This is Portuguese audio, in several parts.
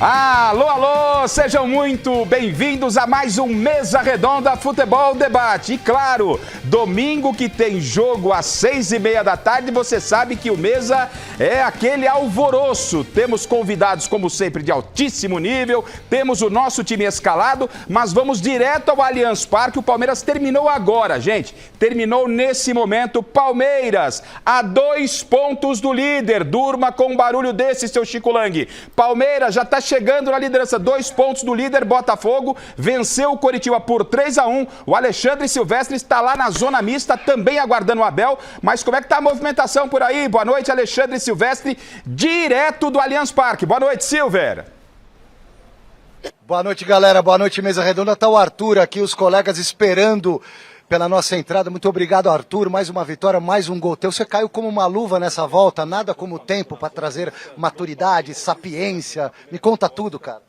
Alô, alô, sejam muito bem-vindos a mais um Mesa Redonda Futebol Debate. E claro, domingo que tem jogo às 6h30 da tarde, você sabe que o Mesa é aquele alvoroço. Temos convidados, como sempre, de altíssimo nível, temos o nosso time escalado, mas vamos direto ao Allianz Parque. O Palmeiras terminou agora, gente. Terminou nesse momento. Palmeiras, a 2 pontos do líder. Durma com um barulho desse, seu Chico Lang. Palmeiras já está chegando na liderança, 2 pontos do líder Botafogo, venceu o Coritiba por 3-1, o Alexandre Silvestre está lá na zona mista, também aguardando o Abel, mas como é que está a movimentação por aí? Boa noite, Alexandre Silvestre, direto do Allianz Parque. Boa noite, Silver. Boa noite, galera, boa noite, Mesa Redonda, tá o Arthur aqui, os colegas esperando pela nossa entrada. Muito obrigado, Arthur, mais uma vitória, mais um gol teu. Você caiu como uma luva nessa volta, nada como o tempo para trazer maturidade, sapiência. Me conta tudo, cara.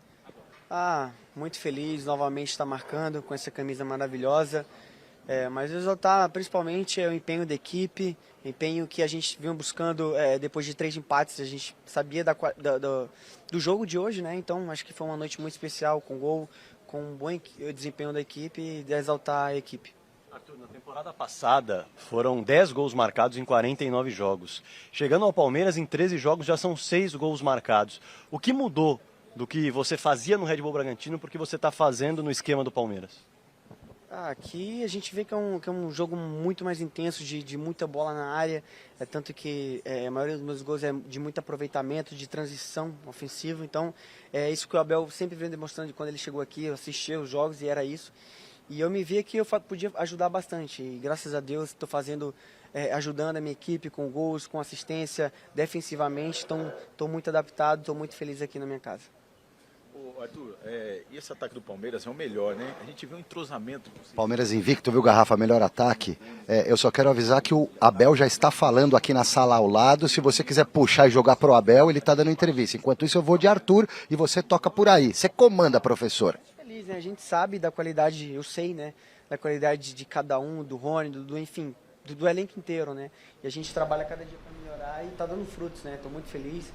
Muito feliz novamente estar marcando com essa camisa maravilhosa. Mas resultar principalmente é o empenho da equipe, empenho que a gente vinha buscando depois de 3 empates. A gente sabia do jogo de hoje, né? Então acho que foi uma noite muito especial, com gol, com um bom desempenho da equipe e de exaltar a equipe. Arthur, na temporada passada foram 10 gols marcados em 49 jogos. Chegando ao Palmeiras, em 13 jogos já são 6 gols marcados. O que mudou do que você fazia no Red Bull Bragantino porque você está fazendo no esquema do Palmeiras? Aqui a gente vê que é um jogo muito mais intenso, de muita bola na área, tanto que a maioria dos meus gols é de muito aproveitamento, de transição ofensiva. Então é isso que o Abel sempre vem demonstrando quando ele chegou aqui. Eu assistia os jogos e era isso. E eu me via que eu podia ajudar bastante. E graças a Deus estou ajudando a minha equipe com gols, com assistência, defensivamente. Então estou muito adaptado, estou muito feliz aqui na minha casa. Arthur, e esse ataque do Palmeiras é o melhor, né? A gente vê um entrosamento possível. Palmeiras invicto, viu, Garrafa? Melhor ataque. Eu só quero avisar que o Abel já está falando aqui na sala ao lado. Se você quiser puxar e jogar pro Abel, ele está dando entrevista. Enquanto isso, eu vou de Arthur e você toca por aí. Você comanda, professor. A gente sabe da qualidade, eu sei, né, da qualidade de cada um, do Rony, enfim, do elenco inteiro, né? E a gente trabalha cada dia para melhorar e está dando frutos, né? Estou muito feliz.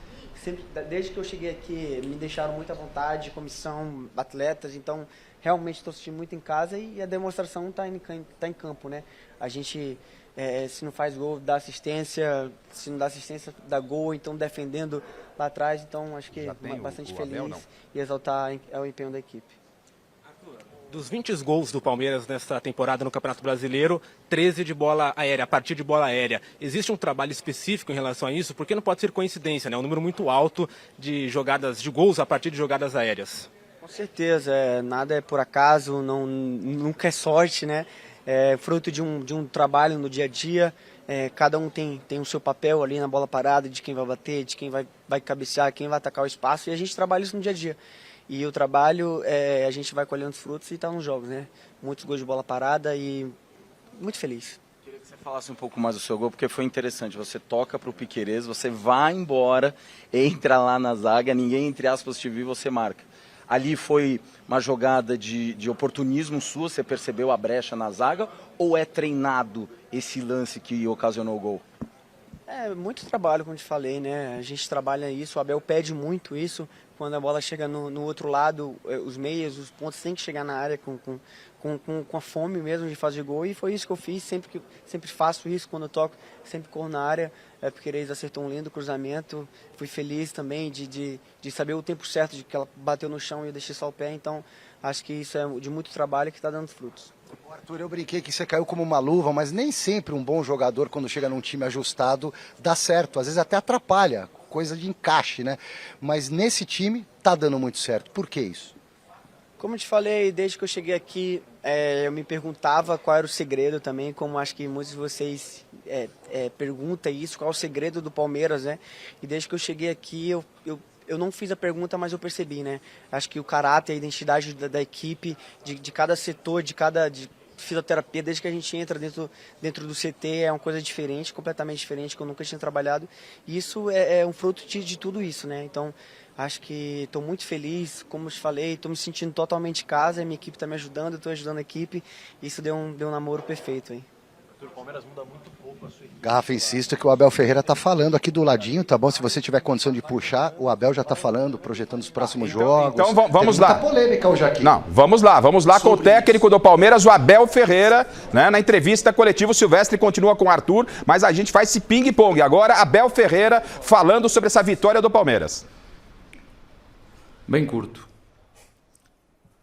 Sempre, desde que eu cheguei aqui, me deixaram muito à vontade, comissão, atletas, então realmente estou assistindo muito em casa e a demonstração está em campo, né? A gente, se não faz gol, dá assistência, se não dá assistência, dá gol, então defendendo lá atrás, então acho que bastante feliz Abel, e exaltar o empenho da equipe. Dos 20 gols do Palmeiras nesta temporada no Campeonato Brasileiro, 13 de bola aérea, a partir de bola aérea. Existe um trabalho específico em relação a isso? Porque não pode ser coincidência, né? Um número muito alto de jogadas, de gols a partir de jogadas aéreas. Com certeza, nada é por acaso, nunca é sorte, né? É fruto de um trabalho no dia a dia. Cada um tem o seu papel ali na bola parada, de quem vai bater, de quem vai cabecear, quem vai atacar o espaço, e a gente trabalha isso no dia a dia. E o trabalho, a gente vai colhendo os frutos e está nos jogos, né? Muitos gols de bola parada e muito feliz. Queria que você falasse um pouco mais do seu gol, porque foi interessante. Você toca para o Piquerez, você vai embora, entra lá na zaga, ninguém, entre aspas, te viu e você marca. Ali foi uma jogada de oportunismo sua, você percebeu a brecha na zaga, ou é treinado esse lance que ocasionou o gol? Muito trabalho, como eu te falei, né? A gente trabalha isso, o Abel pede muito isso. Quando a bola chega no outro lado, os meias, os pontos têm que chegar na área com a fome mesmo de fazer gol. E foi isso que eu fiz, sempre faço isso quando eu toco, sempre corro na área. Porque eles acertou um lindo cruzamento. Fui feliz também de saber o tempo certo de que ela bateu no chão e eu deixei só o pé. Então, acho que isso é de muito trabalho que está dando frutos. Arthur, eu brinquei que você caiu como uma luva, mas nem sempre um bom jogador, quando chega num time ajustado, dá certo. Às vezes até atrapalha, coisa de encaixe, né? Mas nesse time tá dando muito certo. Por que isso? Como eu te falei, desde que eu cheguei aqui, eu me perguntava qual era o segredo também, como acho que muitos de vocês perguntam isso, qual é o segredo do Palmeiras, né? E desde que eu cheguei aqui, eu não fiz a pergunta, mas eu percebi, né? Acho que o caráter, a identidade da equipe, de cada setor, de fisioterapia, desde que a gente entra dentro do CT, é uma coisa diferente, completamente diferente, que eu nunca tinha trabalhado. E isso é um fruto de tudo isso, né? Então, acho que estou muito feliz, como eu te falei, estou me sentindo totalmente em casa, a minha equipe está me ajudando, eu estou ajudando a equipe, isso deu um namoro perfeito, hein? O Palmeiras muda muito pouco a sua equipe. Garrafa, insisto que o Abel Ferreira tá falando aqui do ladinho, tá bom? Se você tiver condição de puxar, o Abel já tá falando, projetando os próximos jogos. Então vamos Tem lá. muita polêmica hoje aqui. Não, vamos lá com o técnico do Palmeiras, o Abel Ferreira, né? Na entrevista coletiva, o Silvestre continua com o Arthur, mas a gente faz esse ping-pong. Agora, Abel Ferreira falando sobre essa vitória do Palmeiras. Bem curto.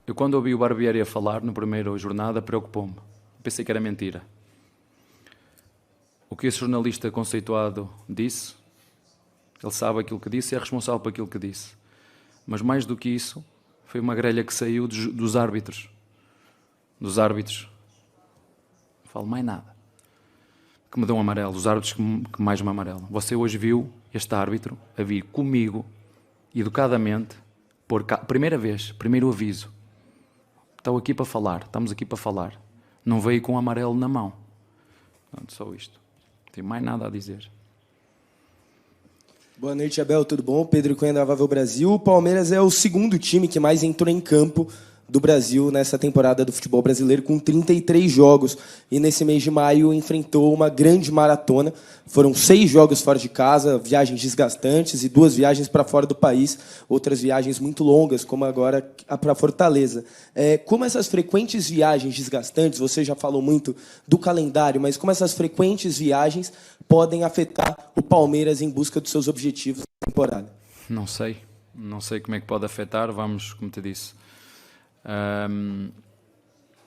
Eu, quando ouvi o Barbieri a falar no primeiro jornada, preocupou-me. Pensei que era mentira. O que esse jornalista conceituado disse, ele sabe aquilo que disse e é responsável por aquilo que disse. Mas mais do que isso, foi uma grelha que saiu dos árbitros. Dos árbitros. Não falo mais nada. Que me dão amarelo. Os árbitros que mais me amarelam. Você hoje viu este árbitro a vir comigo, educadamente, por primeira vez, primeiro aviso. Estou aqui para falar, estamos aqui para falar. Não veio com amarelo na mão. Pronto, só isto. Não tenho mais nada a dizer. Boa noite, Abel, tudo bom? Pedro Cunha da Vável Brasil. O Palmeiras é o segundo time que mais entrou em campo do Brasil nessa temporada do futebol brasileiro, com 33 jogos. E nesse mês de maio enfrentou uma grande maratona. Foram 6 jogos fora de casa, viagens desgastantes e 2 viagens para fora do país, outras viagens muito longas, como agora para Fortaleza. Como essas frequentes viagens desgastantes, você já falou muito do calendário, mas como essas frequentes viagens podem afetar o Palmeiras em busca dos seus objetivos na temporada? Não sei como é que pode afetar. Vamos, como te disse,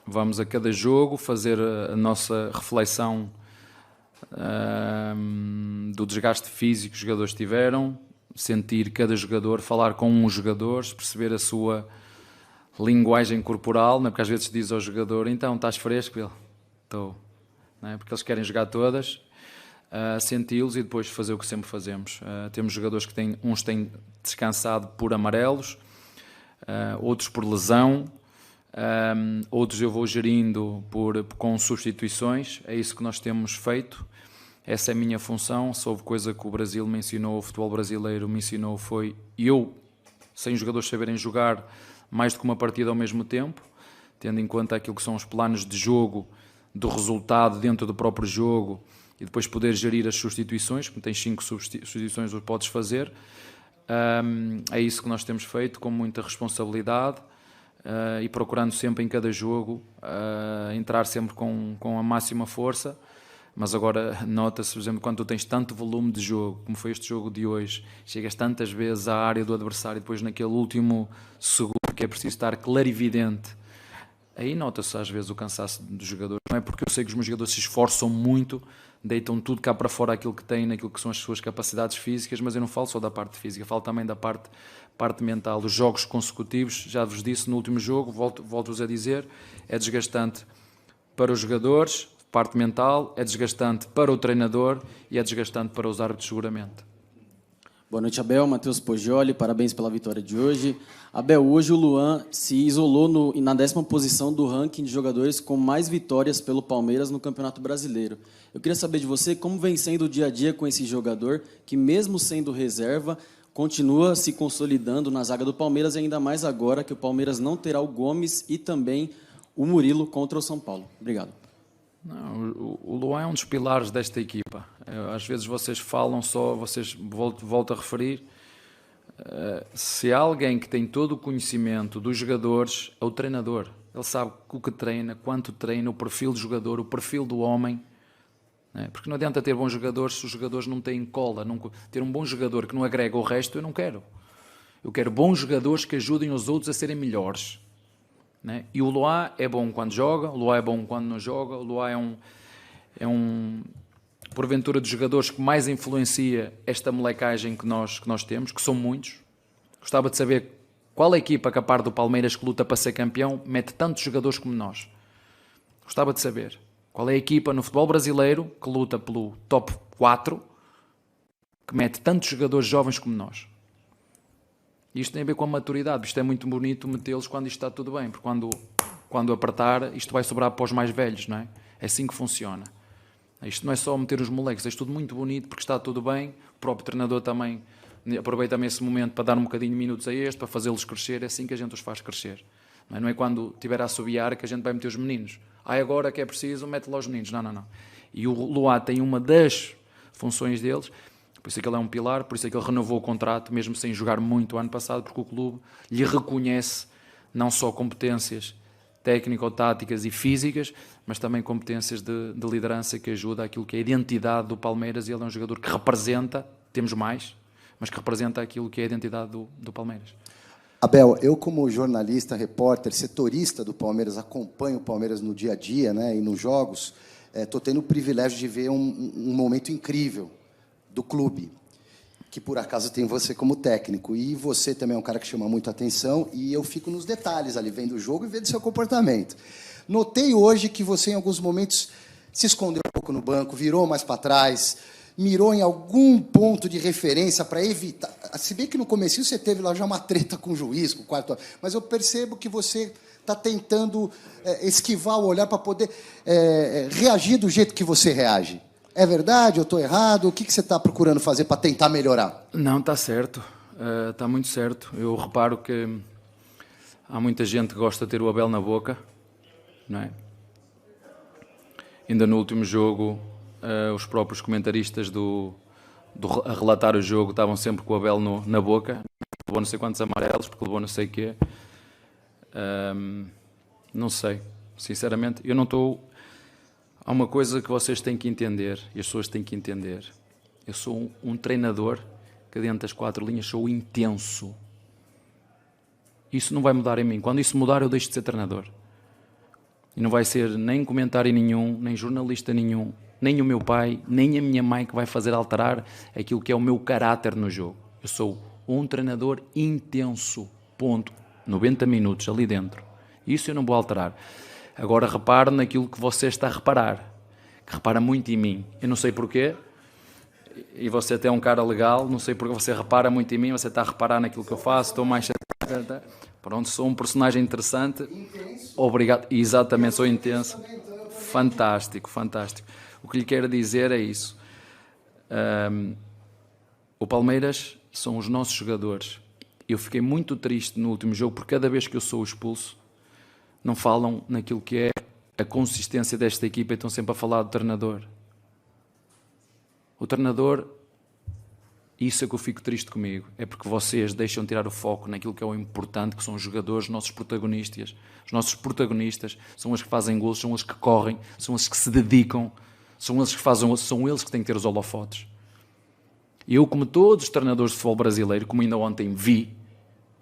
vamos a cada jogo fazer a nossa reflexão do desgaste físico que os jogadores tiveram, sentir cada jogador, falar com um jogador, perceber a sua linguagem corporal, não é? Porque às vezes diz ao jogador, então, estás fresco? Ele, estou, não é? Porque eles querem jogar todas, senti-los e depois fazer o que sempre fazemos. Temos jogadores que uns têm descansado por amarelos, outros por lesão, outros eu vou gerindo com substituições. É isso que nós temos feito, essa é a minha função. Se houve coisa que o Brasil me ensinou, o futebol brasileiro me ensinou, foi eu, sem os jogadores saberem jogar mais do que uma partida ao mesmo tempo, tendo em conta aquilo que são os planos de jogo, do resultado dentro do próprio jogo, e depois poder gerir as substituições, como tens 5 substituições, o podes fazer. É isso que nós temos feito com muita responsabilidade e procurando sempre em cada jogo entrar sempre com a máxima força. Mas agora nota-se, por exemplo, quando tu tens tanto volume de jogo, como foi este jogo de hoje, chegas tantas vezes à área do adversário e depois naquele último segundo que é preciso estar clarividente, aí nota-se às vezes o cansaço dos jogadores. Não é porque eu sei que os meus jogadores se esforçam muito, deitam tudo cá para fora aquilo que têm, naquilo que são as suas capacidades físicas, mas eu não falo só da parte física, falo também da parte mental. Os jogos consecutivos, já vos disse no último jogo, volto-vos a dizer, é desgastante para os jogadores, parte mental, é desgastante para o treinador e é desgastante para os árbitros seguramente. Boa noite, Abel. Matheus Poggioli, parabéns pela vitória de hoje. Abel, hoje o Luan se isolou na 10ª posição do ranking de jogadores com mais vitórias pelo Palmeiras no Campeonato Brasileiro. Eu queria saber de você como vem sendo o dia a dia com esse jogador que, mesmo sendo reserva, continua se consolidando na zaga do Palmeiras, e ainda mais agora que o Palmeiras não terá o Gomes e também o Murilo contra o São Paulo. Obrigado. Não, o Luan é um dos pilares desta equipa. Às vezes vocês falam só, volto a referir, se há alguém que tem todo o conhecimento dos jogadores, é o treinador. Ele sabe o que treina, quanto treina, o perfil do jogador, o perfil do homem. Porque não adianta ter bons jogadores se os jogadores não têm cola. Ter um bom jogador que não agrega o resto, eu não quero. Eu quero bons jogadores que ajudem os outros a serem melhores. E o Luan é bom quando joga, o Luan é bom quando não joga, o Luan é um porventura dos jogadores que mais influencia esta molecagem que nós temos, que são muitos. Gostava de saber qual é a equipa que, a par do Palmeiras, que luta para ser campeão, mete tantos jogadores como nós. Gostava de saber qual é a equipa no futebol brasileiro que luta pelo top 4, que mete tantos jogadores jovens como nós. Isto tem a ver com a maturidade. Isto é muito bonito metê-los quando isto está tudo bem, porque quando apertar, isto vai sobrar para os mais velhos, não é? É assim que funciona. Isto não é só meter os moleques, é tudo muito bonito porque está tudo bem. O próprio treinador também aproveita também esse momento para dar um bocadinho de minutos a este, para fazê-los crescer. É assim que a gente os faz crescer. Não é quando estiver a assobiar que a gente vai meter os meninos. Agora que é preciso, mete lá os meninos. Não. E o Luá tem uma das funções deles, por isso é que ele é um pilar, por isso é que ele renovou o contrato, mesmo sem jogar muito o ano passado, porque o clube lhe reconhece não só competências técnico-táticas e físicas, mas também competências de liderança que ajuda aquilo que é a identidade do Palmeiras, e ele é um jogador que representa, temos mais, mas que representa aquilo que é a identidade do Palmeiras. Abel, eu como jornalista, repórter, setorista do Palmeiras, acompanho o Palmeiras no dia a dia, né, e nos jogos, estou tendo o privilégio de ver um momento incrível do clube, que por acaso tem você como técnico, e você também é um cara que chama muito atenção, e eu fico nos detalhes ali, vendo o jogo e vendo seu comportamento. Notei hoje que você, em alguns momentos, se escondeu um pouco no banco, virou mais para trás, mirou em algum ponto de referência para evitar... Se bem que no começo você teve lá já uma treta com o juiz, com o quarto... Mas eu percebo que você está tentando esquivar o olhar para poder reagir do jeito que você reage. É verdade? Eu estou errado? O que você está procurando fazer para tentar melhorar? Não, está certo. Está muito certo. Eu reparo que há muita gente que gosta de ter o Abel na boca, não é? Ainda no último jogo, os próprios comentaristas a relatar o jogo estavam sempre com o Abel na boca. Levou não sei quantos amarelos, porque levou não sei o quê. Não sei. Sinceramente, eu não estou... Há uma coisa que vocês têm que entender, e as pessoas têm que entender. Eu sou um treinador que, dentro das 4 linhas, sou intenso. Isso não vai mudar em mim. Quando isso mudar, eu deixo de ser treinador. E não vai ser nem comentário nenhum, nem jornalista nenhum, nem o meu pai, nem a minha mãe que vai fazer alterar aquilo que é o meu caráter no jogo. Eu sou um treinador intenso, ponto. 90 minutos ali dentro. Isso eu não vou alterar. Agora repare naquilo que você está a reparar, que repara muito em mim. Eu não sei porquê, e você até é um cara legal, não sei porque você repara muito em mim, você está a reparar naquilo que eu faço, estou mais... Pronto, sou um personagem interessante. Obrigado. Exatamente, sou intenso. Fantástico, fantástico. O que lhe quero dizer é isso. O Palmeiras são os nossos jogadores. Eu fiquei muito triste no último jogo, porque cada vez que eu sou expulso, não falam naquilo que é a consistência desta equipa e estão sempre a falar do treinador. O treinador, isso é que eu fico triste comigo, é porque vocês deixam tirar o foco naquilo que é o importante, que são os jogadores, os nossos protagonistas. Os nossos protagonistas são os que fazem gols, são os que correm, são os que se dedicam, são eles que fazem, são eles que têm que ter os holofotes. Eu, como todos os treinadores de futebol brasileiro, como ainda ontem vi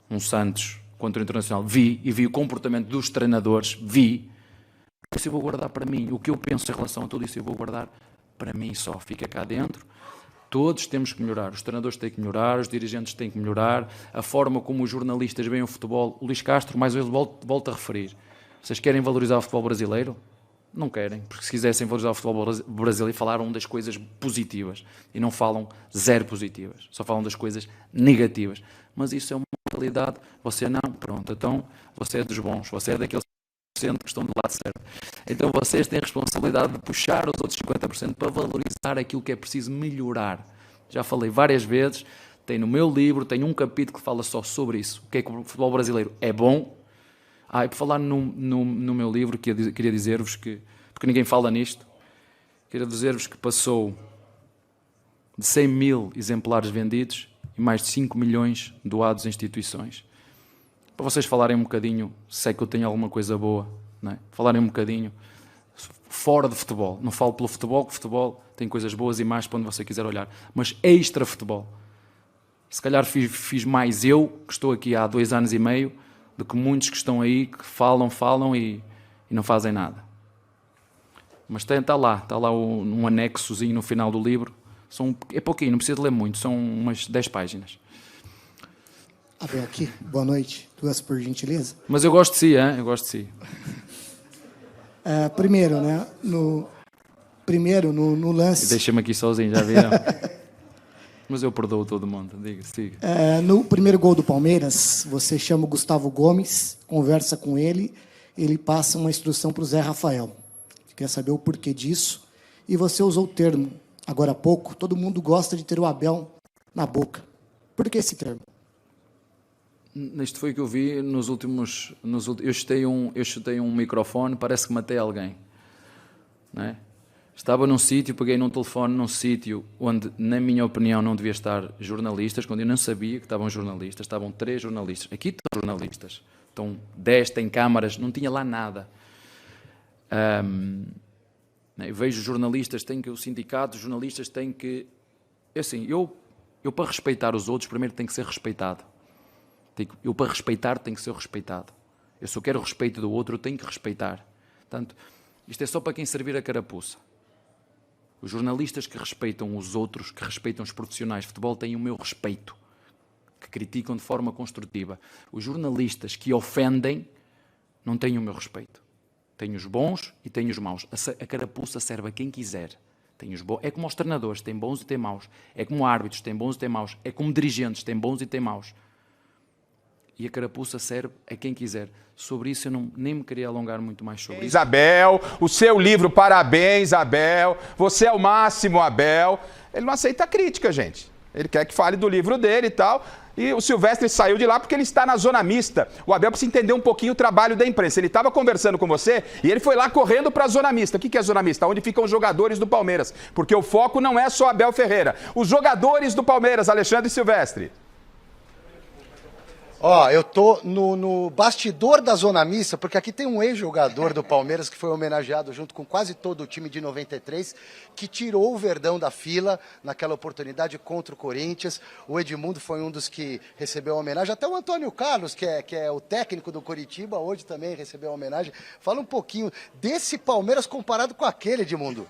um Santos contra o Internacional, vi o comportamento dos treinadores, isso eu vou guardar para mim. O que eu penso em relação a tudo isso eu vou guardar para mim só. Fica cá dentro. Todos temos que melhorar. Os treinadores têm que melhorar, os dirigentes têm que melhorar, a forma como os jornalistas veem o futebol. O Luís Castro, mais uma vez, volta a referir. Vocês querem valorizar o futebol brasileiro? Não querem, porque se quisessem valorizar o futebol brasileiro, falaram das coisas positivas e não falam zero positivas, só falam das coisas negativas. Mas isso é uma realidade. Você não, pronto, então você é dos bons, você é daqueles 50% que estão do lado certo. Então vocês têm a responsabilidade de puxar os outros 50% para valorizar aquilo que é preciso melhorar. Já falei várias vezes, tem no meu livro, tem um capítulo que fala só sobre isso. O que é que o futebol brasileiro é bom? E por falar no meu livro, queria dizer-vos que, porque ninguém fala nisto, queria dizer-vos que passou de 100 mil exemplares vendidos e mais de 5 milhões doados a instituições. Para vocês falarem um bocadinho, sei que eu tenho alguma coisa boa, não é? Falarem um bocadinho fora de futebol. Não falo pelo futebol, que o futebol tem coisas boas e más para onde você quiser olhar, mas extra futebol. Se calhar fiz mais eu, que estou aqui há 2 anos e meio, do que muitos que estão aí, que falam e não fazem nada. Mas está lá um anexozinho no final do livro. É pouquinho, não precisa de ler muito, são umas 10 páginas. Abel aqui, boa noite, 2 por gentileza. Mas eu gosto de si, hein? Eu gosto de si. Primeiro, né, no lance... Deixa-me aqui sozinho, já viram? Mas eu perdoo todo mundo, siga. No primeiro gol do Palmeiras, você chama o Gustavo Gomes, conversa com ele passa uma instrução para o Zé Rafael. Quer saber o porquê disso? E você usou o termo, agora há pouco, todo mundo gosta de ter o Abel na boca. Por que esse termo? Isto foi o que eu vi nos últimos... Eu chutei um microfone, parece que matei alguém. Não é? Estava num sítio, peguei num telefone num sítio onde, na minha opinião, não devia estar jornalistas, quando eu não sabia que estavam jornalistas. Estavam 3 jornalistas. Aqui estão jornalistas. Estão 10, têm câmaras, não tinha lá nada. Eu vejo jornalistas, têm que... O sindicato, os jornalistas têm que... Assim, eu para respeitar os outros, primeiro tenho que ser respeitado. Eu para respeitar tenho que ser respeitado. Eu se eu quero o respeito do outro, eu tenho que respeitar. Portanto, isto é só para quem servir a carapuça. Os jornalistas que respeitam os outros, que respeitam os profissionais de futebol, têm o meu respeito, que criticam de forma construtiva. Os jornalistas que ofendem não têm o meu respeito. Tenho os bons e tenho os maus. A carapuça serve a quem quiser. Tem os bons. É como os treinadores, tem bons e tem maus. É como árbitros, tem bons e tem maus. É como dirigentes, tem bons e tem maus. E a carapuça serve a quem quiser. Sobre isso eu nem me queria alongar muito mais sobre isso. Abel, o seu livro, parabéns, Abel. Você é o máximo, Abel. Ele não aceita crítica, gente. Ele quer que fale do livro dele e tal. E o Silvestre saiu de lá porque ele está na zona mista. O Abel precisa entender um pouquinho o trabalho da imprensa. Ele estava conversando com você e ele foi lá correndo para a zona mista. O que é a zona mista? Onde ficam os jogadores do Palmeiras. Porque o foco não é só Abel Ferreira. Os jogadores do Palmeiras, Alexandre Silvestre. Ó, eu tô no bastidor da zona mista, porque aqui tem um ex-jogador do Palmeiras que foi homenageado junto com quase todo o time de 93, que tirou o Verdão da fila naquela oportunidade contra o Corinthians. O Edmundo foi um dos que recebeu a homenagem. Até o Antônio Carlos, que é o técnico do Coritiba, hoje também recebeu a homenagem. Fala um pouquinho desse Palmeiras comparado com aquele, Edmundo.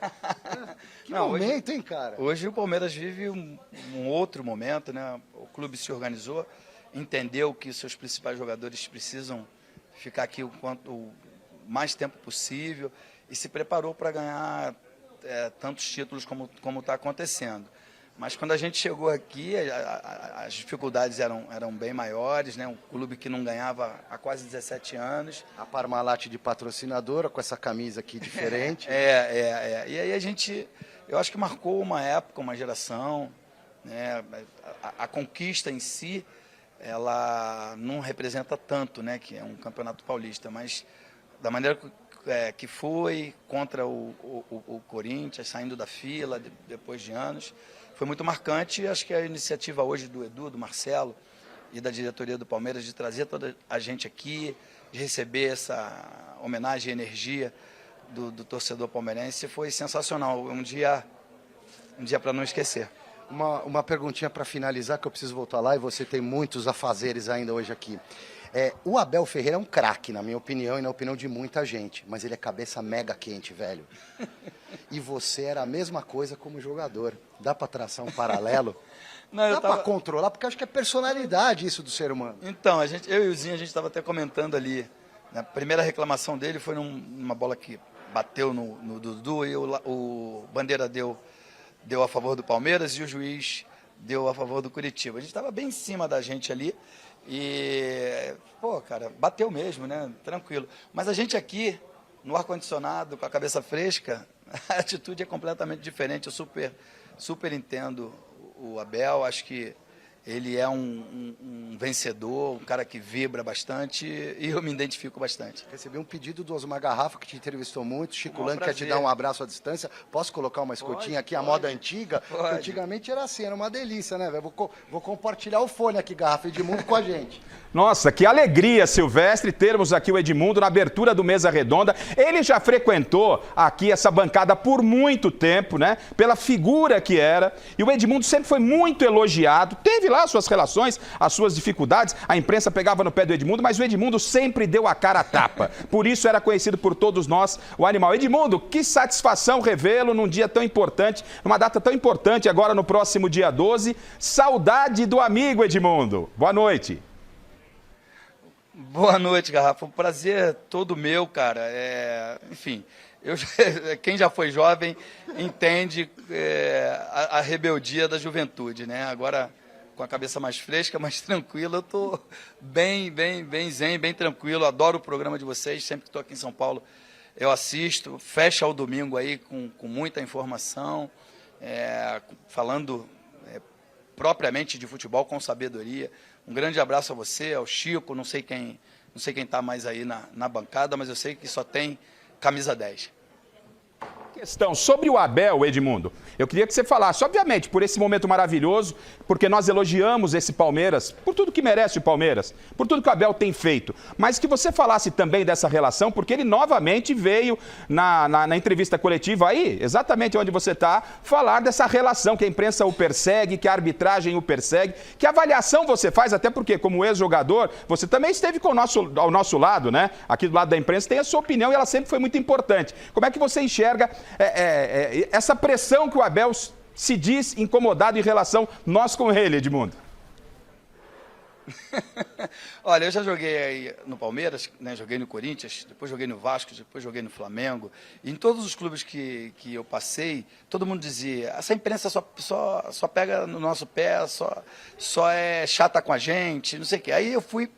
Que momento, hein, cara? Hoje o Palmeiras vive um outro momento, né? O clube se organizou, entendeu que seus principais jogadores precisam ficar aqui o mais tempo possível e se preparou para ganhar tantos títulos como está acontecendo. Mas quando a gente chegou aqui, as dificuldades eram bem maiores, né? Um clube que não ganhava há quase 17 anos. A Parmalat de patrocinadora, com essa camisa aqui diferente. E aí eu acho que marcou uma época, uma geração, né? A conquista em si, ela não representa tanto, né, que é um campeonato paulista, mas da maneira que foi contra o Corinthians, saindo da fila depois de anos, foi muito marcante. E acho que a iniciativa hoje do Edu, do Marcelo e da diretoria do Palmeiras de trazer toda a gente aqui, de receber essa homenagem e energia do torcedor palmeirense foi sensacional. Um dia para não esquecer. Uma perguntinha para finalizar, que eu preciso voltar lá e você tem muitos afazeres ainda hoje aqui. O Abel Ferreira é um craque, na minha opinião e na opinião de muita gente, mas ele é cabeça mega quente, velho. E você era a mesma coisa como jogador. Dá para traçar um paralelo? Não, dá para controlar? Porque eu acho que é personalidade isso do ser humano. Então, eu e o Zinho, a gente estava até comentando ali. A primeira reclamação dele foi numa bola que bateu no Dudu e o Bandeira deu a favor do Palmeiras e o juiz deu a favor do Curitiba. A gente estava bem em cima da gente ali e, cara, bateu mesmo, né? Tranquilo. Mas a gente aqui, no ar-condicionado, com a cabeça fresca, a atitude é completamente diferente. Eu super entendo o Abel, acho que ele é um vencedor, um cara que vibra bastante e eu me identifico bastante. Recebi um pedido do Osmar Garrafa, que te entrevistou muito. Chico Lang quer te dar um abraço à distância. Posso colocar uma escotinha aqui, a moda antiga? Pode. Antigamente era assim, era uma delícia, né, velho? Vou compartilhar o fone aqui, Garrafa Edmundo, com a gente. Nossa, que alegria, Silvestre, termos aqui o Edmundo na abertura do Mesa Redonda. Ele já frequentou aqui essa bancada por muito tempo, né? Pela figura que era. E o Edmundo sempre foi muito elogiado. Teve lá as suas relações, as suas dificuldades. A imprensa pegava no pé do Edmundo, mas o Edmundo sempre deu a cara a tapa. Por isso era conhecido por todos nós o animal. Edmundo, que satisfação revê-lo num dia tão importante, numa data tão importante, agora no próximo dia 12. Saudade do amigo, Edmundo. Boa noite. Boa noite, Garrafa. Um prazer todo meu, cara. Enfim, quem já foi jovem entende a rebeldia da juventude, né? Agora, com a cabeça mais fresca, mais tranquila, eu tô bem zen, bem tranquilo. Adoro o programa de vocês. Sempre que estou aqui em São Paulo, eu assisto. Fecha o domingo aí com muita informação, falando propriamente de futebol com sabedoria. Um grande abraço a você, ao Chico, não sei quem está mais aí na bancada, mas eu sei que só tem camisa 10. Questão sobre o Abel, Edmundo, eu queria que você falasse, obviamente, por esse momento maravilhoso, porque nós elogiamos esse Palmeiras, por tudo que merece o Palmeiras, por tudo que o Abel tem feito, mas que você falasse também dessa relação, porque ele novamente veio na entrevista coletiva aí, exatamente onde você está, falar dessa relação, que a imprensa o persegue, que a arbitragem o persegue, que avaliação você faz, até porque, como ex-jogador, você também esteve ao nosso lado, né? Aqui do lado da imprensa tem a sua opinião e ela sempre foi muito importante. Como é que você enxerga essa pressão que o Abel se diz incomodado em relação nós com ele, Edmundo? Olha, eu já joguei aí no Palmeiras, né, joguei no Corinthians, depois joguei no Vasco, depois joguei no Flamengo. E em todos os clubes que eu passei, todo mundo dizia, essa imprensa só pega no nosso pé, só é chata com a gente, não sei o quê. Aí eu fui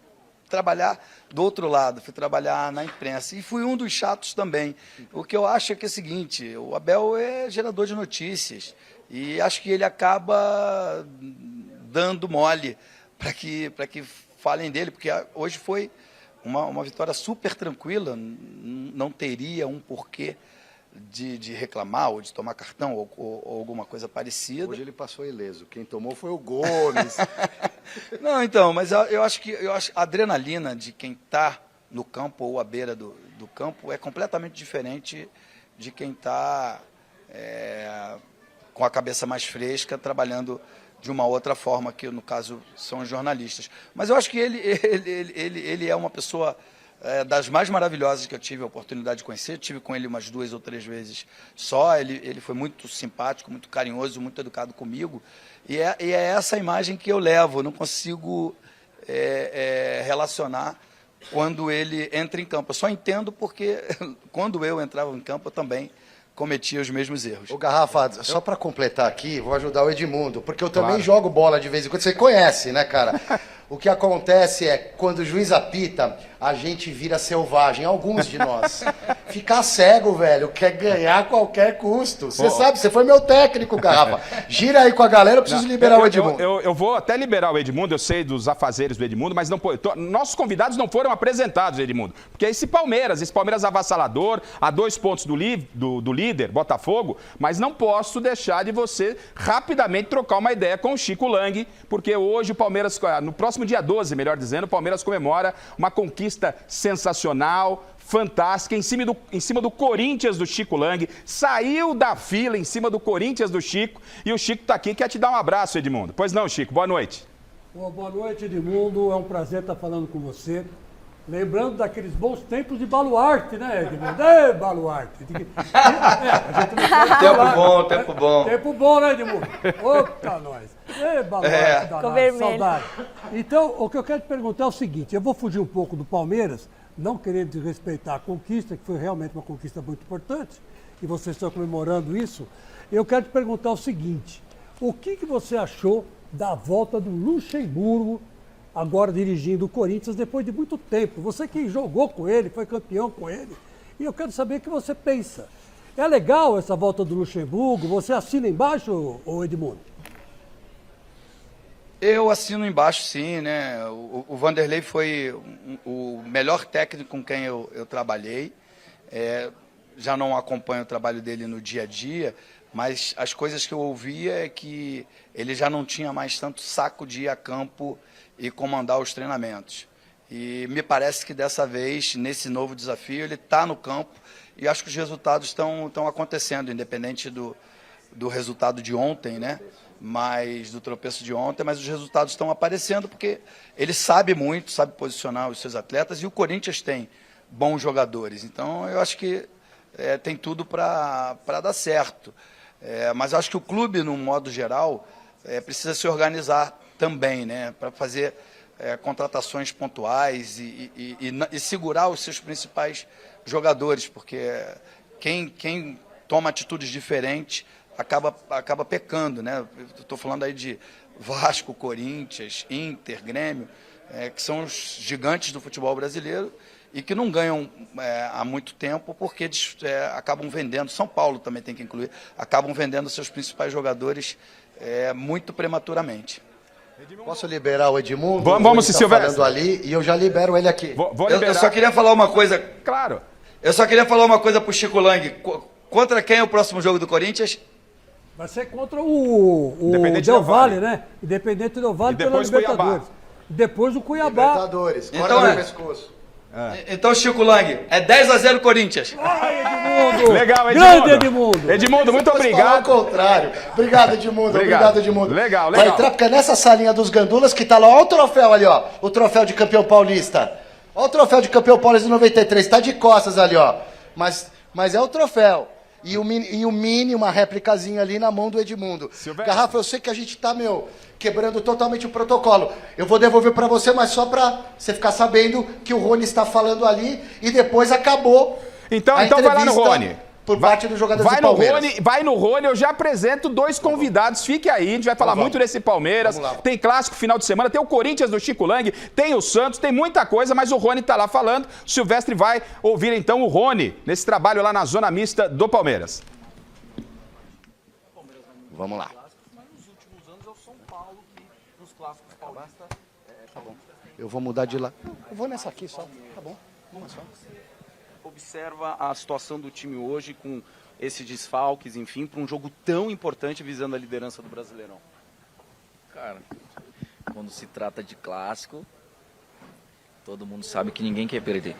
trabalhar do outro lado, fui trabalhar na imprensa e fui um dos chatos também. O que eu acho é que é o seguinte, o Abel é gerador de notícias e acho que ele acaba dando mole para que falem dele, porque hoje foi uma vitória super tranquila, não teria um porquê de reclamar ou de tomar cartão ou alguma coisa parecida. Hoje ele passou ileso, quem tomou foi o Gomes. Não, então, mas eu acho a adrenalina de quem está no campo ou à beira do campo é completamente diferente de quem está com a cabeça mais fresca, trabalhando de uma outra forma, que no caso são os jornalistas. Mas eu acho que ele é uma pessoa das mais maravilhosas que eu tive a oportunidade de conhecer. Tive com ele umas 2 ou 3 vezes só. Ele foi muito simpático, muito carinhoso, muito educado comigo. E é essa imagem que eu levo. Eu não consigo relacionar quando ele entra em campo. Eu só entendo porque quando eu entrava em campo eu também cometia os mesmos erros. Ô, Garrafa, só para completar aqui, vou ajudar o Edmundo, porque eu também jogo bola de vez em quando. Você conhece, né, cara? O que acontece é, quando o juiz apita, a gente vira selvagem, alguns de nós. Ficar cego, velho, quer ganhar a qualquer custo. Você sabe, você foi meu técnico, Garrafa. Gira aí com a galera, eu preciso liberar o Edmundo. Eu vou até liberar o Edmundo, eu sei dos afazeres do Edmundo, mas não nossos convidados não foram apresentados, Edmundo. Porque esse Palmeiras avassalador, a 2 pontos do líder, Botafogo, mas não posso deixar de você rapidamente trocar uma ideia com o Chico Lang, porque hoje o Palmeiras, no próximo dia 12, melhor dizendo, o Palmeiras comemora uma conquista sensacional, fantástica, em cima do Corinthians do Chico Lang, saiu da fila em cima do Corinthians do Chico, e o Chico está aqui, quer te dar um abraço, Edmundo. Pois não, Chico, boa noite. Boa noite, Edmundo, é um prazer estar falando com você. Lembrando daqueles bons tempos de Baluarte, né, Edmundo? Ei, Baluarte! Tempo bom, tempo bom. Tempo bom, né, Edmundo? Opa, nós! Ei, Baluarte, danado, saudade. Então, o que eu quero te perguntar é o seguinte, eu vou fugir um pouco do Palmeiras, não querendo desrespeitar a conquista, que foi realmente uma conquista muito importante, e vocês estão comemorando isso. Eu quero te perguntar o seguinte, o que você achou da volta do Luxemburgo, agora dirigindo o Corinthians depois de muito tempo? Você que jogou com ele, foi campeão com ele, e eu quero saber o que você pensa. É legal essa volta do Luxemburgo? Você assina embaixo, Edmundo? Eu assino embaixo, sim, né? O Vanderlei foi o melhor técnico com quem eu trabalhei. Já não acompanho o trabalho dele no dia a dia, mas as coisas que eu ouvia é que ele já não tinha mais tanto saco de ir a campo e comandar os treinamentos. E me parece que dessa vez, nesse novo desafio, ele está no campo e acho que os resultados estão acontecendo, independente do resultado de ontem, né? Do tropeço de ontem, mas os resultados estão aparecendo porque ele sabe muito, sabe posicionar os seus atletas, e o Corinthians tem bons jogadores. Então, eu acho que tem tudo para dar certo. Mas eu acho que o clube, no modo geral, precisa se organizar também, né, para fazer contratações pontuais e segurar os seus principais jogadores, porque quem toma atitudes diferentes acaba pecando, né? Estou falando aí de Vasco, Corinthians, Inter, Grêmio, que são os gigantes do futebol brasileiro e que não ganham há muito tempo porque acabam vendendo, São Paulo também tem que incluir, acabam vendendo seus principais jogadores muito prematuramente. Posso liberar o Edmundo? Vamos, se Silvestre. Falando ali, e eu já libero ele aqui. Eu só queria falar uma coisa. Claro. Eu só queria falar uma coisa pro Chico Lang. Contra quem é o próximo jogo do Corinthians? Vai ser contra o Independente Del Del Valle. Valle, né? Independente Del Valle E pela depois Libertadores. Cuiabá. Depois o Cuiabá. Libertadores, Então, corta no pescoço. Então, Chico Lang, é 10-0 Corinthians. Ai, Edmundo! Legal, Grande Edmundo! Edmundo, muito Falar obrigado. ao contrário. Obrigado, Edmundo. Obrigado, Edmundo. Legal, Vai legal. entrar porque é nessa salinha dos gandulas que tá lá. Olha o troféu ali, ó. O troféu de campeão paulista. Olha o troféu de campeão paulista de 93. Tá de costas ali, ó. Mas é o troféu. E o mini, uma réplicazinha ali na mão do Edmundo. Silvestre. Garrafa, eu sei que a gente tá, quebrando totalmente o protocolo. Eu vou devolver pra você, mas só pra você ficar sabendo que o Rony está falando ali e depois acabou. Então a vai lá no entrevista Rony. Por parte dos jogadores Vai do no Palmeiras. Rony, vai no Rony, eu já apresento 2 convidados. Fique aí, a gente vai falar muito desse Palmeiras. Vamos lá. Tem clássico final de semana, tem o Corinthians do Chico Lang, tem o Santos, tem muita coisa, mas o Rony tá lá falando. O Silvestre vai ouvir então o Rony nesse trabalho lá na zona mista do Palmeiras. Vamos lá. Eu vou mudar de lá. Eu vou nessa aqui só. Tá bom. Uma só. Observa a situação do time hoje com esses desfalques, enfim, para um jogo tão importante visando a liderança do Brasileirão. Cara, quando se trata de clássico, todo mundo sabe que ninguém quer perder.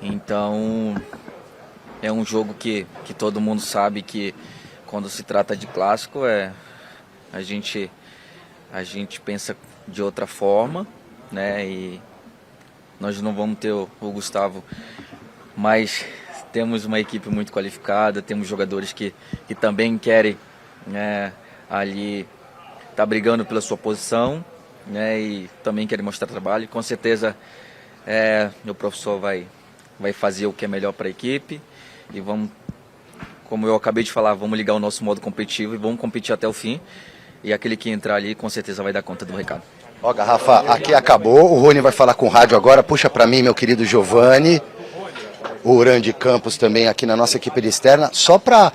Então, é um jogo que todo mundo sabe que quando se trata de clássico, a gente pensa de outra forma, né? E nós não vamos ter o Gustavo, mas temos uma equipe muito qualificada, temos jogadores que também querem, né, ali tá brigando pela sua posição, né, e também querem mostrar trabalho. Com certeza o professor vai fazer o que é melhor para a equipe e vamos, como eu acabei de falar, vamos ligar o nosso modo competitivo e vamos competir até o fim. E aquele que entrar ali com certeza vai dar conta do recado. Ó, Garrafa, aqui acabou. O Rony vai falar com o rádio agora. Puxa para mim, meu querido Giovani. O Urandi Campos também aqui na nossa equipe de externa. Só para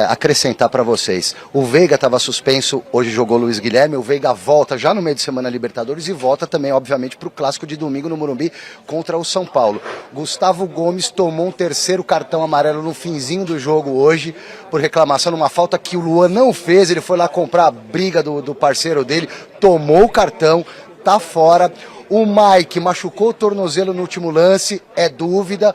acrescentar para vocês. O Veiga estava suspenso, hoje jogou Luiz Guilherme. O Veiga volta já no meio de semana Libertadores e volta também, obviamente, para o clássico de domingo no Morumbi contra o São Paulo. Gustavo Gomes tomou um 3º cartão amarelo no finzinho do jogo hoje por reclamação numa falta que o Luan não fez. Ele foi lá comprar a briga do parceiro dele, tomou o cartão, tá fora. O Mike machucou o tornozelo no último lance, é dúvida.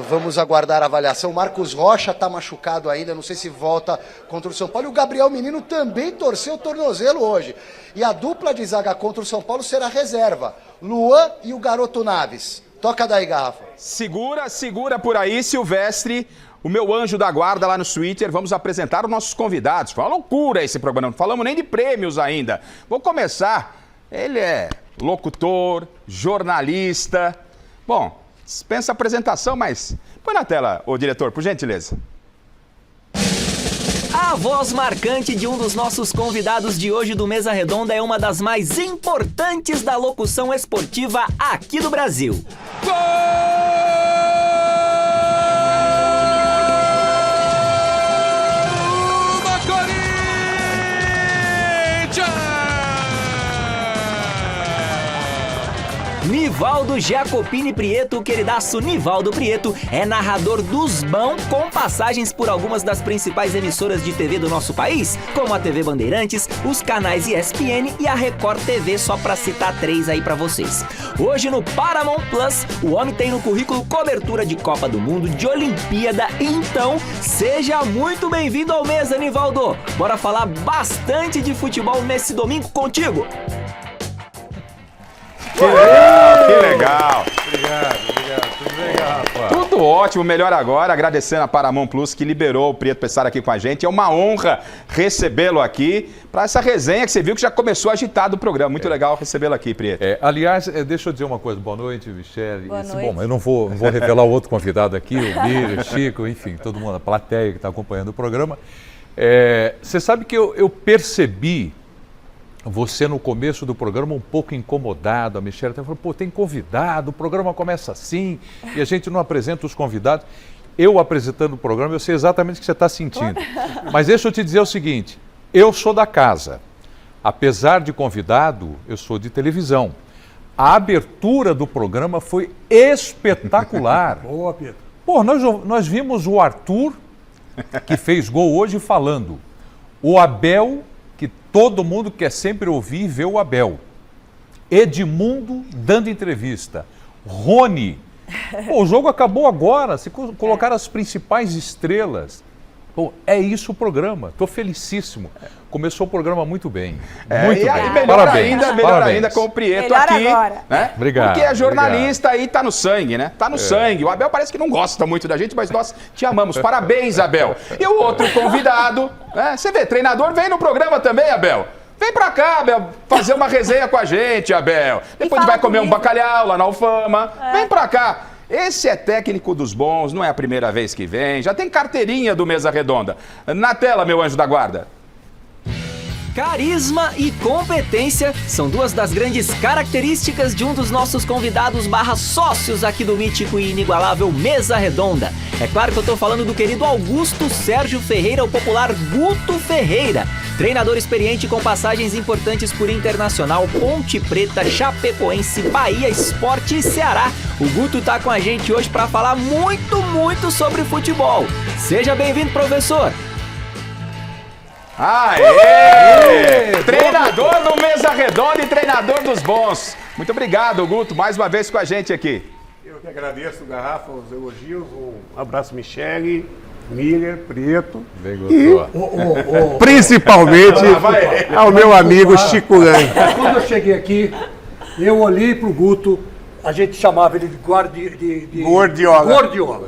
Vamos aguardar a avaliação. Marcos Rocha está machucado ainda, não sei se volta contra o São Paulo. E o Gabriel Menino também torceu o tornozelo hoje. E a dupla de zaga contra o São Paulo será reserva. Luan e o Garoto Naves. Toca daí, Garrafa. Segura por aí, Silvestre. O meu anjo da guarda lá no Twitter. Vamos apresentar os nossos convidados. Foi uma loucura esse programa, não falamos nem de prêmios ainda. Vou começar. Ele é locutor, jornalista. Bom, dispensa a apresentação, mas põe na tela, ô diretor, por gentileza. A voz marcante de um dos nossos convidados de hoje do Mesa Redonda é uma das mais importantes da locução esportiva aqui do Brasil. Nivaldo Jacopini Prieto, o queridaço Nivaldo Prieto, é narrador dos bão com passagens por algumas das principais emissoras de TV do nosso país, como a TV Bandeirantes, os canais ESPN e a Record TV, só pra citar 3 aí pra vocês. Hoje no Paramount Plus, o homem tem no currículo cobertura de Copa do Mundo, de Olimpíada, então seja muito bem-vindo ao Mesa, Nivaldo. Bora falar bastante de futebol nesse domingo contigo. Que legal! Obrigado. Tudo bem, Garrafa? Tudo ótimo, melhor agora. Agradecendo a Paramount Plus que liberou o Prieto para estar aqui com a gente. É uma honra recebê-lo aqui para essa resenha que você viu que já começou agitado o programa. Muito legal recebê-lo aqui, Prieto. Aliás, deixa eu dizer uma coisa. Boa noite, Michele. Boa noite. Bom, eu não vou revelar o outro convidado aqui, o Bílio, o Chico, enfim, todo mundo, a plateia que está acompanhando o programa. Você sabe que eu percebi você no começo do programa um pouco incomodado, a Michele até falou, pô, tem convidado, o programa começa assim e a gente não apresenta os convidados. Eu apresentando o programa, eu sei exatamente o que você está sentindo. Mas deixa eu te dizer o seguinte, eu sou da casa. Apesar de convidado, eu sou de televisão. A abertura do programa foi espetacular. Boa, Pedro. Pô, nós vimos o Arthur, que fez gol hoje, falando. O Abel, que todo mundo quer sempre ouvir e ver o Abel. Edmundo dando entrevista. Rony. Pô, o jogo acabou agora, se colocaram as principais estrelas. Pô, é isso o programa. Estou felicíssimo. Começou o programa muito bem. Muito bem. E melhor ainda com o Prieto melhor aqui. Agora. Né? Obrigado. Porque é jornalista aí, tá no sangue, né? Tá no sangue. O Abel parece que não gosta muito da gente, mas nós te amamos. Parabéns, Abel. E o outro convidado, né? Você vê, treinador vem no programa também, Abel. Vem pra cá, Abel, fazer uma resenha com a gente, Abel. Depois a gente vai comer um bacalhau lá na Alfama. Vem pra cá. Esse é técnico dos bons, não é a primeira vez que vem. Já tem carteirinha do Mesa Redonda. Na tela, meu anjo da guarda. Carisma e competência são duas das grandes características de um dos nossos convidados / sócios aqui do mítico e inigualável Mesa Redonda. É claro que eu tô falando do querido Augusto Sérgio Ferreira, o popular Guto Ferreira. Treinador experiente com passagens importantes por Internacional, Ponte Preta, Chapecoense, Bahia, Sport e Ceará. O Guto tá com a gente hoje para falar muito sobre futebol. Seja bem-vindo, professor! Aê! Treinador no Mesa Redonda e treinador dos bons. Muito obrigado, Guto, mais uma vez com a gente aqui. Eu que agradeço, Garrafa, os elogios. Um abraço, Michele, Miller, Prieto. Bem, Guto. E, principalmente ao meu amigo Chico Lang. Quando eu cheguei aqui, eu olhei pro Guto, a gente chamava ele de Gordiola.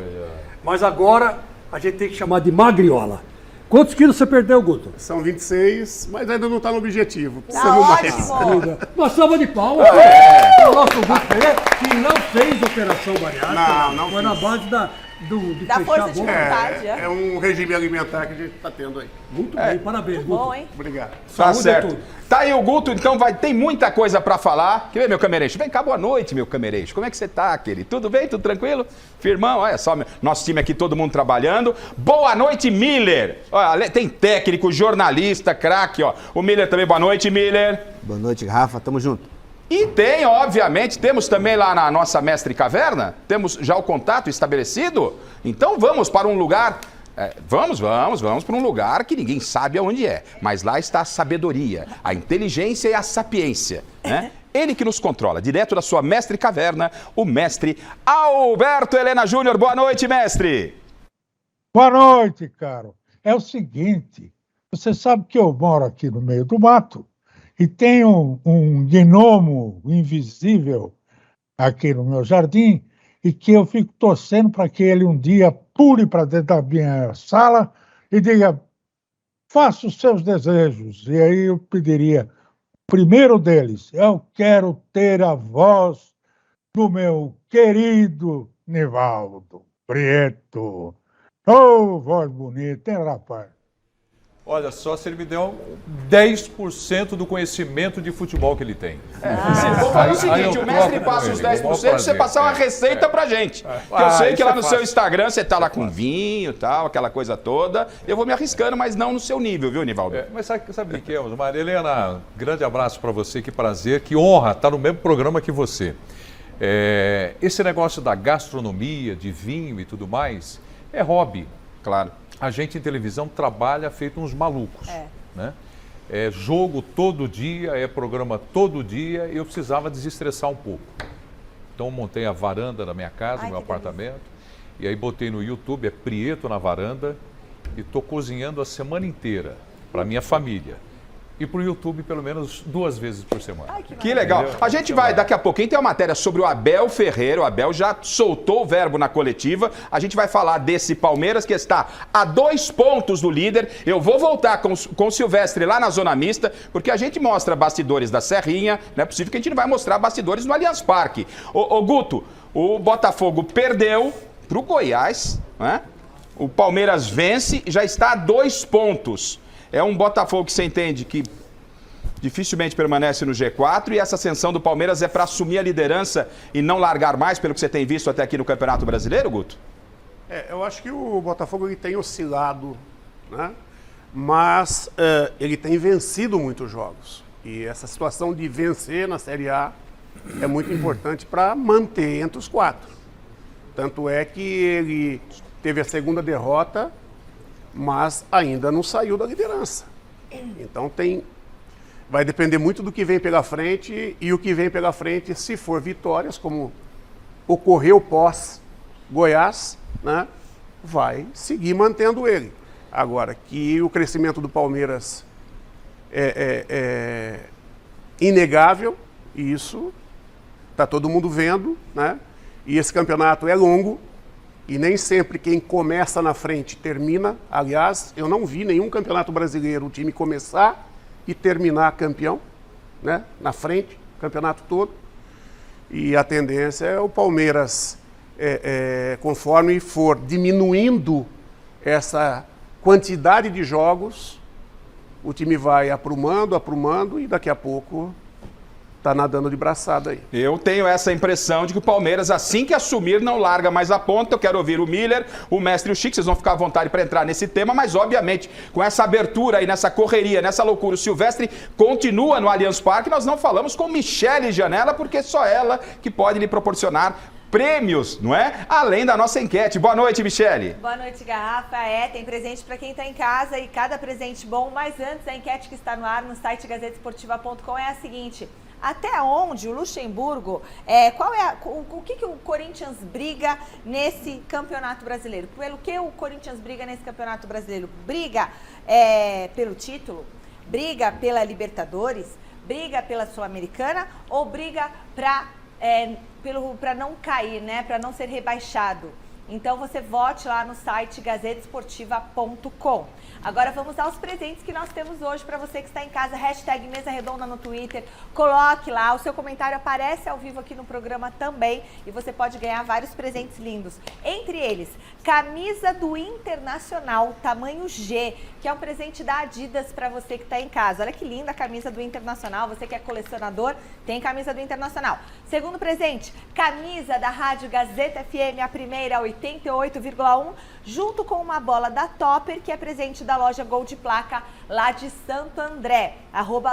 Mas agora a gente tem que chamar de Magriola. Quantos quilos você perdeu, Guto? São 26, mas ainda não está no objetivo. Precisamos mais. Uma salva de palmas. O nosso Guto Ferreira, que não fez operação bariátrica. Não foi na base da força de vontade. É um regime alimentar que a gente está tendo aí. Muito bem, parabéns, Guto. Bom, hein? Obrigado. Tá certo. Tá aí o Guto, então tem muita coisa pra falar. Quer ver, meu camereixo? Vem cá, boa noite, meu camereixo. Como é que você tá, querido? Tudo bem? Tudo tranquilo? Firmão, olha só, nosso time aqui, todo mundo trabalhando. Boa noite, Miller. Olha, tem técnico, jornalista, craque, ó. O Miller também, boa noite, Miller. Boa noite, Rafa, tamo junto. E tem, obviamente, temos também lá na nossa Mestre Caverna, temos já o contato estabelecido. Então vamos para um lugar... Vamos para um lugar que ninguém sabe aonde é. Mas lá está a sabedoria, a inteligência e a sapiência, né? Ele que nos controla, direto da sua Mestre Caverna, o mestre Alberto Helena Júnior. Boa noite, mestre! Boa noite, caro. É o seguinte, você sabe que eu moro aqui no meio do mato e tenho um gnomo invisível aqui no meu jardim e que eu fico torcendo para que ele um dia pule para dentro da minha sala e diga, faça os seus desejos. E aí eu pediria, o primeiro deles, eu quero ter a voz do meu querido Nivaldo Prieto. Oh, voz bonita, hein, rapaz? Olha só, se ele me deu 10% do conhecimento de futebol que ele tem. Vou fazer o seguinte, o mestre passa os 10%, você passar uma receita pra gente. Que eu sei que lá no seu Instagram você tá lá com vinho e tal, aquela coisa toda. Eu vou me arriscando, mas não no seu nível, viu, Nivaldo? Mas sabe o que é, Maria Helena? Grande abraço para você, que prazer, que honra estar no mesmo programa que você. Esse negócio da gastronomia, de vinho e tudo mais, é hobby. Claro. A gente em televisão trabalha feito uns malucos, né? É jogo todo dia, é programa todo dia, e eu precisava desestressar um pouco. Então montei a varanda da minha casa, meu apartamento, e aí botei no YouTube, é Prieto na Varanda, e estou cozinhando a semana inteira para minha família. E para o YouTube pelo menos 2 vezes por semana. Ai, que legal. A gente vai, daqui a pouquinho, tem uma matéria sobre o Abel Ferreira. O Abel já soltou o verbo na coletiva. A gente vai falar desse Palmeiras que está a 2 pontos do líder. Eu vou voltar com o Silvestre lá na Zona Mista, porque a gente mostra bastidores da Serrinha. Não é possível que a gente não vai mostrar bastidores no Allianz Parque. Ô Guto, o Botafogo perdeu para o Goiás, né? O Palmeiras vence e já está a 2 pontos. É um Botafogo que você entende que dificilmente permanece no G4 e essa ascensão do Palmeiras é para assumir a liderança e não largar mais, pelo que você tem visto até aqui no Campeonato Brasileiro, Guto? Eu acho que o Botafogo ele tem oscilado, né? Mas ele tem vencido muitos jogos. E essa situação de vencer na Série A é muito importante para manter entre os 4. Tanto é que ele teve a segunda derrota, mas ainda não saiu da liderança. Então vai depender muito do que vem pela frente, e o que vem pela frente, se for vitórias, como ocorreu pós Goiás, né, vai seguir mantendo ele. Agora, que o crescimento do Palmeiras é inegável, isso está todo mundo vendo, né? E esse campeonato é longo, e nem sempre quem começa na frente termina. Aliás, eu não vi nenhum campeonato brasileiro o time começar e terminar campeão, né? Na frente, o campeonato todo. E a tendência é o Palmeiras, conforme for diminuindo essa quantidade de jogos, o time vai aprumando e daqui a pouco tá nadando de braçada aí. Eu tenho essa impressão de que o Palmeiras, assim que assumir, não larga mais a ponta. Eu quero ouvir o Miller, o Mestre e o Chico, vocês vão ficar à vontade para entrar nesse tema, mas obviamente com essa abertura aí, nessa correria, nessa loucura, o Silvestre continua no Allianz Parque. Nós não falamos com Michele Janela, porque só ela que pode lhe proporcionar prêmios, não é? Além da nossa enquete. Boa noite, Michele. Boa noite, Garrafa. Tem presente para quem está em casa e cada presente bom. Mas antes, a enquete que está no ar no site gazetesportiva.com é a seguinte: até onde o Luxemburgo, o que o Corinthians briga nesse Campeonato Brasileiro? Pelo que o Corinthians briga nesse Campeonato Brasileiro? Briga pelo título? Briga pela Libertadores? Briga pela Sul-Americana? Ou briga para não cair, né? Para não ser rebaixado? Então você vote lá no site gazetesportiva.com. Agora vamos aos presentes que nós temos hoje para você que está em casa. Hashtag Mesa Redonda no Twitter. Coloque lá, o seu comentário aparece ao vivo aqui no programa também. E você pode ganhar vários presentes lindos. Entre eles, camisa do Internacional, tamanho G, que é um presente da Adidas para você que está em casa. Olha que linda a camisa do Internacional. Você que é colecionador, tem camisa do Internacional. Segundo presente, camisa da Rádio Gazeta FM, a primeira, 88,1, junto com uma bola da Topper, que é presente da loja Gol de Placa, lá de Santo André,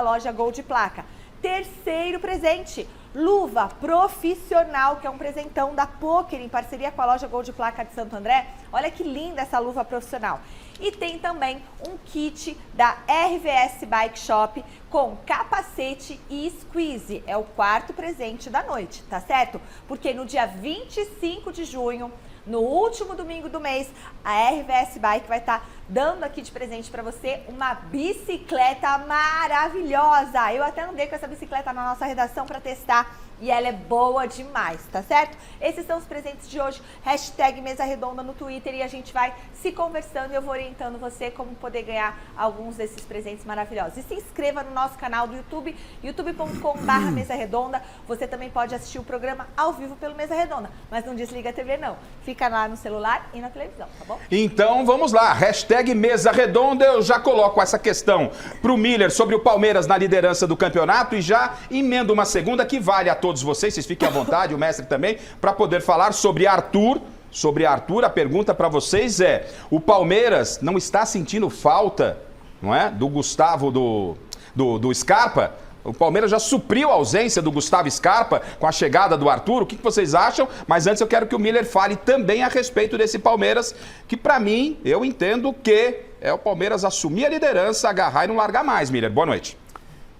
@loja Gol de Placa. Terceiro presente, luva profissional, que é um presentão da Poker, em parceria com a loja Gol de Placa de Santo André. Olha que linda essa luva profissional. E tem também um kit da RVS Bike Shop com capacete e squeeze. É o quarto presente da noite, tá certo? Porque no dia 25 de junho, no último domingo do mês, a RVS Bike vai estar dando aqui de presente para você uma bicicleta maravilhosa. Eu até andei com essa bicicleta na nossa redação para testar e ela é boa demais, tá certo? Esses são os presentes de hoje. Hashtag Mesa Redonda no Twitter e a gente vai se conversando e eu vou orientando você como poder ganhar alguns desses presentes maravilhosos. E se inscreva no nosso canal do YouTube, youtube.com/Mesa Redonda. Você também pode assistir o programa ao vivo pelo Mesa Redonda, mas não desliga a TV não. Fica lá no celular e na televisão, tá bom? Então vamos lá, hashtag Mesa Redonda. Eu já coloco essa questão pro Miller sobre o Palmeiras na liderança do campeonato e já emendo uma segunda que vale a todos vocês fiquem à vontade, o mestre também, para poder falar sobre Arthur. Sobre Arthur, a pergunta para vocês é: o Palmeiras não está sentindo falta, não é, do Gustavo, do Scarpa? O Palmeiras já supriu a ausência do Gustavo Scarpa com a chegada do Arthur. O que vocês acham? Mas antes eu quero que o Miller fale também a respeito desse Palmeiras, que para mim, eu entendo que é o Palmeiras assumir a liderança, agarrar e não largar mais. Miller, boa noite.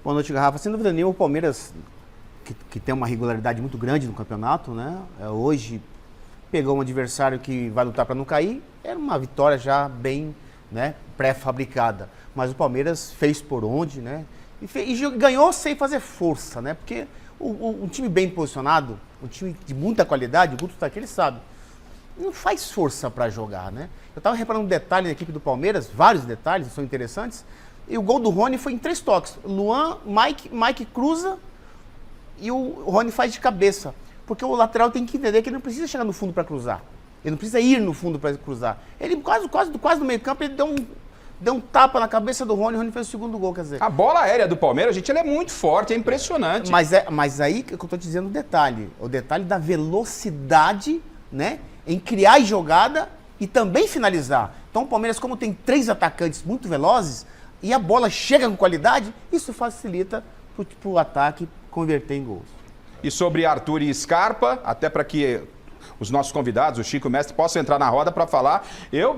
Boa noite, Garrafa. Sem dúvida nenhuma, o Palmeiras, que tem uma regularidade muito grande no campeonato, né? Hoje pegou um adversário que vai lutar para não cair. Era uma vitória já bem, né, pré-fabricada. Mas o Palmeiras fez por onde, né? E ganhou sem fazer força, né? Porque um time bem posicionado, um time de muita qualidade, o Guto está aqui, ele sabe, não faz força para jogar, né? Eu estava reparando um detalhe na equipe do Palmeiras, vários detalhes, são interessantes, e o gol do Rony foi em 3 toques. Luan, Mike cruza e o Rony faz de cabeça. Porque o lateral tem que entender que ele não precisa chegar no fundo para cruzar. Ele não precisa ir no fundo para cruzar. Ele quase no meio campo, ele deu um tapa na cabeça do Rony, e o Rony fez o segundo gol, quer dizer. A bola aérea do Palmeiras, gente, ela é muito forte, é impressionante. Mas aí que eu estou te dizendo o detalhe da velocidade, né, em criar jogada e também finalizar. Então o Palmeiras, como tem 3 atacantes muito velozes e a bola chega com qualidade, isso facilita para o ataque converter em gols. E sobre Arthur e Scarpa, até para que os nossos convidados, o Chico e o Mestre, possam entrar na roda para falar.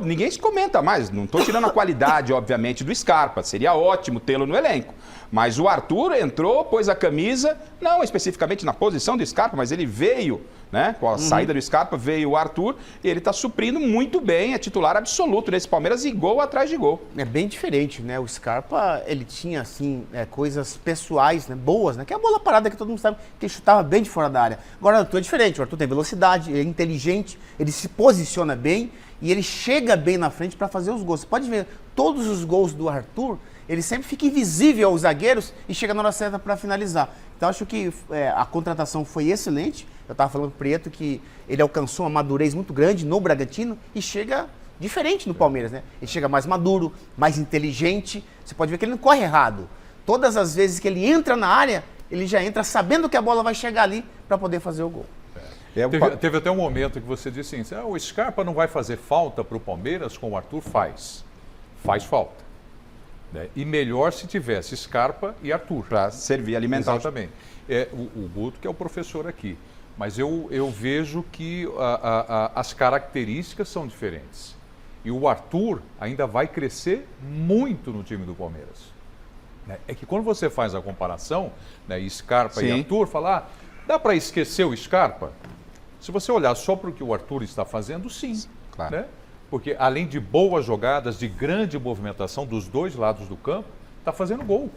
Ninguém se comenta mais, não estou tirando a qualidade, obviamente, do Scarpa. Seria ótimo tê-lo no elenco. Mas o Arthur entrou, pôs a camisa, não especificamente na posição do Scarpa, mas ele veio, né? Com a saída do Scarpa, veio o Arthur e ele está suprindo muito bem, é titular absoluto nesse Palmeiras e gol atrás de gol. É bem diferente, né? O Scarpa, ele tinha, assim, coisas pessoais, né? Boas, né? Que é a bola parada que todo mundo sabe que ele chutava bem de fora da área. Agora o Arthur é diferente, o Arthur tem velocidade, ele é inteligente, ele se posiciona bem e ele chega bem na frente para fazer os gols. Você pode ver, todos os gols do Arthur, ele sempre fica invisível aos zagueiros e chega na hora certa para finalizar. Então acho que a contratação foi excelente. Eu estava falando com o Prieto que ele alcançou uma madurez muito grande no Bragantino e chega diferente no Palmeiras, né? Ele chega mais maduro, mais inteligente. Você pode ver que ele não corre errado. Todas as vezes que ele entra na área, ele já entra sabendo que a bola vai chegar ali para poder fazer o gol. Teve até um momento que você disse assim, o Scarpa não vai fazer falta para o Palmeiras, com o Arthur faz falta. Né? E melhor se tivesse Scarpa e Arthur. Para servir, alimentar. Exatamente. O Guto que é o professor aqui. Mas eu vejo que as características são diferentes. E o Arthur ainda vai crescer muito no time do Palmeiras. Né? É que quando você faz a comparação, né, Scarpa e Arthur, falar, dá para esquecer o Scarpa? Se você olhar só para o que o Arthur está fazendo, sim. Claro. Né? Porque além de boas jogadas, de grande movimentação dos dois lados do campo, está fazendo gol.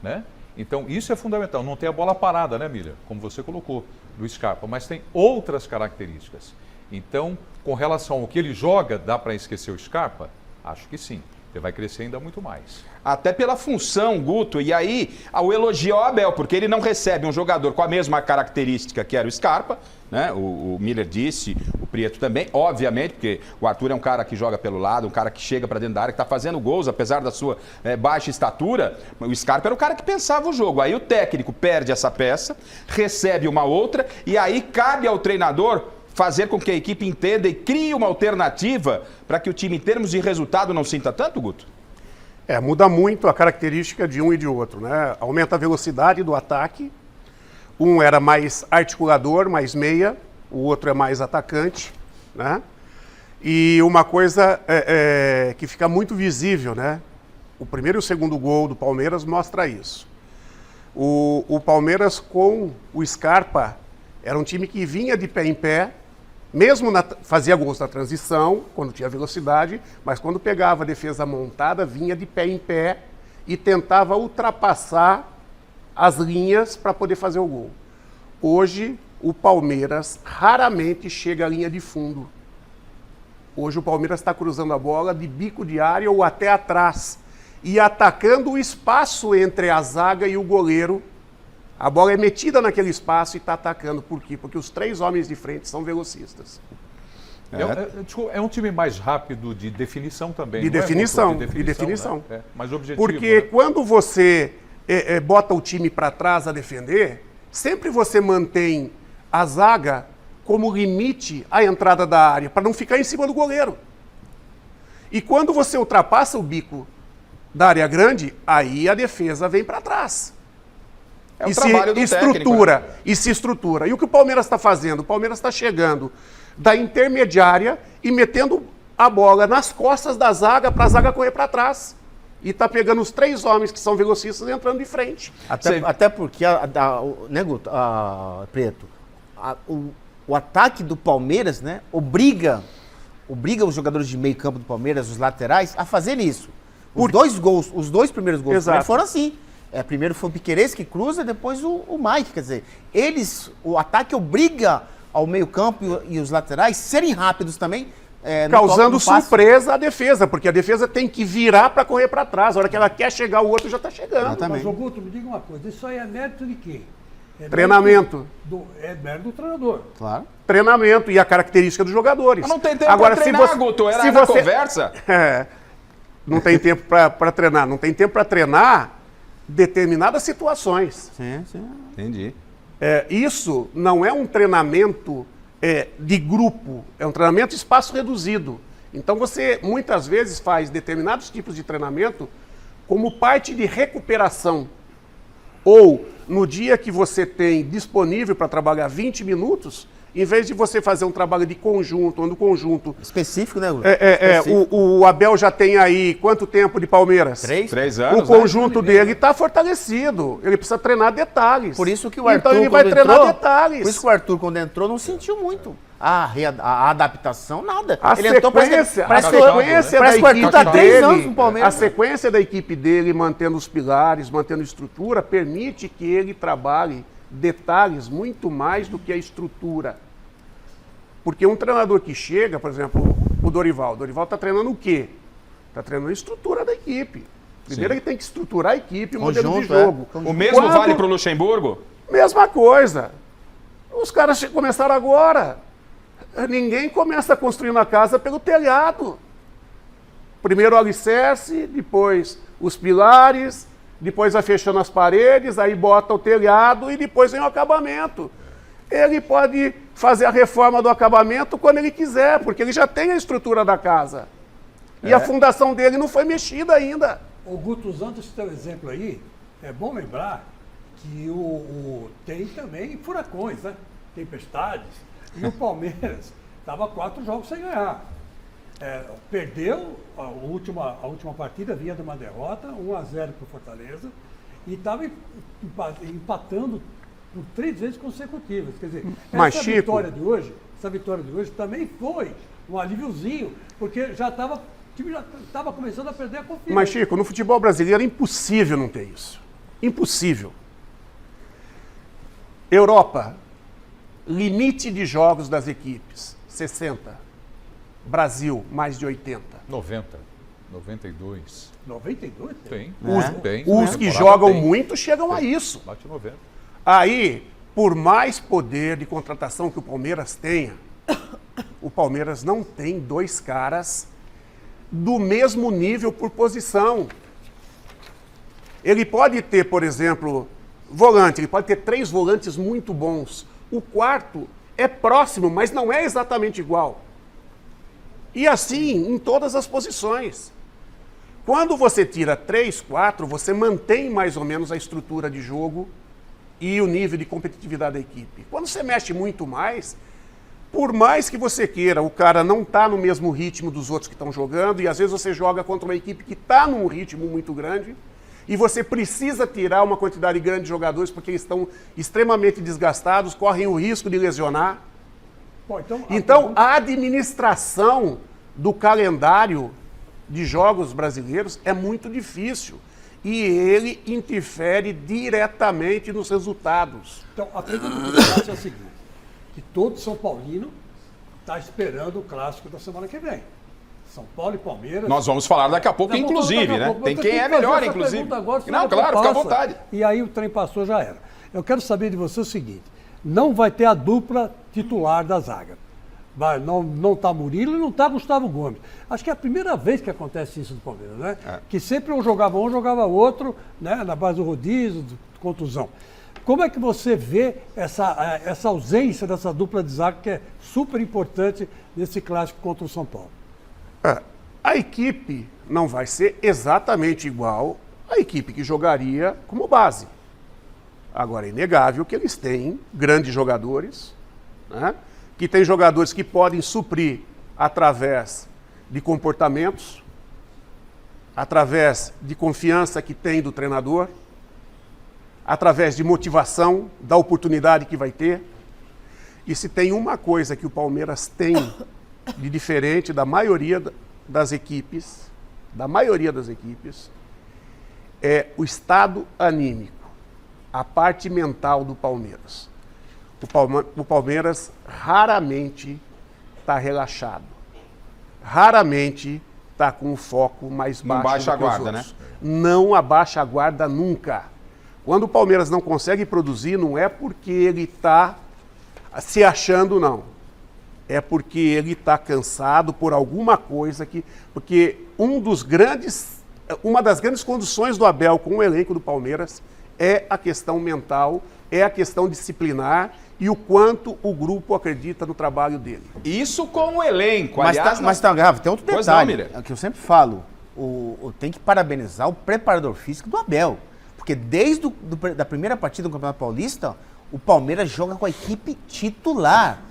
Né? Então isso é fundamental. Não tem a bola parada, né, Miriam? Como você colocou, do Scarpa, mas tem outras características. Então, com relação ao que ele joga, dá para esquecer o Scarpa? Acho que sim. Ele vai crescer ainda muito mais. Até pela função, Guto, e aí ao elogio ao Abel, porque ele não recebe um jogador com a mesma característica que era o Scarpa, né? O Miller disse, o Prieto também, obviamente, porque o Arthur é um cara que joga pelo lado, um cara que chega para dentro da área, que está fazendo gols, apesar da sua baixa estatura. O Scarpa era o cara que pensava o jogo. Aí o técnico perde essa peça, recebe uma outra, e aí cabe ao treinador fazer com que a equipe entenda e crie uma alternativa para que o time, em termos de resultado, não sinta tanto, Guto? Muda muito a característica de um e de outro, né? Aumenta a velocidade do ataque. Um era mais articulador, mais meia, o outro é mais atacante, né? E uma coisa que fica muito visível, né? O primeiro e o segundo gol do Palmeiras mostra isso. O Palmeiras com o Scarpa era um time que vinha de pé em pé, mesmo fazia gols na transição, quando tinha velocidade, mas quando pegava a defesa montada, vinha de pé em pé e tentava ultrapassar as linhas para poder fazer o gol. Hoje, o Palmeiras raramente chega à linha de fundo. Hoje o Palmeiras está cruzando a bola de bico de área ou até atrás e atacando o espaço entre a zaga e o goleiro. A bola é metida naquele espaço e está atacando. Por quê? Porque os três homens de frente são velocistas. É um time mais rápido de definição também. De definição. Né? Mais objetivo. Porque né? quando você bota o time para trás a defender, sempre você mantém a zaga como limite à entrada da área, para não ficar em cima do goleiro. E quando você ultrapassa o bico da área grande, aí a defesa vem para trás. É o trabalho do estrutura, técnico, né? E se estrutura. E o que o Palmeiras está fazendo? O Palmeiras está chegando da intermediária e metendo a bola nas costas da zaga para a zaga correr para trás. E está pegando os três homens que são velocistas e entrando de frente. Até porque, né, Guto, Preto, o ataque do Palmeiras, né, obriga os jogadores de meio campo do Palmeiras, os laterais, a fazer isso. Os dois primeiros gols foram assim. Primeiro foi o Piquerez que cruza, depois o Mike. Quer dizer, o ataque obriga ao meio-campo e os laterais serem rápidos também. Causando surpresa à defesa, porque a defesa tem que virar para correr para trás. A hora que ela quer chegar, o outro já está chegando. Mas, Guto, me diga uma coisa, isso aí é mérito de quem? Treinamento. É mérito do treinador. Claro. Treinamento e a característica dos jogadores. Mas não tem tempo para treinar, Guto, era na conversa. Não tem tempo para treinar. Não tem tempo para treinar determinadas situações. Sim. Entendi. Isso não é um treinamento de grupo, é um treinamento de espaço reduzido. Então você muitas vezes faz determinados tipos de treinamento como parte de recuperação. Ou no dia que você tem disponível para trabalhar 20 minutos, Em vez de você fazer um trabalho de conjunto, onde o conjunto... Específico, né, Hugo? O Abel já tem aí quanto tempo de Palmeiras? 3 anos. O conjunto dele está fortalecido. Ele precisa treinar detalhes. Por isso que o Arthur, então ele vai treinar detalhes. Por isso que o Arthur, quando entrou, não sentiu muito. A adaptação, nada. A Ele entrou, sequência parece da equipe tá 3 anos dele, no Palmeiras. a sequência da equipe dele, mantendo os pilares, mantendo a estrutura, permite que ele trabalhe detalhes muito mais do que a estrutura. Porque um treinador que chega, por exemplo, o Dorival está treinando o quê? Está treinando a estrutura da equipe. Primeiro ele tem que estruturar a equipe, o modelo de jogo. O mesmo vale para o Luxemburgo? Mesma coisa. Os caras começaram agora. Ninguém começa construindo a casa pelo telhado. Primeiro o alicerce, depois os pilares, depois vai fechando as paredes, aí bota o telhado e depois vem o acabamento. Ele pode fazer a reforma do acabamento quando ele quiser, porque ele já tem a estrutura da casa. E a fundação dele não foi mexida ainda. O Guto, usando esse teu exemplo aí, é bom lembrar que tem também furacões, né? Tempestades. E o Palmeiras estava 4 jogos sem ganhar. Perdeu a última partida, vinha de uma derrota, 1-0 para o Fortaleza, e estava empatando por 3 vezes consecutivas. Quer dizer, essa vitória de hoje também foi um alíviozinho, porque o time já estava começando a perder a confiança. Mas, Chico, no futebol brasileiro é impossível não ter isso. Impossível. Europa, limite de jogos das equipes, 60. Brasil, mais de 80. 90. 92. 92? Tem. Os que jogam muito chegam a isso. Bate 90. Aí, por mais poder de contratação que o Palmeiras tenha, o Palmeiras não tem 2 caras do mesmo nível por posição. Ele pode ter, por exemplo, volante, ele pode ter 3 volantes muito bons. O quarto é próximo, mas não é exatamente igual. E assim, em todas as posições. Quando você tira 3, 4, você mantém mais ou menos a estrutura de jogo e o nível de competitividade da equipe. Quando você mexe muito mais, por mais que você queira, o cara não está no mesmo ritmo dos outros que estão jogando, e às vezes você joga contra uma equipe que está num ritmo muito grande, e você precisa tirar uma quantidade grande de jogadores porque eles estão extremamente desgastados, correm o risco de lesionar. Bom, então, a administração do calendário de jogos brasileiros é muito difícil. E ele interfere diretamente nos resultados. Então, a pergunta que eu faço é a seguinte, que todo São Paulino está esperando o clássico da semana que vem. São Paulo e Palmeiras. Nós vamos falar daqui a pouco, inclusive, né? Tem quem é melhor, inclusive. Não, claro, fica à vontade. E aí o trem passou, já era. Eu quero saber de você o seguinte, não vai ter a dupla titular da zaga. Não está Murilo e não está Gustavo Gomes. Acho que é a primeira vez que acontece isso no Palmeiras, né? Que sempre jogava outro, né? Na base do rodízio, de contusão. Como é que você vê essa ausência dessa dupla de zaga que é super importante nesse clássico contra o São Paulo? A equipe não vai ser exatamente igual à equipe que jogaria como base. Agora, é inegável que eles têm grandes jogadores, né? Que tem jogadores que podem suprir através de comportamentos, através de confiança que tem do treinador, através de motivação, da oportunidade que vai ter. E se tem uma coisa que o Palmeiras tem de diferente da maioria das equipes, é o estado anímico, a parte mental do Palmeiras. O Palmeiras raramente está relaxado, raramente está com o foco mais baixo. Não baixa a guarda, né? Não abaixa a guarda nunca. Quando o Palmeiras não consegue produzir, não é porque ele está se achando, não. É porque ele está cansado por alguma coisa porque uma das grandes condições do Abel com o elenco do Palmeiras é a questão mental, é a questão disciplinar e o quanto o grupo acredita no trabalho dele. Isso com o elenco, aliás... Mas Garrafa, tem outro detalhe, que eu sempre falo, tem que parabenizar o preparador físico do Abel, porque desde da primeira partida do Campeonato Paulista, o Palmeiras joga com a equipe titular.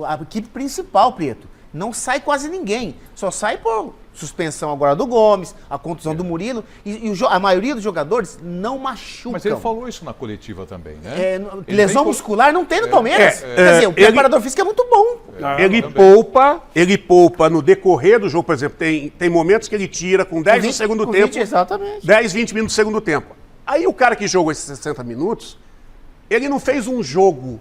A equipe principal, Prieto. Não sai quase ninguém. Só sai por suspensão agora do Gomes, a contusão do Murilo. E a maioria dos jogadores não machucam. Mas ele falou isso na coletiva também, né? Lesão muscular não tem no Palmeiras. Quer dizer, o preparador físico é muito bom. Ele poupa no decorrer do jogo, por exemplo. Tem momentos que ele tira com 10 no segundo tempo. 20, exatamente. 10, 20 minutos no segundo tempo. Aí o cara que jogou esses 60 minutos, ele não fez um jogo.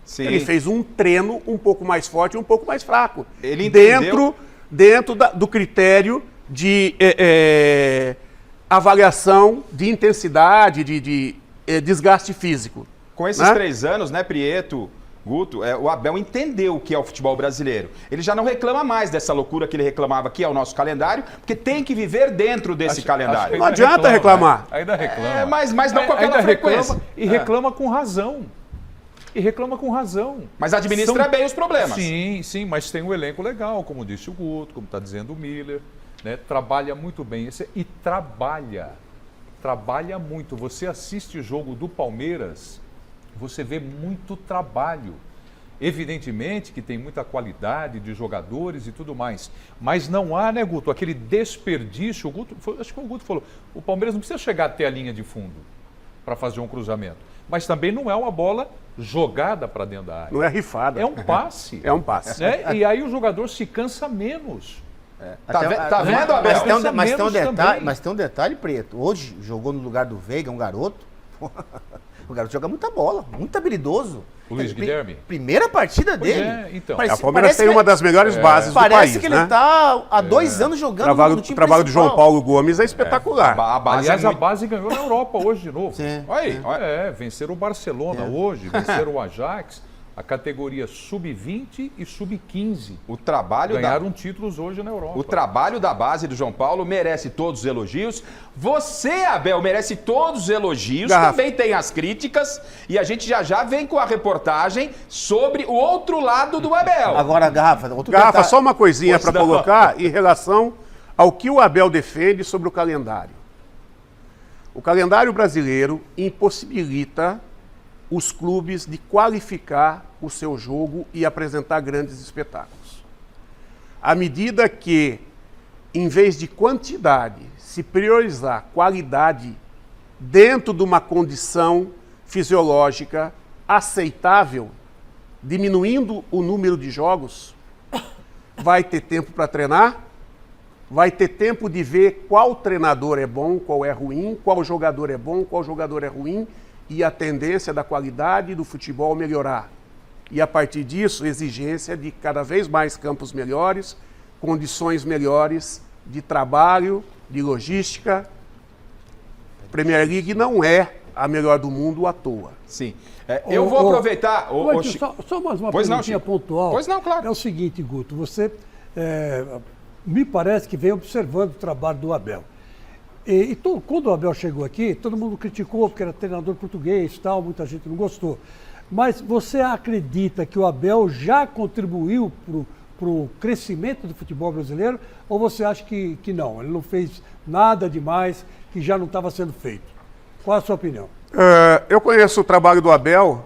Sim. Ele fez um treino um pouco mais forte e um pouco mais fraco. Ele dentro do critério de avaliação de intensidade, de desgaste físico. Com esses 3 anos, né, Prieto, Guto, o Abel entendeu o que é o futebol brasileiro. Ele já não reclama mais dessa loucura que ele reclamava, que é o nosso calendário, porque tem que viver dentro desse calendário. Não adianta reclamar. Ainda reclama. Mas não com aquela frequência. Reclama com razão. E reclama com razão. Mas administra bem os problemas. Sim, mas tem um elenco legal, como disse o Guto, como está dizendo o Miller, né? Trabalha muito bem. E trabalha muito. Você assiste o jogo do Palmeiras, você vê muito trabalho. Evidentemente que tem muita qualidade de jogadores e tudo mais, mas não há, né, Guto, aquele desperdício. Acho que o Guto falou, o Palmeiras não precisa chegar até a linha de fundo para fazer um cruzamento, mas também não é uma bola jogada para dentro da área. Não é rifada. É um passe. É um passe. Né? E aí o jogador se cansa menos. Tá vendo, Abel? Mas tem um detalhe, Preto. Hoje jogou no lugar do Veiga, um garoto. O garoto joga muita bola, muito habilidoso. O Luiz Guilherme? Primeira partida dele. Então. A Palmeiras tem uma das melhores bases do país, Parece que ele está há 2 anos jogando no time O trabalho de João Paulo Gomes é espetacular. Aliás, a base ganhou na Europa hoje de novo. Sim. Olha, venceram o Barcelona hoje, venceram o Ajax, a categoria sub-20 e sub-15. Ganharam títulos hoje na Europa. O trabalho da base do João Paulo merece todos os elogios. Você, Abel, merece todos os elogios. Também tem as críticas. E a gente já vem com a reportagem sobre o outro lado do Abel. Agora, Garrafa, só uma coisinha para colocar em relação ao que o Abel defende sobre o calendário. O calendário brasileiro impossibilita os clubes de qualificar o seu jogo e apresentar grandes espetáculos. À medida que, em vez de quantidade, se priorizar qualidade dentro de uma condição fisiológica aceitável, diminuindo o número de jogos, vai ter tempo para treinar, vai ter tempo de ver qual treinador é bom, qual é ruim, qual jogador é bom, qual jogador é ruim, e a tendência da qualidade do futebol melhorar. E a partir disso, exigência de cada vez mais campos melhores, condições melhores de trabalho, de logística. Premier League não é a melhor do mundo à toa. Sim. Eu vou aproveitar... Só mais uma perguntinha pontual. Pois não, claro. É o seguinte, Guto, você me parece que vem observando o trabalho do Abel. Quando o Abel chegou aqui, todo mundo criticou porque era treinador português e tal, muita gente não gostou. Mas você acredita que o Abel já contribuiu para o crescimento do futebol brasileiro ou você acha que não? Ele não fez nada demais, que já não estava sendo feito? Qual a sua opinião? Eu conheço o trabalho do Abel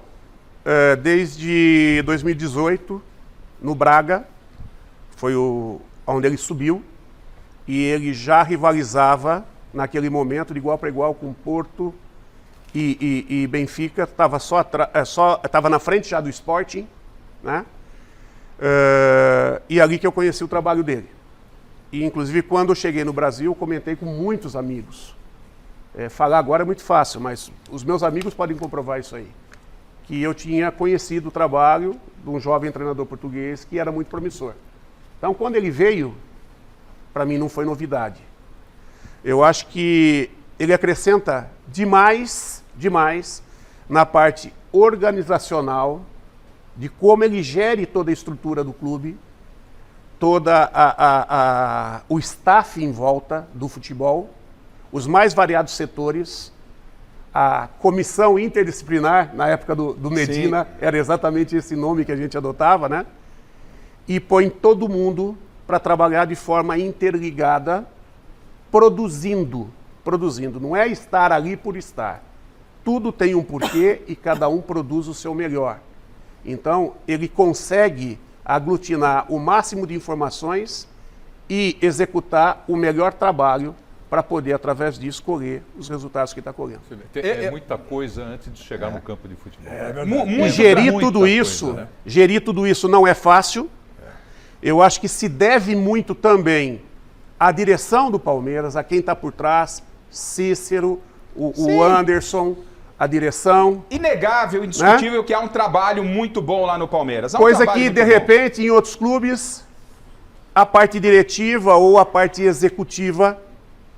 desde 2018, no Braga, foi onde ele subiu, e ele já rivalizava naquele momento de igual para igual com Porto e Benfica, estava na frente já do Sporting, né? E ali que eu conheci o trabalho dele. E inclusive quando eu cheguei no Brasil, comentei com muitos amigos. Falar agora é muito fácil, mas os meus amigos podem comprovar isso aí. Que eu tinha conhecido o trabalho de um jovem treinador português que era muito promissor. Então quando ele veio, para mim não foi novidade. Eu acho que ele acrescenta demais na parte organizacional, de como ele gere toda a estrutura do clube, toda o staff em volta do futebol, os mais variados setores, a comissão interdisciplinar, na época do Medina, era exatamente esse nome que a gente adotava, né? E põe todo mundo para trabalhar de forma interligada, produzindo. Não é estar ali por estar. Tudo tem um porquê e cada um produz o seu melhor. Então, ele consegue aglutinar o máximo de informações e executar o melhor trabalho para poder, através disso, colher os resultados que está colhendo. É muita coisa antes de chegar no campo de futebol. E gerir tudo isso não é fácil. Eu acho que se deve muito também à direção do Palmeiras, a quem está por trás, Cícero, o Anderson, a direção. Inegável, indiscutível, que há um trabalho muito bom lá no Palmeiras. Coisa que, de repente, em outros clubes, a parte diretiva ou a parte executiva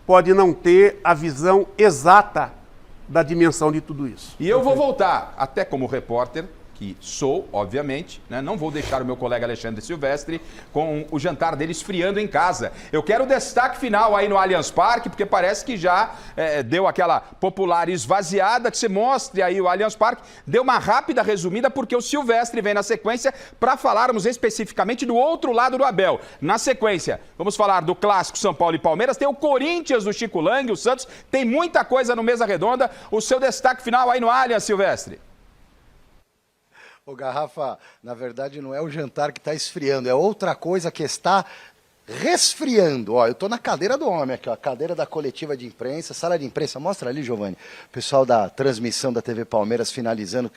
pode não ter a visão exata da dimensão de tudo isso. E eu vou voltar, até como repórter, que sou, obviamente, né? Não vou deixar o meu colega Alexandre Silvestre com o jantar dele esfriando em casa. Eu quero destaque final aí no Allianz Parque, porque parece que já deu aquela popular esvaziada, que você mostre aí o Allianz Parque. Deu uma rápida resumida, porque o Silvestre vem na sequência para falarmos especificamente do outro lado do Abel. Na sequência, vamos falar do clássico São Paulo e Palmeiras, tem o Corinthians do Chico Lang, o Santos, tem muita coisa no Mesa Redonda. O seu destaque final aí no Allianz, Silvestre. Ô, Garrafa, na verdade não é o jantar que está esfriando, é outra coisa que está resfriando. Ó, eu estou na cadeira do homem aqui, ó, cadeira da coletiva de imprensa, sala de imprensa. Mostra ali, Giovanni, pessoal da transmissão da TV Palmeiras finalizando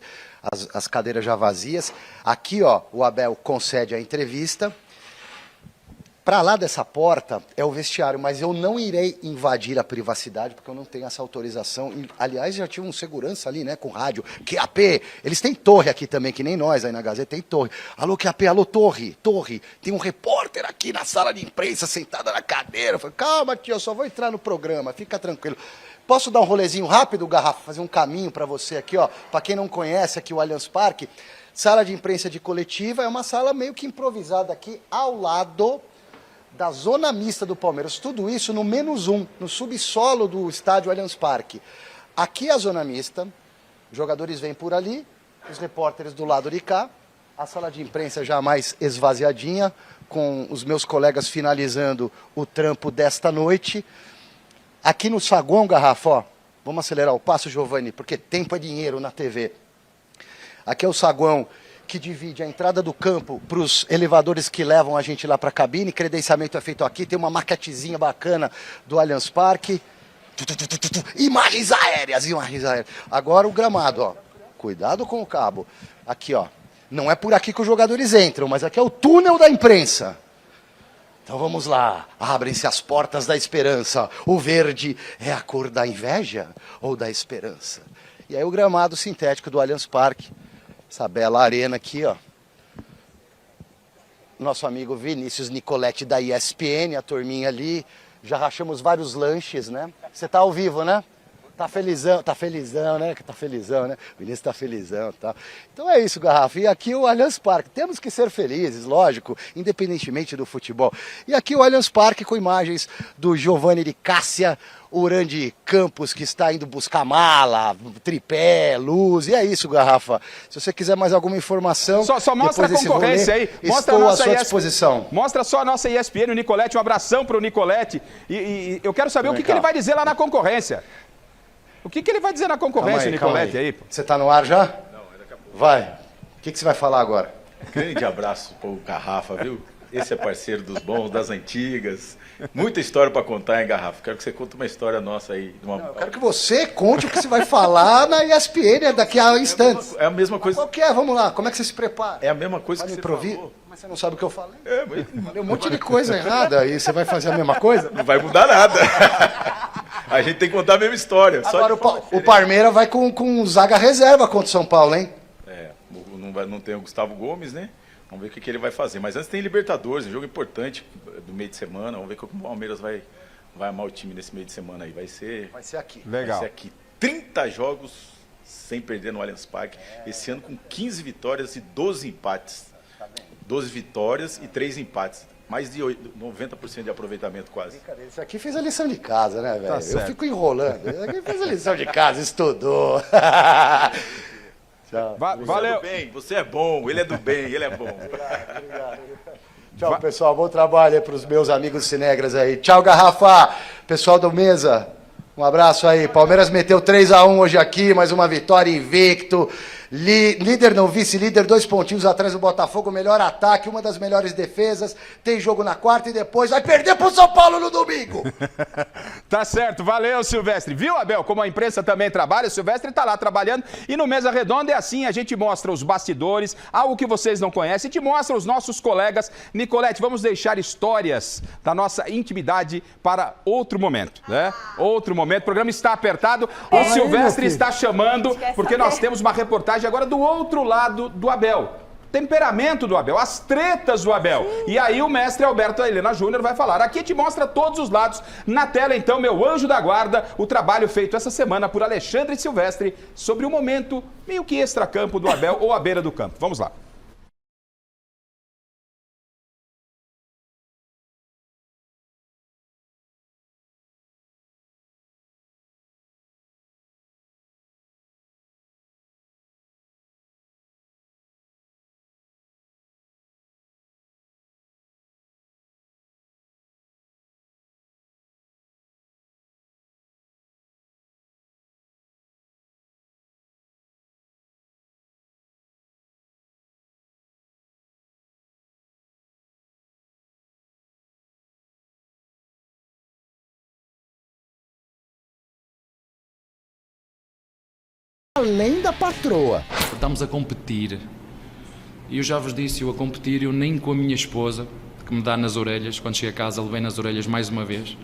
as cadeiras já vazias. Aqui, ó, o Abel concede a entrevista. Para lá dessa porta é o vestiário, mas eu não irei invadir a privacidade, porque eu não tenho essa autorização. E, aliás, já tive um segurança ali, né, com rádio. QAP, eles têm torre aqui também, que nem nós aí na Gazeta tem torre. Alô, QAP, alô, torre. Tem um repórter aqui na sala de imprensa, sentada na cadeira. Eu falei, calma, tio, eu só vou entrar no programa, fica tranquilo. Posso dar um rolezinho rápido, Garrafa, fazer um caminho para você aqui, ó, para quem não conhece aqui o Allianz Parque. Sala de imprensa de coletiva é uma sala meio que improvisada aqui, ao lado da zona mista do Palmeiras, tudo isso no -1, no subsolo do estádio Allianz Parque. Aqui é a zona mista, os jogadores vêm por ali, os repórteres do lado de cá, a sala de imprensa já mais esvaziadinha, com os meus colegas finalizando o trampo desta noite. Aqui no saguão, Garrafa, ó, vamos acelerar o passo, Giovanni, porque tempo é dinheiro na TV. Aqui é o saguão que divide a entrada do campo para os elevadores que levam a gente lá para a cabine. Credenciamento é feito aqui, tem uma maquetezinha bacana do Allianz Parque. Imagens aéreas. Agora o gramado, ó. Cuidado com o cabo. Aqui, ó. Não é por aqui que os jogadores entram, mas aqui é o túnel da imprensa. Então vamos lá, abrem-se as portas da esperança. O verde é a cor da inveja ou da esperança? E aí o gramado sintético do Allianz Parque. Essa bela arena aqui, ó. Nosso amigo Vinícius Nicoletti da ESPN, a turminha ali. Já rachamos vários lanches, né? Você tá ao vivo, né? Tá felizão, né? Tá felizão, né? O Vinícius tá felizão, tá? Então é isso, Garrafa. E aqui o Allianz Parque. Temos que ser felizes, lógico, independentemente do futebol. E aqui o Allianz Parque com imagens do Giovanni de Cássia, Urandi Campos, que está indo buscar mala, tripé, luz. E é isso, Garrafa. Se você quiser mais alguma informação, só mostra a concorrência aí. Mostra estou à sua disposição. Mostra só a nossa ESPN, o Nicoletti. Um abração para o Nicoletti. E eu quero saber o que ele vai dizer lá na concorrência. O que ele vai dizer na concorrência, Nicoletti, aí? Você está no ar já? Não, é daqui a pouco. Vai. O que você vai falar agora? Grande abraço para o Garrafa, viu? Esse é parceiro dos bons, das antigas. Muita história para contar, hein, Garrafa? Quero que você conte uma história nossa aí. Eu quero que você conte o que você vai falar na ESPN daqui a instantes. É a mesma coisa. Qual que é? Vamos lá. Como é que você se prepara? É a mesma coisa que você falou. Mas você não sabe o que eu falei? Falei um monte de coisa errada e você vai fazer a mesma coisa? Não vai mudar nada. A gente tem que contar a mesma história. Agora o Palmeiras vai com zaga reserva contra o São Paulo, hein? Não tem o Gustavo Gomes, né? Vamos ver o que ele vai fazer. Mas antes tem Libertadores, um jogo importante do meio de semana. Vamos ver como o Palmeiras vai amar o time nesse meio de semana aí. Vai ser aqui. Legal. Vai ser aqui. 30 jogos sem perder no Allianz Parque. Esse ano com 15 vitórias e 12 empates. 12 vitórias e 3 empates. Mais de 90% de aproveitamento quase. Isso aqui fez a lição de casa, né, velho? Eu fico enrolando. Isso aqui fez a lição de casa, estudou. Tchau. Valeu. Você é bom, ele é do bem, ele é bom. Obrigado. Tchau, pessoal. Bom trabalho aí para os meus amigos cinegras aí. Tchau, Garrafa. Pessoal do Mesa, um abraço aí. Palmeiras meteu 3-1 hoje aqui, mais uma vitória invicto. Líder não, vice-líder, 2 pontinhos atrás do Botafogo, melhor ataque, uma das melhores defesas, tem jogo na quarta e depois vai perder pro São Paulo no domingo. Tá certo, valeu, Silvestre. Viu, Abel, como a imprensa também trabalha? O Silvestre tá lá trabalhando e no Mesa Redonda é assim, a gente mostra os bastidores, algo que vocês não conhecem, e te mostra os nossos colegas. Nicolete, vamos deixar histórias da nossa intimidade para outro momento, né? Outro momento, o programa está apertado, o Silvestre está chamando, porque nós temos uma reportagem agora do outro lado do Abel. Temperamento do Abel, as tretas do Abel. E aí o mestre Alberto Helena Júnior vai falar. Aqui te mostra todos os lados. Na tela, então, meu anjo da guarda, o trabalho feito essa semana por Alexandre Silvestre sobre o momento meio que extracampo do Abel ou à beira do campo. Vamos lá. Além da patroa. Estamos a competir. E eu já vos disse, eu a competir, eu nem com a minha esposa, que me dá nas orelhas, quando cheguei a casa levei nas orelhas mais uma vez,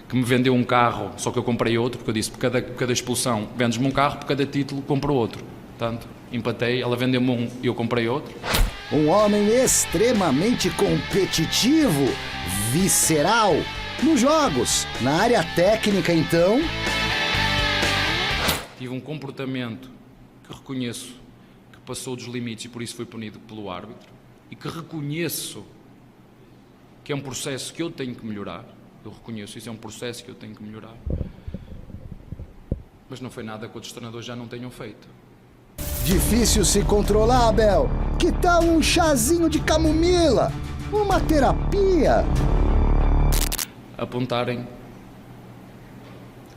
que me vendeu um carro, só que eu comprei outro, porque eu disse, por cada expulsão, vendes-me um carro, por cada título, compro outro. Portanto, empatei, ela vendeu-me um e eu comprei outro. Um homem extremamente competitivo, visceral, nos jogos, na área técnica, então... Tive um comportamento que reconheço que passou dos limites e por isso foi punido pelo árbitro e que reconheço que é um processo que eu tenho que melhorar. Eu reconheço, isso é um processo que eu tenho que melhorar. Mas não foi nada que outros treinadores já não tenham feito. Difícil se controlar, Abel. Que tal um chazinho de camomila? Uma terapia? Apontarem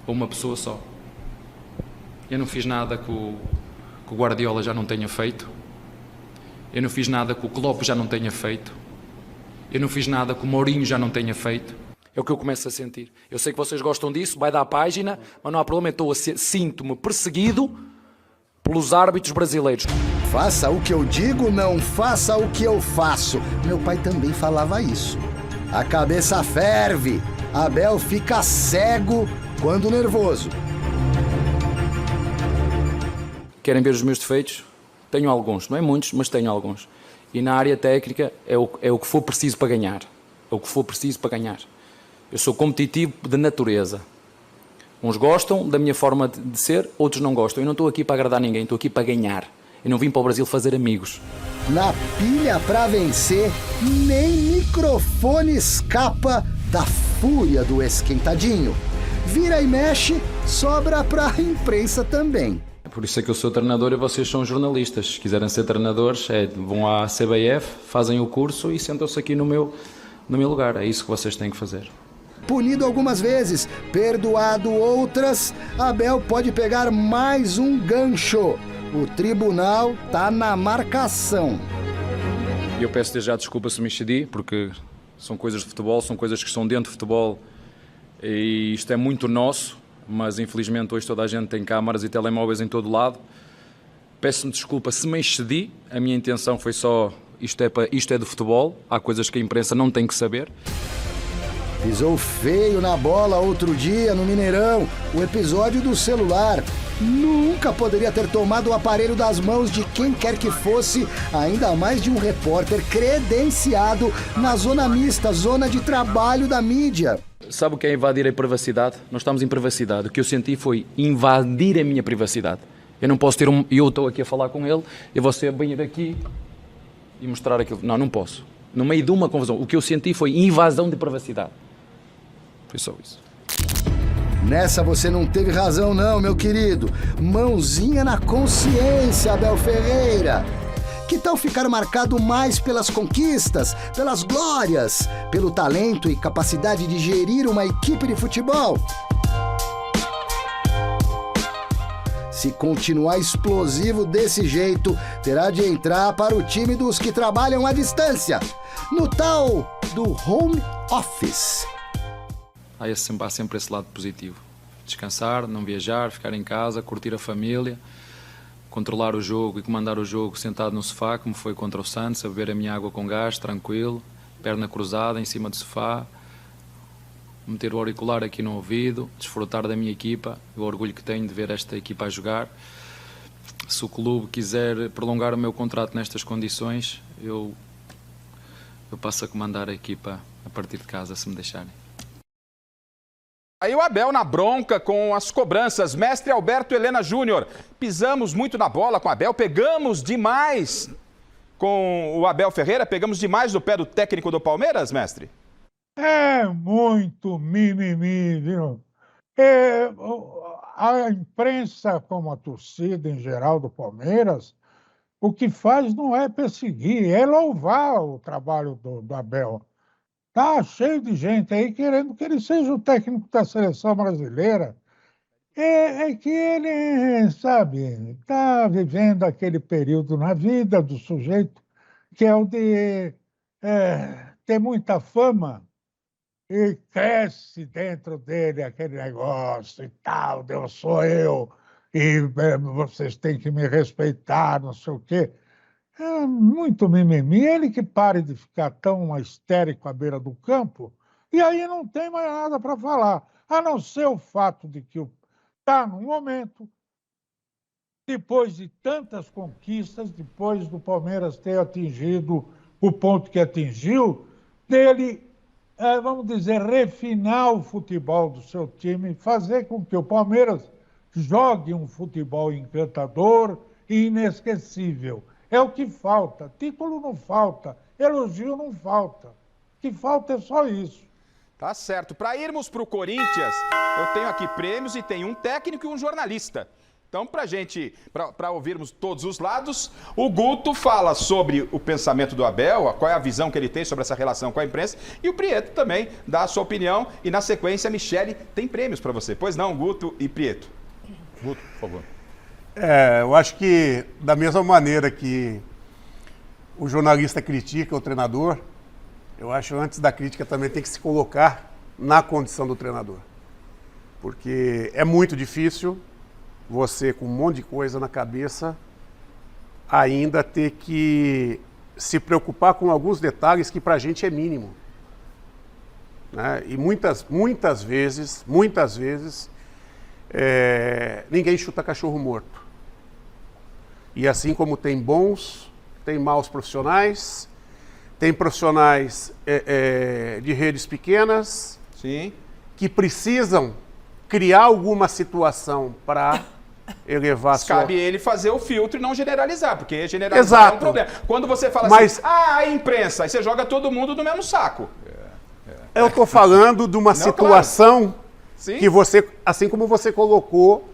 a uma pessoa só. Eu não fiz nada que o Guardiola já não tenha feito. Eu não fiz nada que o Klopp já não tenha feito. Eu não fiz nada que o Mourinho já não tenha feito. É o que eu começo a sentir. Eu sei que vocês gostam disso, vai dar a página, mas não há problema, sinto-me perseguido pelos árbitros brasileiros. Faça o que eu digo, não faça o que eu faço. Meu pai também falava isso. A cabeça ferve. Abel fica cego quando nervoso. Querem ver os meus defeitos? Tenho alguns, não é muitos, mas tenho alguns. E na área técnica é o que for preciso para ganhar. É o que for preciso para ganhar. Eu sou competitivo de natureza. Uns gostam da minha forma de ser, outros não gostam. Eu não estou aqui para agradar ninguém, estou aqui para ganhar. Eu não vim para o Brasil fazer amigos. Na pilha para vencer, nem microfone escapa da fúria do esquentadinho. Vira e mexe, sobra para a imprensa também. Por isso é que eu sou treinador e vocês são jornalistas. Se quiserem ser treinadores, vão à CBF, fazem o curso e sentam-se aqui no meu lugar. É isso que vocês têm que fazer. Punido algumas vezes, perdoado outras, Abel pode pegar mais um gancho. O tribunal tá na marcação. Eu peço desde já desculpa se me excedi, porque são coisas de futebol, são coisas que estão dentro de futebol e isto é muito nosso. Mas infelizmente hoje toda a gente tem câmaras e telemóveis em todo lado. Peço-me desculpa se me excedi, a minha intenção foi só, isto é de futebol, há coisas que a imprensa não tem que saber. Pisou feio na bola outro dia no Mineirão, o episódio do celular. Nunca poderia ter tomado o aparelho das mãos de quem quer que fosse, ainda mais de um repórter credenciado na zona mista, zona de trabalho da mídia. Sabe o que é invadir a privacidade? Nós estamos em privacidade. O que eu senti foi invadir a minha privacidade. Eu não posso ter eu estou aqui a falar com ele e você vir aqui e mostrar aquilo. Não, não posso. No meio de uma confusão. O que eu senti foi invasão de privacidade. Foi só isso. Nessa você não teve razão não, meu querido. Mãozinha na consciência, Abel Ferreira. Que tal ficar marcado mais pelas conquistas, pelas glórias, pelo talento e capacidade de gerir uma equipe de futebol? Se continuar explosivo desse jeito, terá de entrar para o time dos que trabalham à distância, no tal do home office. Há sempre esse lado positivo. Descansar, não viajar, ficar em casa, curtir a família, controlar o jogo e comandar o jogo sentado no sofá, como foi contra o Santos, a beber a minha água com gás, tranquilo, perna cruzada em cima do sofá, meter o auricular aqui no ouvido, desfrutar da minha equipa, o orgulho que tenho de ver esta equipa a jogar. Se o clube quiser prolongar o meu contrato nestas condições, eu passo a comandar a equipa a partir de casa, se me deixarem. Aí o Abel na bronca com as cobranças. Mestre Alberto Helena Júnior, pisamos muito na bola com o Abel, pegamos demais com o Abel Ferreira, pegamos demais no pé do técnico do Palmeiras, mestre? É muito mimimi, viu? A imprensa, como a torcida em geral do Palmeiras, o que faz não é perseguir, é louvar o trabalho do Abel. Tá cheio de gente aí querendo que ele seja o técnico da seleção brasileira. É que ele, sabe, está vivendo aquele período na vida do sujeito que é o de ter muita fama e cresce dentro dele aquele negócio e tal, eu sou eu, e vocês têm que me respeitar, não sei o quê. É muito mimimi, ele que pare de ficar tão histérico à beira do campo, e aí não tem mais nada para falar, a não ser o fato de que está num momento, depois de tantas conquistas, depois do Palmeiras ter atingido o ponto que atingiu, dele, vamos dizer, refinar o futebol do seu time, fazer com que o Palmeiras jogue um futebol encantador e inesquecível. É o que falta. Título não falta, elogio não falta. O que falta é só isso. Tá certo. Para irmos para o Corinthians, eu tenho aqui prêmios e tenho um técnico e um jornalista. Então, para ouvirmos todos os lados, o Guto fala sobre o pensamento do Abel, qual é a visão que ele tem sobre essa relação com a imprensa, e o Prieto também dá a sua opinião. E na sequência, a Michele tem prêmios para você. Pois não, Guto e Prieto? Guto, por favor. Eu acho que da mesma maneira que o jornalista critica o treinador, eu acho que antes da crítica também tem que se colocar na condição do treinador. Porque é muito difícil você, com um monte de coisa na cabeça, ainda ter que se preocupar com alguns detalhes que pra gente é mínimo. Né? E muitas vezes, ninguém chuta cachorro morto. E assim como tem bons, tem maus profissionais, tem profissionais de redes pequenas, sim, que precisam criar alguma situação para elevar sua... Cabe ele fazer o filtro e não generalizar, porque generalizar Exato. é um problema. Quando você fala Mas... assim, a imprensa, aí você joga todo mundo no mesmo saco. Eu estou falando de uma situação claro. que você, assim como você colocou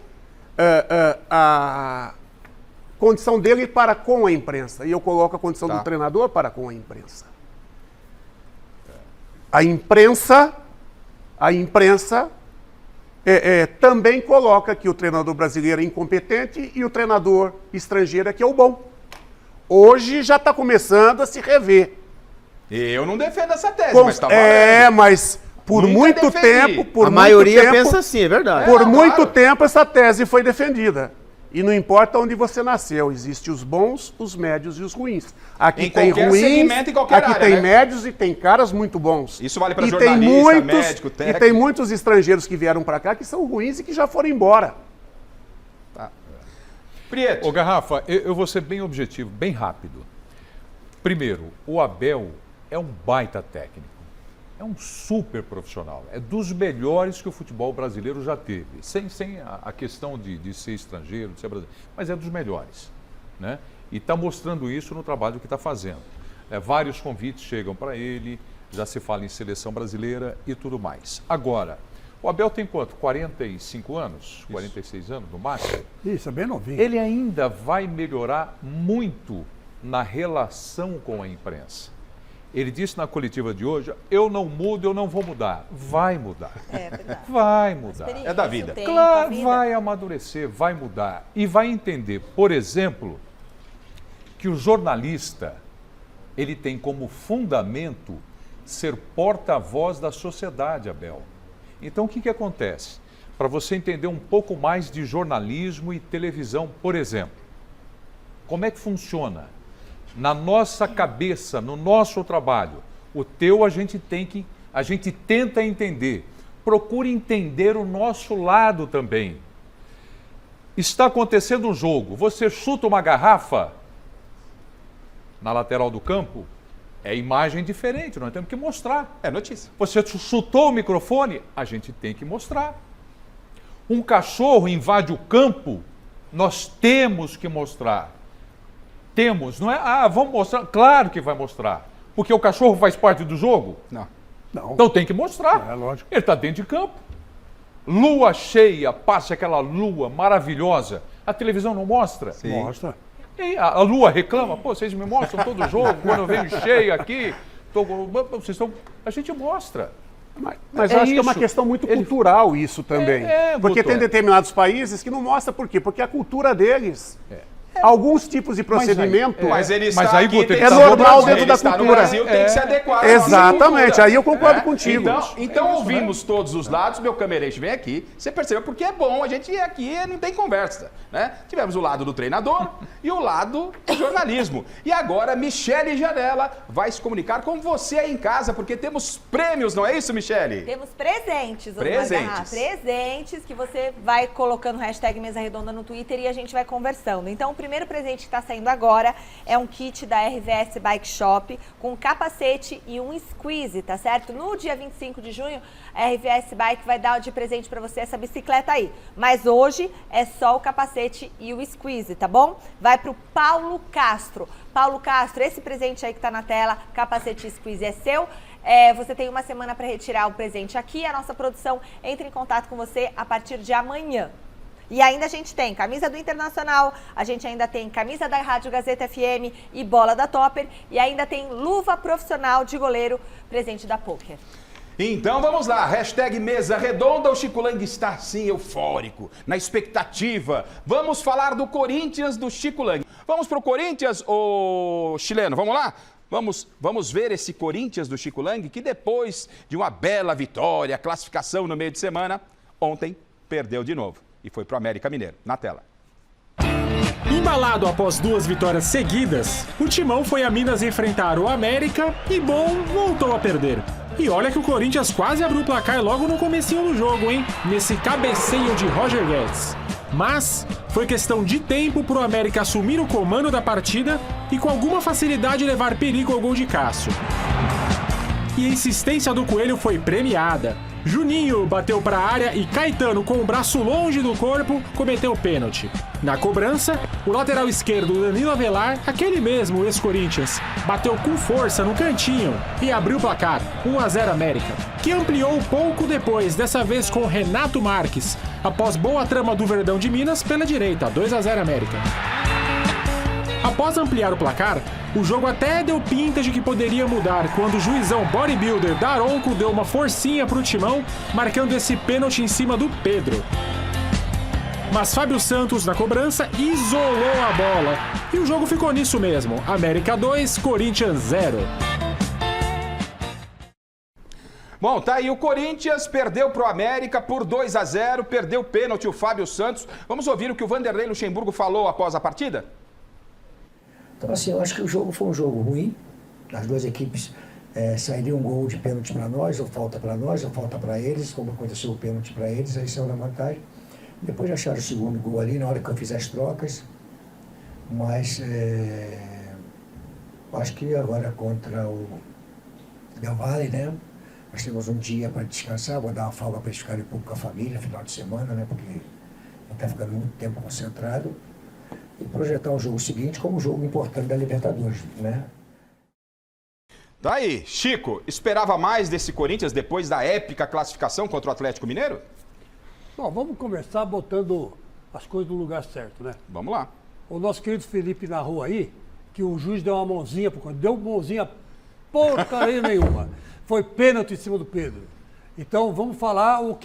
a condição dele para com a imprensa, e eu coloco a condição do treinador para com a imprensa. A imprensa também coloca que o treinador brasileiro é incompetente e o treinador estrangeiro é que é o bom. Hoje já está começando a se rever. Eu não defendo essa tese, mas está valendo. Mas por Nunca muito defendi. tempo... A maioria pensa assim, é verdade. Por muito tempo essa tese foi defendida. E não importa onde você nasceu, existem os bons, os médios e os ruins. Aqui tem ruins, aqui tem médios e tem caras muito bons. Isso vale para jornalista, médico, técnico. E tem muitos estrangeiros que vieram para cá que são ruins e que já foram embora. Tá. Prieto. Ô Garrafa, eu vou ser bem objetivo, bem rápido. Primeiro, o Abel é um baita técnico. É um super profissional, é dos melhores que o futebol brasileiro já teve, sem a questão de ser estrangeiro, de ser brasileiro, mas é dos melhores, né? E está mostrando isso no trabalho que está fazendo. Vários convites chegam para ele, já se fala em seleção brasileira e tudo mais. Agora, o Abel tem quanto? 45 anos? Isso. 46 anos no máximo? Isso, é bem novinho. Ele ainda vai melhorar muito na relação com a imprensa. Ele disse na coletiva de hoje, eu não mudo, eu não vou mudar. Vai mudar. É verdade. Vai mudar. É da vida. Claro, vai amadurecer, vai mudar. E vai entender, por exemplo, que o jornalista, ele tem como fundamento ser porta-voz da sociedade, Abel. Então, o que acontece? Para você entender um pouco mais de jornalismo e televisão, por exemplo, como é que funciona? Na nossa cabeça, no nosso trabalho, o teu a gente tenta entender. Procure entender o nosso lado também. Está acontecendo um jogo, você chuta uma garrafa na lateral do campo, é imagem diferente, nós temos que mostrar. É notícia. Você chutou o microfone, a gente tem que mostrar. Um cachorro invade o campo, nós temos que mostrar. Temos, não é? Vamos mostrar. Claro que vai mostrar. Porque o cachorro faz parte do jogo? Não. Então tem que mostrar. É lógico. Ele está dentro de campo. Lua cheia, passa aquela lua maravilhosa. A televisão não mostra? Sim. Mostra. E a lua reclama, pô, vocês me mostram todo jogo, quando eu venho cheio aqui, a gente mostra. Mas eu acho que é uma questão muito cultural isso também. Porque tem determinados países que não mostra por quê? Porque a cultura deles... Alguns tipos de procedimento é normal dentro da cultura. No Brasil tem que se adequar. Exatamente, aí eu concordo contigo. Então ouvimos todos os lados, meu camerete vem aqui, você percebeu porque é bom, a gente aqui não tem conversa, né? Tivemos o lado do treinador e o lado do jornalismo. E agora Michele Janela vai se comunicar com você aí em casa, porque temos prêmios, não é isso, Michele? Temos presentes. Presentes que você vai colocando hashtag Mesa Redonda no Twitter e a gente vai conversando. Então, o primeiro presente que está saindo agora é um kit da RVS Bike Shop com um capacete e um squeeze, tá certo? No dia 25 de junho, a RVS Bike vai dar de presente para você essa bicicleta aí. Mas hoje é só o capacete e o squeeze, tá bom? Vai pro Paulo Castro. Paulo Castro, esse presente aí que tá na tela, capacete e squeeze é seu. Você tem uma semana para retirar o presente aqui. A nossa produção entra em contato com você a partir de amanhã. E ainda a gente tem camisa do Internacional, a gente ainda tem camisa da Rádio Gazeta FM e bola da Topper, e ainda tem luva profissional de goleiro, presente da Poker. Então vamos lá, hashtag Mesa Redonda, o Chico Lang está assim eufórico, na expectativa. Vamos falar do Corinthians do Chico Lang. Vamos pro Corinthians, ô chileno, vamos lá? Vamos ver esse Corinthians do Chico Lang, que depois de uma bela vitória, classificação no meio de semana, ontem perdeu de novo. E foi pro América Mineiro. Na tela. Embalado após 2 vitórias seguidas, o Timão foi a Minas enfrentar o América e, voltou a perder. E olha que o Corinthians quase abriu o placar logo no comecinho do jogo, hein? Nesse cabeceio de Roger Guedes. Mas foi questão de tempo pro América assumir o comando da partida e com alguma facilidade levar perigo ao gol de Cássio. E a insistência do Coelho foi premiada. Juninho bateu para a área e Caetano, com o braço longe do corpo, cometeu pênalti. Na cobrança, o lateral esquerdo Danilo Avelar, aquele mesmo ex-Corinthians, bateu com força no cantinho e abriu o placar, 1-0 América, que ampliou pouco depois, dessa vez com Renato Marques, após boa trama do Verdão de Minas pela direita, 2-0 América. Após ampliar o placar, o jogo até deu pinta de que poderia mudar quando o juizão bodybuilder Daronco deu uma forcinha pro Timão, marcando esse pênalti em cima do Pedro. Mas Fábio Santos, na cobrança, isolou a bola. E o jogo ficou nisso mesmo. América 2, Corinthians 0. Bom, tá aí, o Corinthians perdeu pro América por 2-0, perdeu o pênalti o Fábio Santos. Vamos ouvir o que o Vanderlei Luxemburgo falou após a partida? Então, assim, eu acho que o jogo foi um jogo ruim. As duas equipes sairiam um gol de pênalti para nós, ou falta para nós, ou falta para eles, como aconteceu o pênalti para eles, aí saiu na vantagem. Depois acharam o segundo gol ali, na hora que eu fiz as trocas. Mas acho que agora contra o Del Valle, né? Nós temos um dia para descansar, vou dar uma folga para eles ficarem um pouco com a família, final de semana, né? Porque a gente está ficando muito tempo concentrado. E projetar o jogo seguinte como um jogo importante da Libertadores, né? Tá aí, Chico, esperava mais desse Corinthians depois da épica classificação contra o Atlético Mineiro? Bom, vamos começar botando as coisas no lugar certo, né? Vamos lá. O nosso querido Felipe narrou aí que o juiz deu uma mãozinha, deu mãozinha porcaria nenhuma. Foi pênalti em cima do Pedro. Então vamos falar o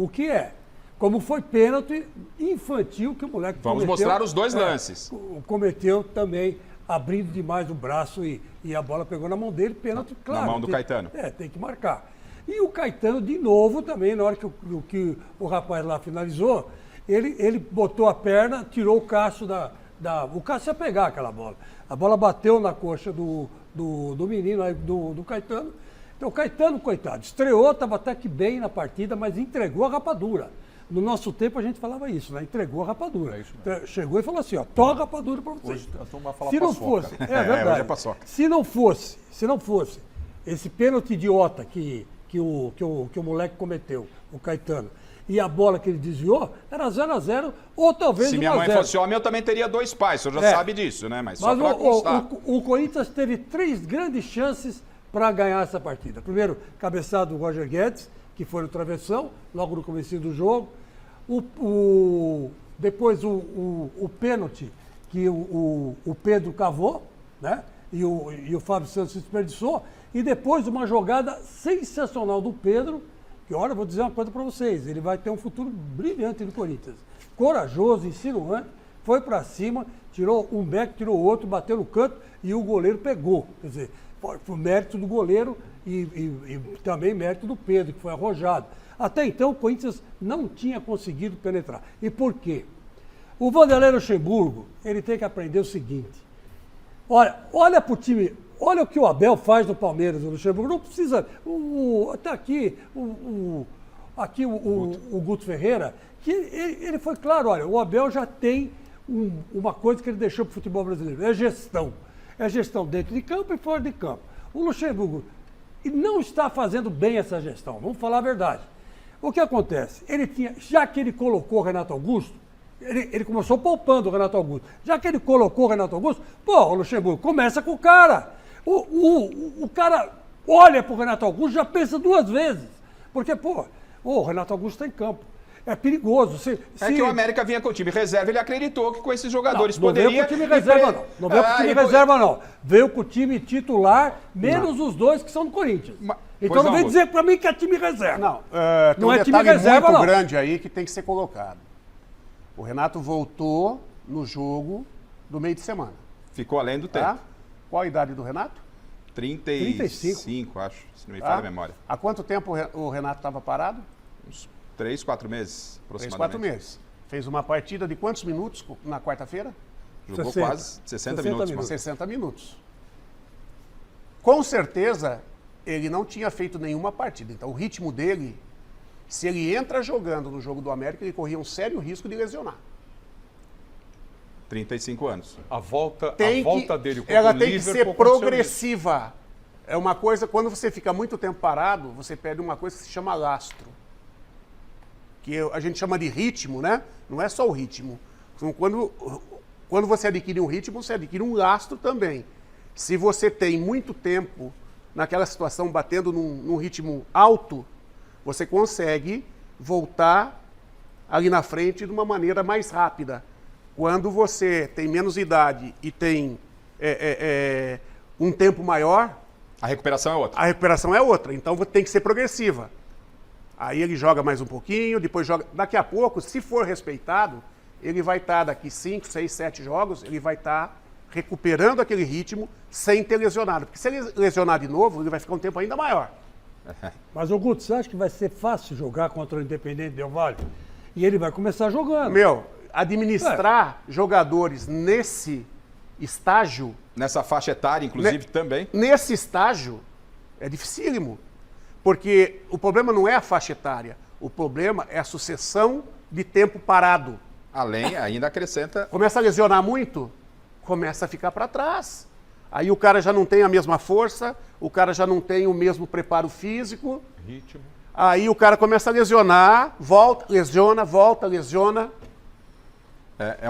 que é. Como foi pênalti infantil que o moleque Vamos cometeu. mostrar os dois lances. Cometeu também, abrindo demais o braço e a bola pegou na mão dele, pênalti, claro. Na mão do Caetano. Tem que marcar. E o Caetano, de novo, também, na hora que o rapaz lá finalizou, ele botou a perna, tirou o Cássio o Cássio ia pegar aquela bola. A bola bateu na coxa do menino, aí, do Caetano. Então o Caetano, coitado, estreou, estava até que bem na partida, mas entregou a rapadura. No nosso tempo a gente falava isso, né? Entregou a rapadura. Chegou e falou assim, ó, toma a rapadura para vocês. Hoje a turma fala Se não paçoca. fosse, é verdade. hoje é paçoca. Se não fosse esse pênalti idiota que o moleque cometeu, o Caetano, e a bola que ele desviou, era 0-0 ou talvez 1-0. Se minha mãe fosse homem, eu também teria 2 pais, o senhor já sabe disso, né? Mas só para constar. O Corinthians teve 3 grandes chances para ganhar essa partida. Primeiro, cabeçado do Roger Guedes, que foi no travessão, logo no começo do jogo. Depois o pênalti que o Pedro cavou, né? E o Fábio Santos se desperdiçou. E depois uma jogada sensacional do Pedro, que, olha, vou dizer uma coisa para vocês, ele vai ter um futuro brilhante no Corinthians. Corajoso, insinuante, foi para cima, tirou um back, tirou outro, bateu no canto e o goleiro pegou. Quer dizer, foi mérito do goleiro e também mérito do Pedro, que foi arrojado. Até então, o Corinthians não tinha conseguido penetrar. E por quê? O Vanderlei Luxemburgo, ele tem que aprender o seguinte. Olha para o time, olha o que o Abel faz no Palmeiras, o Luxemburgo. Não precisa... Até aqui, o Guto Ferreira, que ele foi claro, olha, o Abel já tem uma coisa que ele deixou para o futebol brasileiro, é gestão. É gestão dentro de campo e fora de campo. O Luxemburgo não está fazendo bem essa gestão, vamos falar a verdade. O que acontece? Já que ele colocou o Renato Augusto, ele começou poupando o Renato Augusto. Já que ele colocou o Renato Augusto, o Luxemburgo, começa com o cara. O cara olha para o Renato Augusto e já pensa 2 vezes. Porque, o Renato Augusto está em campo. É perigoso. Que o América vinha com o time reserva, ele acreditou que com esses jogadores poderia... Não veio com o time reserva, não. Não veio com o time reserva, não. Veio com o time titular, menos os 2 que são do Corinthians. Então não vem dizer para mim que é time reserva. Não, tem não um é time detalhe reserva, muito não. grande aí que tem que ser colocado. O Renato voltou no jogo do meio de semana. Ficou além do tempo. Qual a idade do Renato? 35, acho, se não me falha a memória. Há quanto tempo o Renato estava parado? Uns 3, 4 meses, 3, 4 meses. Fez uma partida de quantos minutos na quarta-feira? Jogou quase 60 minutos. 60 minutos. Com certeza, ele não tinha feito nenhuma partida. Então, o ritmo dele, se ele entra jogando no jogo do América, ele corria um sério risco de lesionar. 35 anos. A volta dele contra ela o tem que Liverpool ser progressiva. É uma coisa, quando você fica muito tempo parado, você perde uma coisa que se chama lastro. Que a gente chama de ritmo, né? Não é só o ritmo. Então, quando você adquire um ritmo, você adquire um lastro também. Se você tem muito tempo naquela situação, batendo num ritmo alto, você consegue voltar ali na frente de uma maneira mais rápida. Quando você tem menos idade e tem um tempo maior... A recuperação é outra. A recuperação é outra, então tem que ser progressiva. Aí ele joga mais um pouquinho, depois joga... Daqui a pouco, se for respeitado, ele vai estar daqui 5, 6, 7 jogos, ele vai estar recuperando aquele ritmo sem ter lesionado. Porque se ele lesionar de novo, ele vai ficar um tempo ainda maior. Mas, Guto, você acha que vai ser fácil jogar contra o Independente Del Valle? E ele vai começar jogando. Administrar jogadores nesse estágio... Nessa faixa etária, inclusive, também. Nesse estágio, é dificílimo. Porque o problema não é a faixa etária. O problema é a sucessão de tempo parado. Além, ainda acrescenta... Começa a lesionar muito, começa a ficar para trás. Aí o cara já não tem a mesma força, o cara já não tem o mesmo preparo físico. Ritmo. Aí o cara começa a lesionar, volta, lesiona.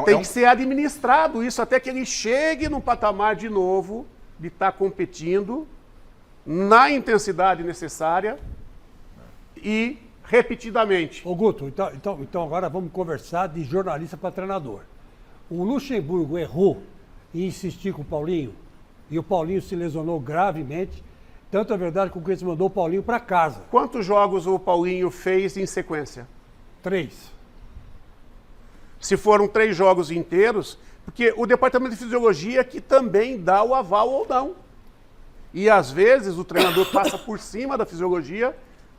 Tem que ser administrado isso até que ele chegue num patamar de novo de estar competindo na intensidade necessária e repetidamente. Ô Guto, então agora vamos conversar de jornalista para treinador. O Luxemburgo errou em insistir com o Paulinho? e o Paulinho se lesionou gravemente. Tanto é verdade que o Corinthians mandou o Paulinho para casa. Quantos jogos o Paulinho fez em sequência? 3. Se foram 3 jogos inteiros, porque o departamento de fisiologia que também dá o aval ou não. E às vezes o treinador passa por cima da fisiologia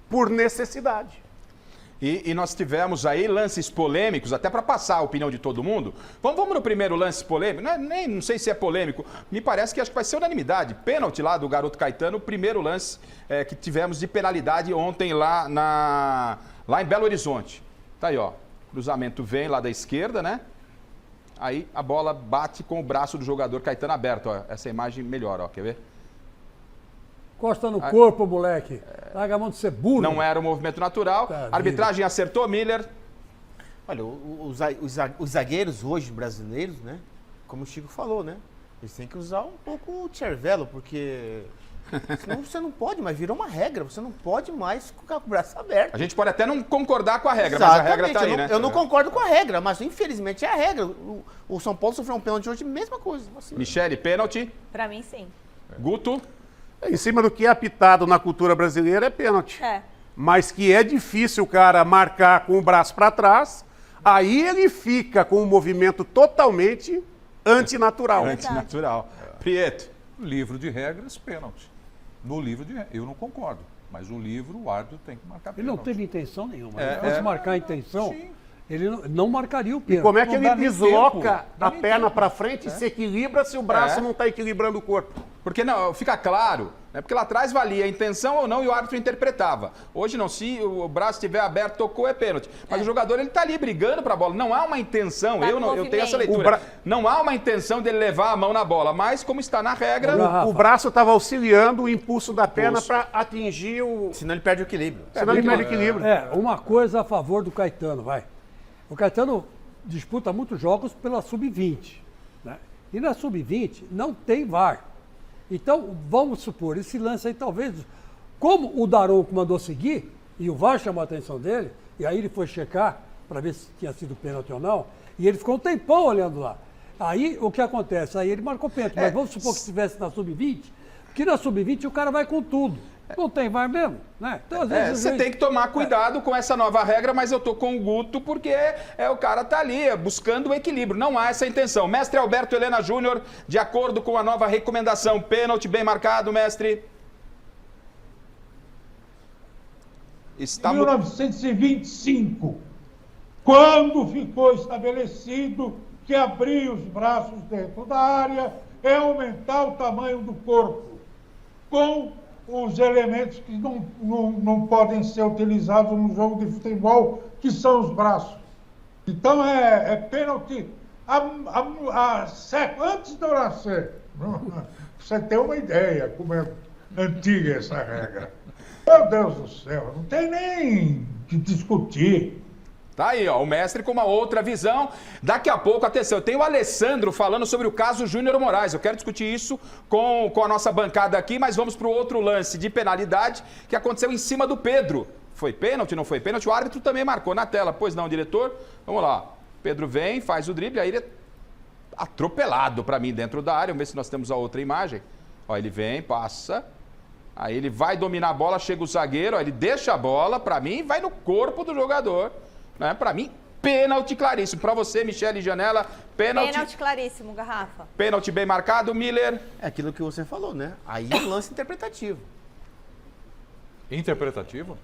por necessidade. E nós tivemos aí lances polêmicos, até para passar a opinião de todo mundo. Vamos no primeiro lance polêmico, não sei se é polêmico, me parece que acho que vai ser unanimidade. Pênalti lá do garoto Caetano, o primeiro lance que tivemos de penalidade ontem lá em Belo Horizonte. Tá aí, ó, cruzamento vem lá da esquerda, né? Aí a bola bate com o braço do jogador Caetano aberto, ó. Essa imagem melhor, ó, quer ver? Costa no corpo, moleque. Larga a mão de ser burro. Não era o movimento natural. Tá, a arbitragem acertou, Miller. Olha, os zagueiros hoje brasileiros, né? Como o Chico falou, né? Eles têm que usar um pouco o cervelo, porque senão você não pode mais, virou uma regra, você não pode mais ficar com o braço aberto. A gente pode até não concordar com a regra, mas a regra tá aí, né? Eu não concordo com a regra, mas infelizmente é a regra. O São Paulo sofreu um pênalti hoje, mesma coisa. Assim. Michele, pênalti? Pra mim, sim. Guto? Em cima do que é apitado na cultura brasileira é pênalti. Mas que é difícil o cara marcar com o braço para trás, aí ele fica com um movimento totalmente antinatural. Antinatural. Prieto. Livro de regras, pênalti. No livro de regras, eu não concordo. Mas o livro, o árbitro tem que marcar pênalti. Ele não teve intenção nenhuma. Se fosse marcar a intenção, ele não marcaria o pênalti. E como é que ele desloca a perna para frente e se equilibra se o braço não está equilibrando o corpo? Porque não, fica claro, né? Porque lá atrás valia a intenção ou não e o árbitro interpretava. Hoje não, se o braço estiver aberto, tocou, é pênalti. Mas o jogador, ele tá ali brigando pra bola. Não há uma intenção, eu tenho essa leitura. Não há uma intenção dele levar a mão na bola, mas como está na regra... O braço estava auxiliando o impulso da perna para atingir o... Senão ele perde o equilíbrio. Senão ele perde o equilíbrio. Uma coisa a favor do Caetano, vai. O Caetano disputa muitos jogos pela Sub-20, né? E na Sub-20 não tem VAR. Então, vamos supor, esse lance aí talvez, como o Daronco mandou seguir, e o VAR chamou a atenção dele, e aí ele foi checar para ver se tinha sido pênalti ou não, e ele ficou um tempão olhando lá. Aí, o que acontece? Aí ele marcou pênalti, mas vamos supor que estivesse na Sub-20, porque na Sub-20 o cara vai com tudo. Não tem VAR mesmo, né? Então, às vezes, você tem que tomar cuidado com essa nova regra, mas eu tô com o Guto porque o cara tá ali buscando o equilíbrio. Não há essa intenção. Mestre Alberto Helena Júnior, de acordo com a nova recomendação, pênalti bem marcado, mestre. Em 1925, quando ficou estabelecido que abrir os braços dentro da área é aumentar o tamanho do corpo, com os elementos que não podem ser utilizados no jogo de futebol, que são os braços. Então é pênalti antes de eu nascer. Você tem uma ideia como é antiga essa regra. Meu Deus do céu, não tem nem que discutir. Tá aí, ó, o mestre com uma outra visão. Daqui a pouco, atenção, eu tenho o Alessandro falando sobre o caso Júnior Moraes. Eu quero discutir isso com a nossa bancada aqui, mas vamos para o outro lance de penalidade que aconteceu em cima do Pedro. Foi pênalti, não foi pênalti? O árbitro também marcou na tela. Pois não, diretor? Vamos lá. Pedro vem, faz o drible, aí ele é atropelado para mim dentro da área. Vamos ver se nós temos a outra imagem. Ó, ele vem, passa. Aí ele vai dominar a bola, chega o zagueiro, ó, ele deixa a bola, para mim, vai no corpo do jogador. Né? Para mim, pênalti claríssimo. Para você, Michele Janela, pênalti. Pênalti claríssimo, Garrafa. Pênalti bem marcado, Miller. É aquilo que você falou, né? Aí é um lance interpretativo. Interpretativo?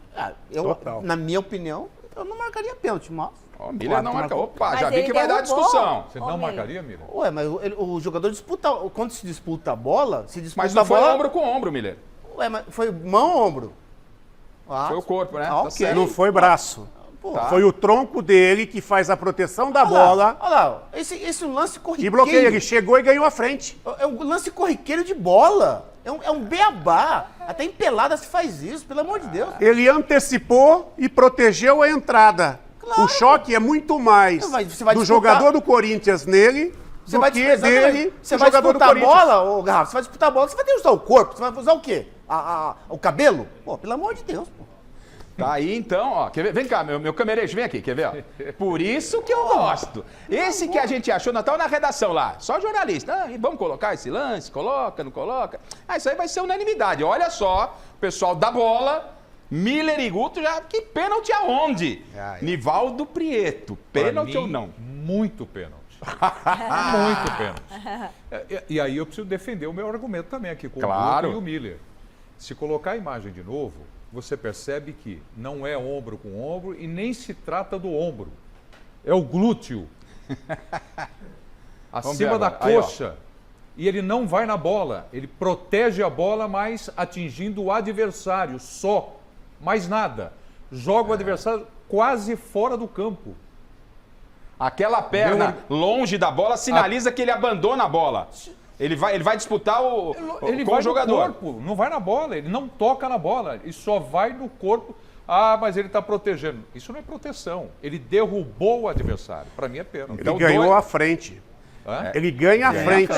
Na minha opinião, eu não marcaria pênalti, mas... O Miller não marca. Opa, já vi que vai dar discussão. Você não marcaria, Miller? Ué, mas o jogador disputa... Quando se disputa a bola, mas não foi ombro com ombro, Miller. Ué, mas foi mão ou ombro? Foi o corpo, né? Okay. Não foi braço. Tá. Foi o tronco dele que faz a proteção da bola. Olha lá, esse lance corriqueiro. E bloqueia, ele chegou e ganhou a frente. É um lance corriqueiro de bola. É um beabá. Até em pelada se faz isso, pelo amor de Deus. Ele antecipou e protegeu a entrada. Claro. O choque é muito mais do jogador do Corinthians nele do que dele Você vai disputar a bola, ô Garrafa, você vai disputar a bola, você vai ter que usar o corpo, você vai usar o quê? O cabelo? Pô, pelo amor de Deus, pô. Tá aí então, ó, quer ver? Vem cá, meu camerejo, vem aqui, quer ver? Ó? Por isso que eu gosto. Esse que a gente achou, Natal na redação lá, só jornalista. E vamos colocar esse lance, coloca, não coloca. Isso aí vai ser unanimidade. Olha só, o pessoal da bola, Miller e Guto, já que pênalti aonde? Nivaldo Prieto, pênalti ou não? Muito pênalti. Muito pênalti. E aí eu preciso defender o meu argumento também aqui com o Guto e o Miller. Se colocar a imagem de novo, você percebe que não é ombro com ombro e nem se trata do ombro. É o glúteo. Acima da coxa. E ele não vai na bola. Ele protege a bola, mas atingindo o adversário só. Mais nada. Joga o adversário quase fora do campo. Aquela perna longe da bola sinaliza que ele abandona a bola. Ele vai disputar com o jogador. No corpo, não vai na bola, ele não toca na bola, ele só vai no corpo. Mas ele está protegendo. Isso não é proteção. Ele derrubou o adversário. Para mim é pênalti. Ele ganhou a frente. Ele ganha a frente.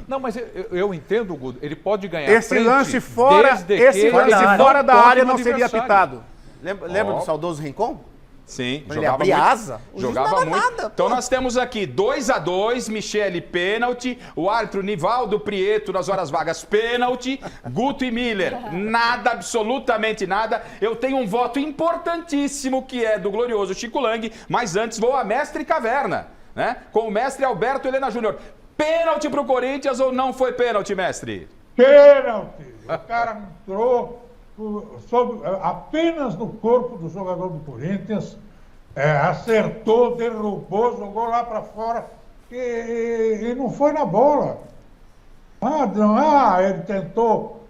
Não, mas eu entendo, Guto. Ele pode ganhar a frente. Esse lance fora da área não seria apitado. Lembra do saudoso Rincon? Sim, ele abria asa, jogava muito. Então nós temos aqui 2-2, Michele pênalti, o árbitro Nivaldo Prieto nas horas vagas pênalti, Guto e Miller, nada, absolutamente nada. Eu tenho um voto importantíssimo que é do glorioso Chico Lang, mas antes vou a mestre Caverna, né? Com o mestre Alberto Helena Júnior. Pênalti pro Corinthians ou não foi pênalti, mestre? Pênalti! O cara entrou apenas no corpo do jogador do Corinthians, acertou, derrubou, jogou lá para fora e não foi na bola. Ele tentou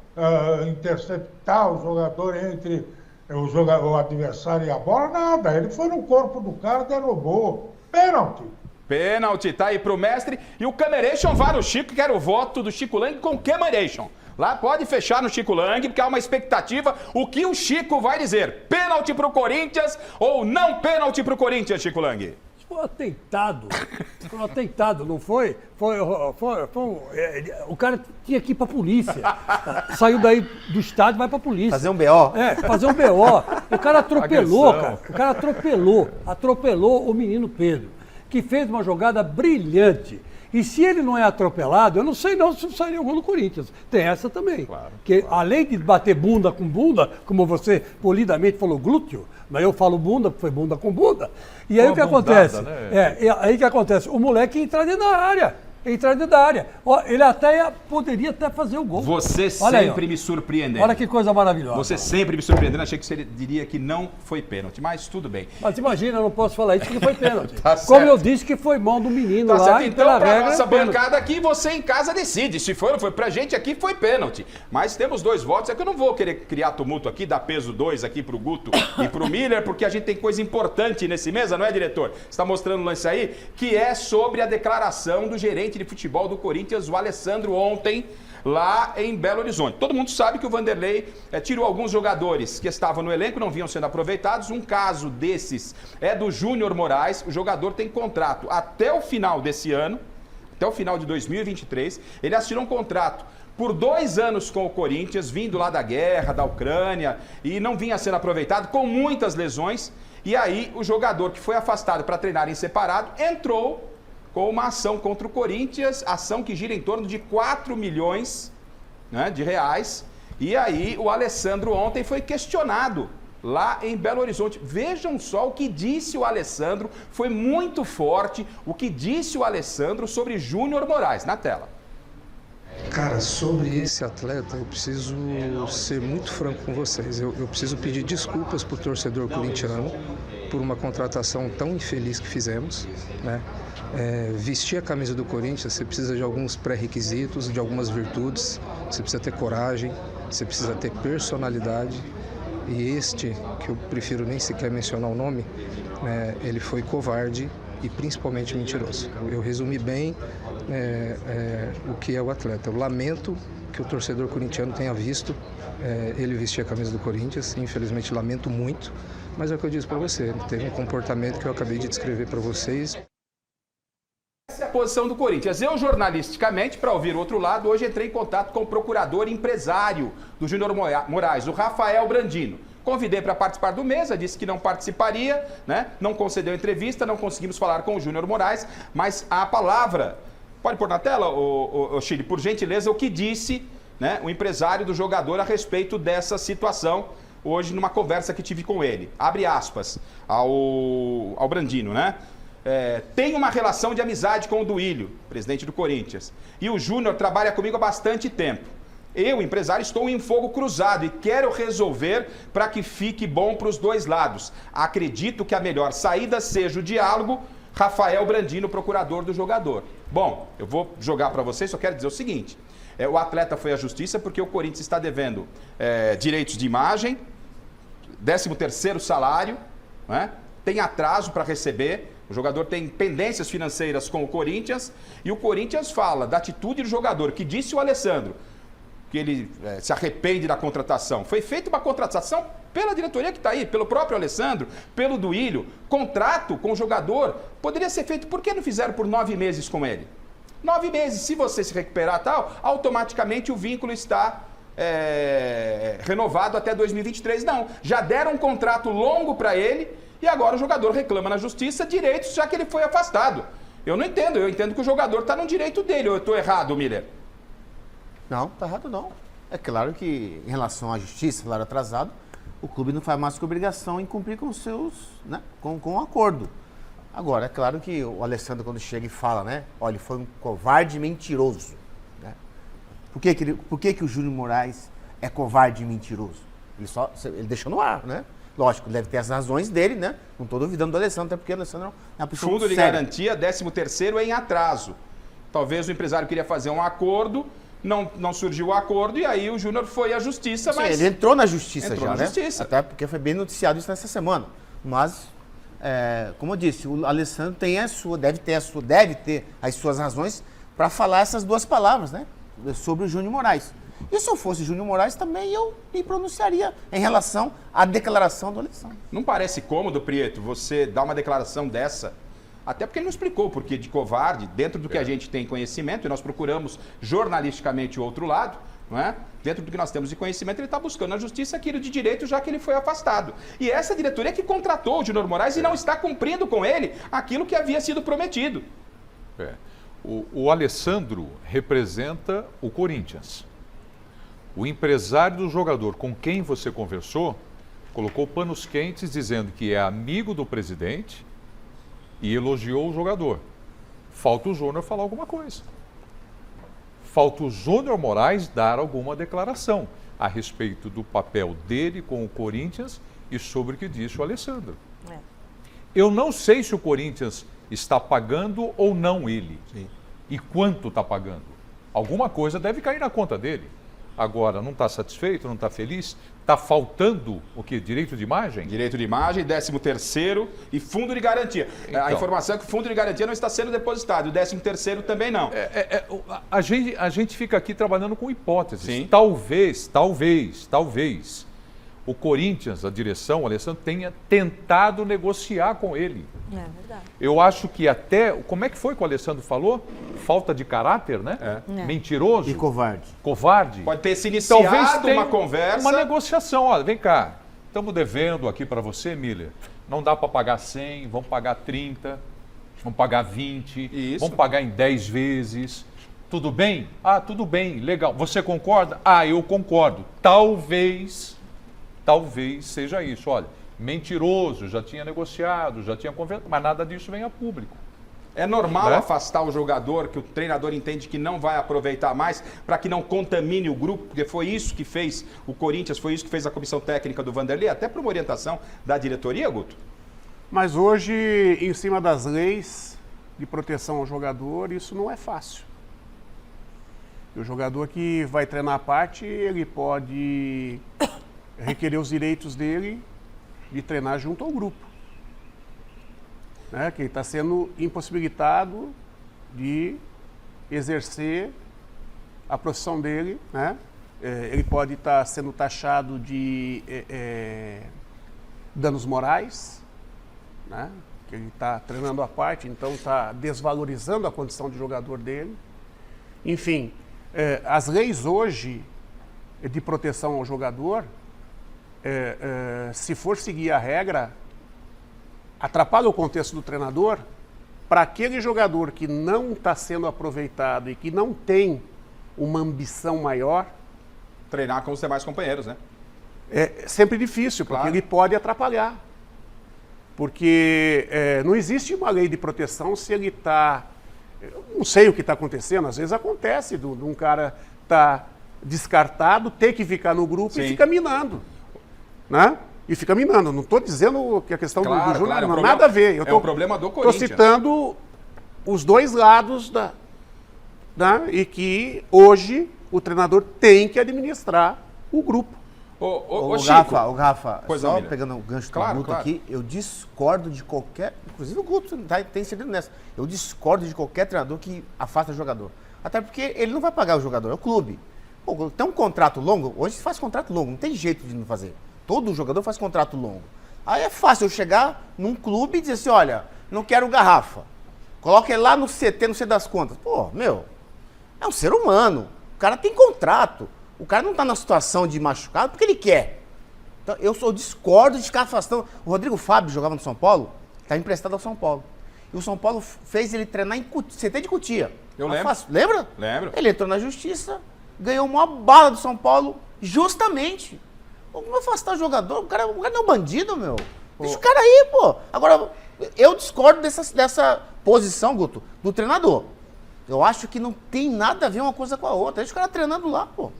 interceptar o jogador entre o adversário e a bola, nada. Ele foi no corpo do cara, derrubou. Pênalti. Pênalti, tá aí pro mestre. E o Cameration vai no Chico, que era o voto do Chico Lang com Cameration. Lá pode fechar no Chico Lang, porque há uma expectativa. O que o Chico vai dizer? Pênalti pro Corinthians ou não pênalti pro Corinthians, Chico Lang? Foi um atentado, não foi? O cara tinha que ir pra polícia. Saiu daí do estádio, vai pra polícia. Fazer um BO? Fazer um BO. O cara atropelou, cara. O cara atropelou o menino Pedro, que fez uma jogada brilhante. E se ele não é atropelado, eu não sei não se sairia o gol do Corinthians. Tem essa também. Que além de bater bunda com bunda, como você polidamente falou glúteo, mas eu falo bunda, porque foi bunda com bunda. E aí o que acontece? Aí o que acontece? O moleque entra dentro da área. Ele poderia até fazer o gol. Você sempre me surpreendendo. Olha que coisa maravilhosa. Você sempre me surpreendendo. Achei que você diria que não foi pênalti, mas tudo bem. Mas imagina, eu não posso falar isso porque foi pênalti. Como eu disse que foi mão do menino lá. Certo. Então, para nossa bancada aqui, você em casa decide. Se foi ou não foi. Pra gente aqui foi pênalti. Mas temos 2 votos. É que eu não vou querer criar tumulto aqui, dar peso 2 aqui pro Guto e pro Miller, porque a gente tem coisa importante nesse mesa, não é, diretor? Você está mostrando o lance aí, que é sobre a declaração do gerente de futebol do Corinthians, o Alessandro, ontem, lá em Belo Horizonte. Todo mundo sabe que o Vanderlei tirou alguns jogadores que estavam no elenco, não vinham sendo aproveitados. Um caso desses é do Júnior Moraes. O jogador tem contrato até o final desse ano, até o final de 2023. Ele assinou um contrato por 2 anos com o Corinthians, vindo lá da guerra, da Ucrânia, e não vinha sendo aproveitado, com muitas lesões. E aí o jogador que foi afastado para treinar em separado entrou com uma ação contra o Corinthians, ação que gira em torno de 4 milhões, né, de reais. E aí o Alessandro ontem foi questionado lá em Belo Horizonte. Vejam só o que disse o Alessandro, foi muito forte o que disse o Alessandro sobre Júnior Moraes. Na tela. Cara, sobre esse atleta, eu preciso ser muito franco com vocês. Eu preciso pedir desculpas para o torcedor corintiano por uma contratação tão infeliz que fizemos, né? Vestir a camisa do Corinthians, você precisa de alguns pré-requisitos, de algumas virtudes. Você precisa ter coragem, você precisa ter personalidade. E este, que eu prefiro nem sequer mencionar o nome, ele foi covarde e principalmente mentiroso. Eu resumi bem o que é o atleta. Eu lamento que o torcedor corintiano tenha visto ele vestir a camisa do Corinthians. Infelizmente, lamento muito. Mas é o que eu disse para você, ele teve um comportamento que eu acabei de descrever para vocês. Essa é a posição do Corinthians. Eu, jornalisticamente, para ouvir o outro lado, hoje entrei em contato com o procurador empresário do Júnior Moraes, o Rafael Brandino. Convidei para participar do Mesa, disse que não participaria, né? Não concedeu entrevista, não conseguimos falar com o Júnior Moraes, mas a palavra... Pode pôr na tela, o Chile, por gentileza, o que disse, né, o empresário do jogador a respeito dessa situação, hoje numa conversa que tive com ele. Abre aspas ao Brandino, né? Tem uma relação de amizade com o Duílio, presidente do Corinthians, e o Júnior trabalha comigo há bastante tempo. Eu, empresário, estou em fogo cruzado e quero resolver para que fique bom para os dois lados. Acredito que a melhor saída seja o diálogo. Rafael Brandino, procurador do jogador. Bom, eu vou jogar para vocês, só quero dizer o seguinte. O atleta foi à justiça porque o Corinthians está devendo direitos de imagem, 13º salário, né? Tem atraso para receber, o jogador tem pendências financeiras com o Corinthians, e o Corinthians fala da atitude do jogador, que disse o Alessandro, que ele se arrepende da contratação. Foi feita uma contratação pela diretoria que está aí, pelo próprio Alessandro, pelo Duílio. Contrato com o jogador poderia ser feito, por que não fizeram por 9 meses com ele? 9 meses, se você se recuperar tal, automaticamente o vínculo está renovado até 2023. Não, já deram um contrato longo para ele e agora o jogador reclama na justiça direitos, já que ele foi afastado. Eu não entendo, eu entendo que o jogador está no direito dele, ou eu estou errado, Miller? Não, tá errado não. É claro que em relação à justiça, salário atrasado, o clube não faz mais que obrigação em cumprir com os seus, né, com o acordo. Agora, é claro que o Alessandro, quando chega e fala, né, olha, ele foi um covarde mentiroso. Né? Por que o Júnior Moraes é covarde e mentiroso? Ele deixou no ar, né? Lógico, deve ter as razões dele, né? Não estou duvidando do Alessandro, até porque o Alessandro é uma pessoa Fundo de séria. garantia, 13º em atraso. Talvez o empresário queria fazer um acordo, não surgiu o acordo e aí o Júnior foi à justiça, mas... Sim, ele entrou na justiça entrou já, na né? Justiça. Até porque foi bem noticiado isso nessa semana. Mas, como eu disse, o Alessandro deve ter as suas razões para falar essas duas palavras, né? Sobre o Júnior Moraes. E se eu fosse Júnior Moraes, também eu me pronunciaria em relação à declaração do Alessandro. Não parece cômodo, Prieto, você dar uma declaração dessa? Até porque ele não explicou o porquê de covarde, dentro do que a gente tem conhecimento, e nós procuramos jornalisticamente o outro lado, não é? Dentro do que nós temos de conhecimento, ele está buscando na justiça aquilo de direito, já que ele foi afastado. E essa diretoria que contratou o Júnior Moraes e não está cumprindo com ele aquilo que havia sido prometido. O Alessandro representa o Corinthians. O empresário do jogador com quem você conversou colocou panos quentes dizendo que é amigo do presidente e elogiou o jogador. Falta o Júnior falar alguma coisa. Falta o Júnior Moraes dar alguma declaração a respeito do papel dele com o Corinthians e sobre o que disse o Alessandro. Eu não sei se o Corinthians está pagando ou não ele. Sim. E quanto está pagando. Alguma coisa deve cair na conta dele. Agora, não está satisfeito, não está feliz? Está faltando o quê? Direito de imagem? Direito de imagem, 13º e fundo de garantia. Então, a informação é que o fundo de garantia não está sendo depositado, o 13º também não. A gente fica aqui trabalhando com hipóteses. Sim. Talvez o Corinthians, a direção, o Alessandro, tenha tentado negociar com ele. É verdade. Eu acho que até, como é que foi que o Alessandro falou? Falta de caráter, né? Mentiroso. E covarde. Covarde. Pode ter se iniciado Talvez tenha uma conversa. Uma negociação. Olha, vem cá, estamos devendo aqui para você, Miller. Não dá para pagar 100, vamos pagar 30, vamos pagar 20, Isso. vamos pagar em 10 vezes. Tudo bem? Ah, tudo bem, legal. Você concorda? Ah, eu concordo. Talvez seja isso. Olha, mentiroso, já tinha negociado, já tinha conversado, mas nada disso vem a público. É normal afastar o jogador que o treinador entende que não vai aproveitar mais para que não contamine o grupo, porque foi isso que fez o Corinthians, foi isso que fez a comissão técnica do Vanderlei, até por uma orientação da diretoria, Guto? Mas hoje, em cima das leis de proteção ao jogador, isso não é fácil. E o jogador que vai treinar a parte, ele pode requerer os direitos dele de treinar junto ao grupo. Né? Que ele está sendo impossibilitado de exercer a profissão dele. Né? Ele pode estar sendo taxado de danos morais, né? Que ele está treinando a parte, então está desvalorizando a condição de jogador dele. Enfim, as leis hoje de proteção ao jogador, se for seguir a regra, atrapalha o contexto do treinador. Para aquele jogador que não está sendo aproveitado e que não tem uma ambição maior... Treinar com os demais companheiros, né? É sempre difícil, porque ele pode atrapalhar. Porque não existe uma lei de proteção se ele está... Eu não sei o que está acontecendo, às vezes acontece de um cara estar descartado, ter que ficar no grupo e fica minando. Né? E fica minando. Não estou dizendo que a questão do Júnior não tem nada a ver. Eu o problema do Corinthians. Estou citando os dois lados e que hoje o treinador tem que administrar o grupo. O Chico. Rafa, Pois só não, pegando o gancho do Guto aqui, eu discordo de qualquer... Inclusive o Guto tem sentido nessa. Eu discordo de qualquer treinador que afasta o jogador. Até porque ele não vai pagar o jogador, é o clube. Pô, tem um contrato longo, hoje se faz contrato longo, não tem jeito de não fazer. Todo jogador faz contrato longo. Aí é fácil eu chegar num clube e dizer assim, olha, não quero Garrafa. Coloca ele lá no CT, não sei das contas. Pô, é um ser humano. O cara tem contrato. O cara não está na situação de machucado porque ele quer. Então, eu discordo de ficar afastando. O Rodrigo Fábio jogava no São Paulo, está emprestado ao São Paulo. E o São Paulo fez ele treinar em CT de Cotia. Eu lembro. Lembra? Lembro. Ele entrou na justiça, ganhou uma bala do São Paulo, justamente. Como afastar o jogador? O cara não é um bandido, meu. Deixa o cara aí, pô. Agora, eu discordo dessa posição, Guto, do treinador. Eu acho que não tem nada a ver uma coisa com a outra. Deixa o cara treinando lá, pô.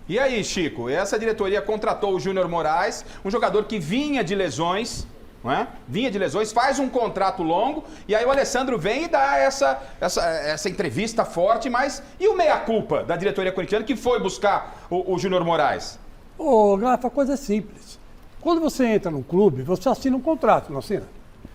E aí, Chico, essa diretoria contratou o Júnior Moraes, um jogador que vinha de lesões, não é? Vinha de lesões, faz um contrato longo, e aí o Alessandro vem e dá essa entrevista forte, mas e o meia-culpa da diretoria corintiana que foi buscar o Júnior Moraes? Ô, Rafa, a coisa é simples. Quando você entra num clube, você assina um contrato, não assina?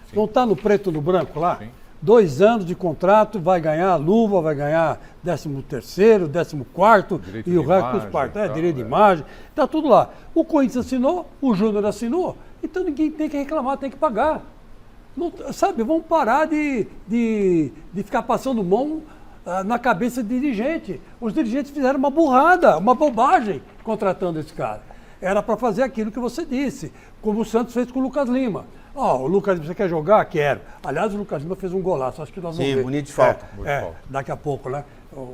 Sim. Não está no preto e no branco lá? Sim. 2 anos de contrato, vai ganhar luva, vai ganhar 13º, 14º e o resto dos partes. Direito de imagem, está tudo lá. O Corinthians assinou, o Júnior assinou, então ninguém tem que reclamar, tem que pagar. Não, sabe, vamos parar de ficar passando mão na cabeça de dirigente. Os dirigentes fizeram uma burrada, uma bobagem contratando esse cara. Era para fazer aquilo que você disse, como o Santos fez com o Lucas Lima. O Lucas Lima, você quer jogar? Quero. Aliás, o Lucas Lima fez um golaço, acho que nós vamos ver. Sim, bonito de falta. Daqui a pouco, né?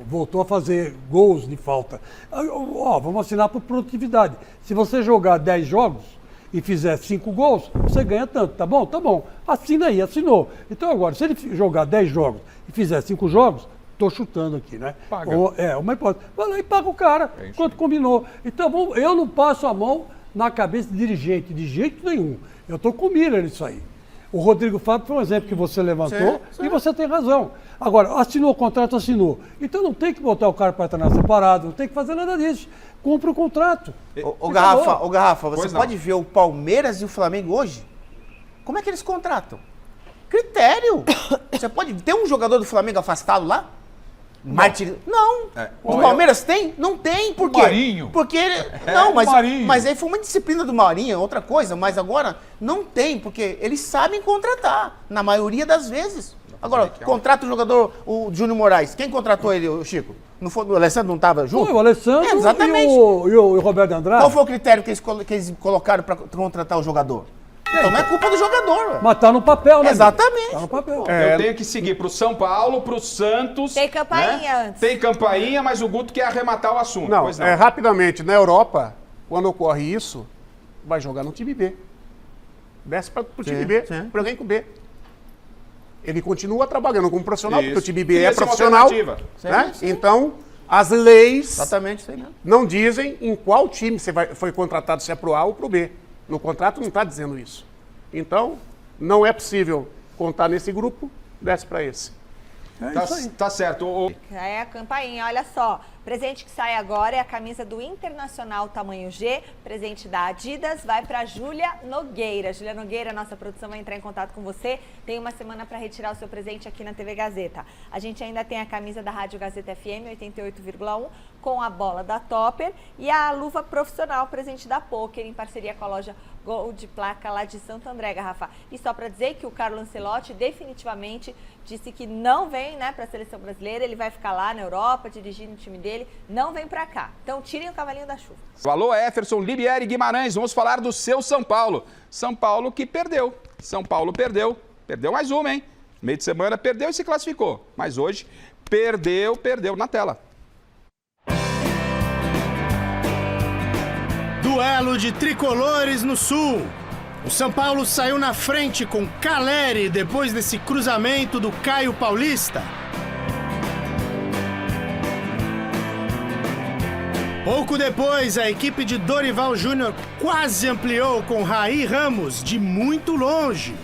Voltou a fazer gols de falta. Vamos assinar por produtividade. Se você jogar 10 jogos e fizer 5 gols, você ganha tanto, tá bom? Tá bom. Assina aí, assinou. Então agora, se ele jogar 10 jogos e fizer 5 jogos, estou chutando aqui, né? Paga. Uma hipótese. Vai lá e paga o cara, quanto combinou. Então, eu não passo a mão na cabeça do dirigente, de jeito nenhum. Eu estou com mira nisso aí. O Rodrigo Fábio foi um exemplo que você levantou e você tem razão. Agora, assinou o contrato, assinou. Então não tem que botar o cara para treinar separado, não tem que fazer nada disso. Cumpre o contrato. Ô Garrafa, você pode ver o Palmeiras e o Flamengo hoje? Como é que eles contratam? Critério. Você pode ter um jogador do Flamengo afastado lá? Não. O Palmeiras tem? Não tem. Por quê? Marinho. Porque ele... Não, mas aí foi uma disciplina do Marinho, outra coisa. Mas agora não tem, porque eles sabem contratar, na maioria das vezes. Agora, contrata o jogador, o Júnior Moraes. Quem contratou ele, o Chico? Não foi, o Alessandro não estava junto? Foi o Alessandro exatamente. E o Roberto Andrade. Qual foi o critério que eles colocaram para contratar o jogador? Então não é culpa do jogador. Mas tá no papel, né? Exatamente. Tá no papel. Eu tenho que seguir pro São Paulo, pro Santos. Tem campainha antes. Tem campainha, mas o Guto quer arrematar o assunto. Não, rapidamente, na Europa, quando ocorre isso, vai jogar no time B. Desce pro time B, para alguém com B. Ele continua trabalhando como profissional, porque o time B é profissional. Né? Então, as leis não dizem em qual time você foi contratado, se é pro A ou pro B. No contrato não está dizendo isso. Então, não é possível contar nesse grupo, desce para esse. Tá certo. É a campainha, olha só. Presente que sai agora é a camisa do Internacional tamanho G. Presente da Adidas vai para Júlia Nogueira. Júlia Nogueira, nossa produção vai entrar em contato com você. Tem uma semana para retirar o seu presente aqui na TV Gazeta. A gente ainda tem a camisa da Rádio Gazeta FM 88,1 com a bola da Topper e a luva profissional presente da Poker em parceria com a loja gol de placa lá de Santo André, Rafa. E só para dizer que o Carlo Ancelotti definitivamente disse que não vem, né, para a seleção brasileira, ele vai ficar lá na Europa, dirigindo o time dele, não vem para cá. Então tirem o cavalinho da chuva. Alô, Efferson, Libieri Guimarães, vamos falar do seu São Paulo. São Paulo que perdeu. São Paulo perdeu mais uma, hein? Meio de semana perdeu e se classificou. Mas hoje perdeu na tela. Duelo de tricolores no Sul. O São Paulo saiu na frente com Caleri depois desse cruzamento do Caio Paulista. Pouco depois, a equipe de Dorival Júnior quase ampliou com Raí Ramos de muito longe.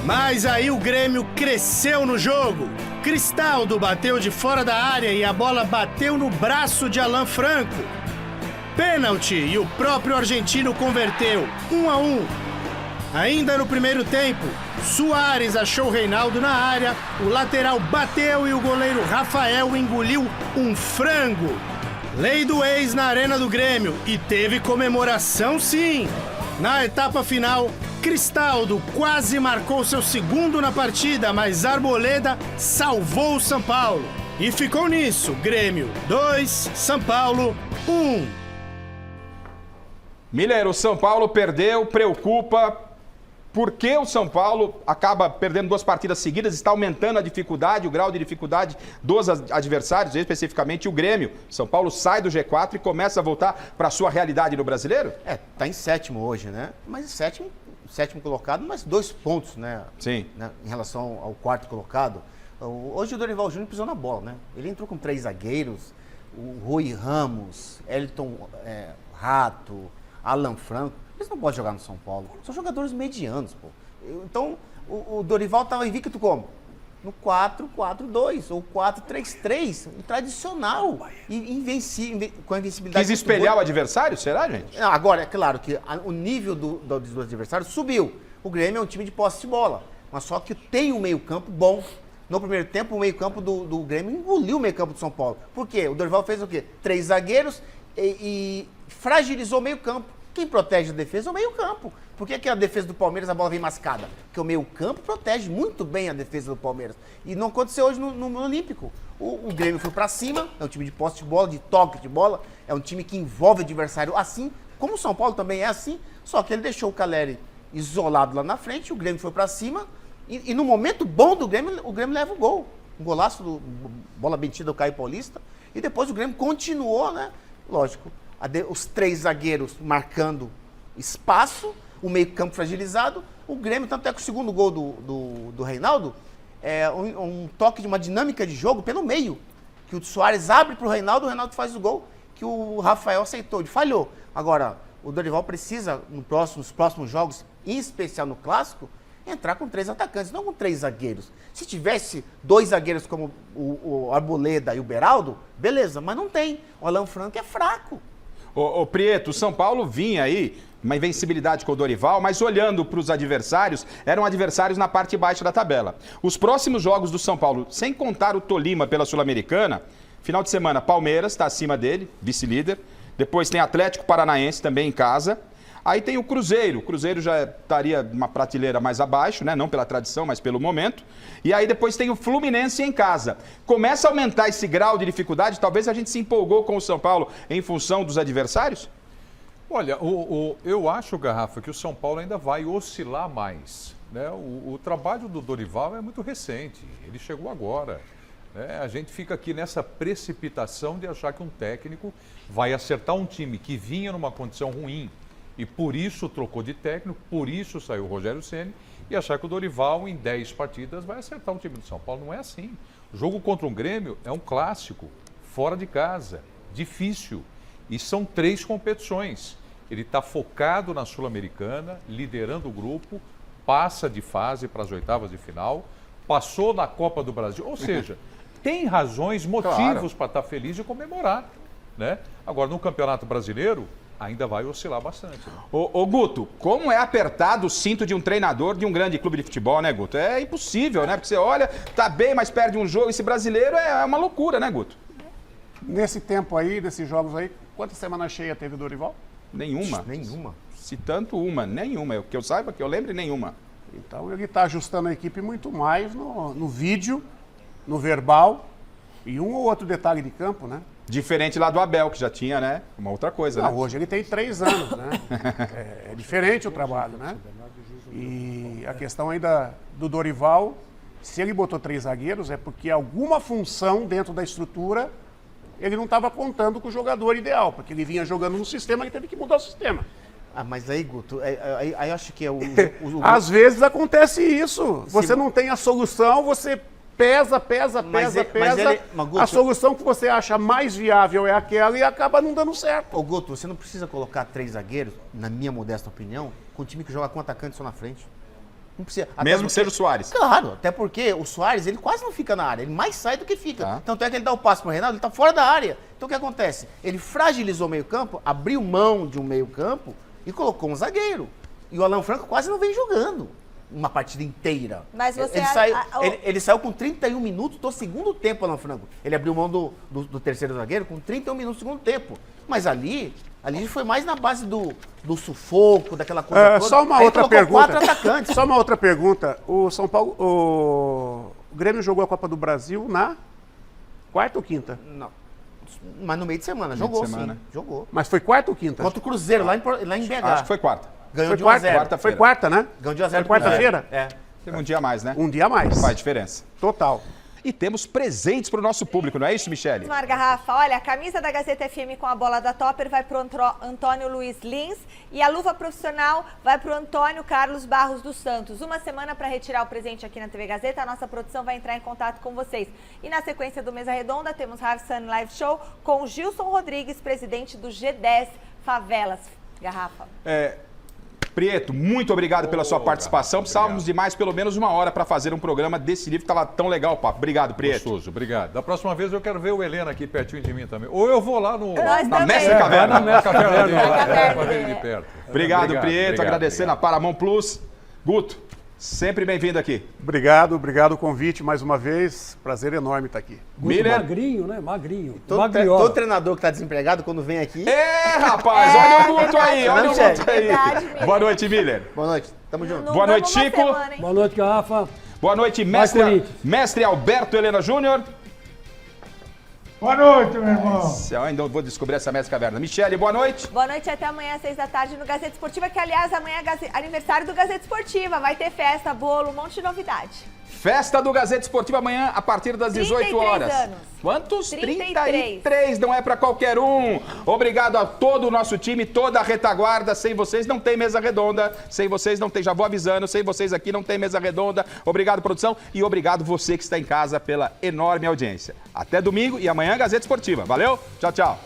Mas aí o Grêmio cresceu no jogo. Cristaldo bateu de fora da área e a bola bateu no braço de Alan Franco. Pênalti e o próprio argentino converteu, 1-1. Ainda no primeiro tempo, Suárez achou o Reinaldo na área, o lateral bateu e o goleiro Rafael engoliu um frango. Lei do ex na Arena do Grêmio e teve comemoração sim. Na etapa final, Cristaldo quase marcou seu segundo na partida, mas Arboleda salvou o São Paulo. E ficou nisso, Grêmio 2, São Paulo 1. Miller, o São Paulo perdeu, preocupa. Por que o São Paulo acaba perdendo 2 partidas seguidas? Está aumentando a dificuldade, o grau de dificuldade dos adversários, especificamente o Grêmio. São Paulo sai do G4 e começa a voltar para a sua realidade no Brasileiro? Tá em 7º hoje, né? Mas sétimo colocado, mas 2 pontos, né? Sim. Né? Em relação ao 4º colocado. Hoje o Dorival Júnior pisou na bola, né? Ele entrou com 3 zagueiros, o Rui Ramos, Elton Rato, Alan Franco. Eles não podem jogar no São Paulo. São jogadores medianos, pô. Então, o Dorival estava invicto como? No 4-4-2 ou 4-3-3, um tradicional. E com a invencibilidade. Quis espelhar o adversário, será, gente? Não, agora, é claro que o nível dos adversários subiu. O Grêmio é um time de posse de bola, mas só que tem um meio-campo bom. No primeiro tempo, o meio-campo do Grêmio engoliu o meio-campo do São Paulo. Por quê? O Dorival fez o quê? 3 zagueiros e fragilizou o meio-campo. Quem protege a defesa é o meio-campo. Por que a defesa do Palmeiras a bola vem mascada? Porque o meio-campo protege muito bem a defesa do Palmeiras. E não aconteceu hoje no Olímpico. O Grêmio foi pra cima, é um time de posse de bola, de toque de bola, é um time que envolve o adversário assim, como o São Paulo também é assim, só que ele deixou o Caleri isolado lá na frente, o Grêmio foi pra cima, e no momento bom do Grêmio, o Grêmio leva o gol. Um golaço, bola bem-tida do Caio Paulista, e depois o Grêmio continuou, né? Lógico. Os 3 zagueiros marcando espaço, o meio-campo fragilizado. O Grêmio, tanto é que o segundo gol do Reinaldo é um toque de uma dinâmica de jogo pelo meio. Que o Suárez abre para o Reinaldo faz o gol que o Rafael aceitou. Ele falhou. Agora, o Dorival precisa, nos próximos jogos, em especial no Clássico, entrar com 3 atacantes, não com 3 zagueiros. Se tivesse 2 zagueiros como o Arboleda e o Beraldo, beleza, mas não tem. O Alan Franco é fraco. Ô Prieto, o São Paulo vinha aí, uma invencibilidade com o Dorival, mas olhando para os adversários, eram adversários na parte baixa da tabela. Os próximos jogos do São Paulo, sem contar o Tolima pela Sul-Americana, final de semana, Palmeiras está acima dele, vice-líder. Depois tem Atlético Paranaense também em casa. Aí tem o Cruzeiro já estaria uma prateleira mais abaixo, né? Não pela tradição, mas pelo momento. E aí depois tem o Fluminense em casa. Começa a aumentar esse grau de dificuldade, talvez a gente se empolgou com o São Paulo em função dos adversários? Olha, eu acho, Garrafa, que o São Paulo ainda vai oscilar mais, né? O trabalho do Dorival é muito recente, ele chegou agora. A gente fica aqui nessa precipitação de achar que um técnico vai acertar um time que vinha numa condição ruim, e por isso trocou de técnico, por isso saiu o Rogério Ceni, e achar que o Dorival em 10 partidas vai acertar um time do São Paulo. Não é assim. O jogo contra um Grêmio é um clássico, fora de casa, difícil. E são 3 competições. Ele está focado na Sul-Americana, liderando o grupo, passa de fase para as oitavas de final, passou na Copa do Brasil. Ou seja, tem razões, motivos para estar feliz e comemorar, né? Agora, no Campeonato Brasileiro, ainda vai oscilar bastante. Né? Ô Guto, como é apertado o cinto de um treinador de um grande clube de futebol, né, Guto? É impossível, né? Porque você olha, tá bem, mas perde um jogo. Esse brasileiro é uma loucura, né, Guto? Nesse tempo aí, desses jogos aí, quantas semanas cheias teve o Dorival? Nenhuma. Nenhuma. Se tanto uma, nenhuma. Que eu saiba, que eu lembre, nenhuma. Então ele está ajustando a equipe muito mais no vídeo, no verbal e um ou outro detalhe de campo, né? Diferente lá do Abel, que já tinha, né? Uma outra coisa, Não, né? hoje ele tem 3 anos, né? É diferente o trabalho, né? E a questão ainda do Dorival, se ele botou 3 zagueiros, é porque alguma função dentro da estrutura ele não estava contando com o jogador ideal, porque ele vinha jogando no sistema, ele teve que mudar o sistema. Ah, mas aí, Guto, aí eu acho que é o... Às vezes acontece isso. Você não tem a solução, você pesa. Guto, a solução que você acha mais viável é aquela e acaba não dando certo. Ô, Guto, você não precisa colocar 3 zagueiros, na minha modesta opinião, com um time que joga com atacante só na frente. Não precisa. Mesmo que seja o Soares. Claro, até porque o Soares, ele quase não fica na área, ele mais sai do que fica. Tanto é que ele dá o passe pro Reinaldo, ele tá fora da área. Então o que acontece? Ele fragilizou o meio-campo, abriu mão de um meio-campo e colocou um zagueiro. E o Alan Franco quase não vem jogando uma partida inteira. Mas você... Ele saiu com 31 minutos do segundo tempo, Alan Franco. Ele abriu mão do terceiro zagueiro com 31 minutos do segundo tempo. Mas ali foi mais na base do sufoco, daquela coisa toda. Só uma outra pergunta. 4 atacantes. Só uma outra pergunta. O São Paulo, o Grêmio jogou a Copa do Brasil na quarta ou quinta? Não. Mas no meio de semana. Jogou, sim. Jogou. Mas foi quarta ou quinta? Contra o Cruzeiro, lá em BH. Acho que foi quarta. Ganhou de 1 a 0. Foi quarta, né? Ganhou de 1 a 0. Foi quarta-feira? Teve um dia a mais, né? Um dia a mais. Faz diferença. Total. E temos presentes para o nosso público, não é isso, Michele? Mar Garrafa, olha, a camisa da Gazeta FM com a bola da Topper vai pro Antônio Luiz Lins e a luva profissional vai pro Antônio Carlos Barros dos Santos. Uma semana para retirar o presente aqui na TV Gazeta, a nossa produção vai entrar em contato com vocês. E na sequência do Mesa Redonda, temos Half Sun Live Show com o Gilson Rodrigues, presidente do G10 Favelas. Garrafa. Prieto, muito obrigado pela sua participação. Precisávamos de mais pelo menos 1 hora para fazer um programa desse livro que estava tão legal o papo. Obrigado, Prieto. Gostoso, obrigado. Da próxima vez eu quero ver o Helena aqui pertinho de mim também. Ou eu vou lá na Mestre Caverna. Na Mestre Caverna dele, de perto. Obrigado, Prieto. Agradecendo a Paramount Plus. Guto, sempre bem-vindo aqui. Obrigado o convite mais uma vez. Prazer enorme estar aqui. Miller. Magrinho, né? Magrinho. Todo treinador que está desempregado, quando vem aqui... Rapaz, olha o Guto aí, olha o Guto aí. Boa noite, Miller. Boa noite, tamo junto. Boa noite, Chico. Boa noite, Garrafa. Boa noite, mestre Alberto Helena Júnior. Boa noite, meu irmão. Eu ainda vou descobrir essa Mestre Caverna. Michele, boa noite. Boa noite, até amanhã às 6 da tarde no Gazeta Esportiva, que aliás amanhã é aniversário do Gazeta Esportiva. Vai ter festa, bolo, um monte de novidade. Festa do Gazeta Esportiva amanhã a partir das 18 horas. Anos. Quantos? 33. Não é para qualquer um. Obrigado a todo o nosso time, toda a retaguarda. Sem vocês não tem mesa redonda. Sem vocês não tem, já vou avisando, sem vocês aqui não tem mesa redonda. Obrigado, produção. E obrigado você que está em casa pela enorme audiência. Até domingo e amanhã Gazeta Esportiva. Valeu? Tchau, tchau.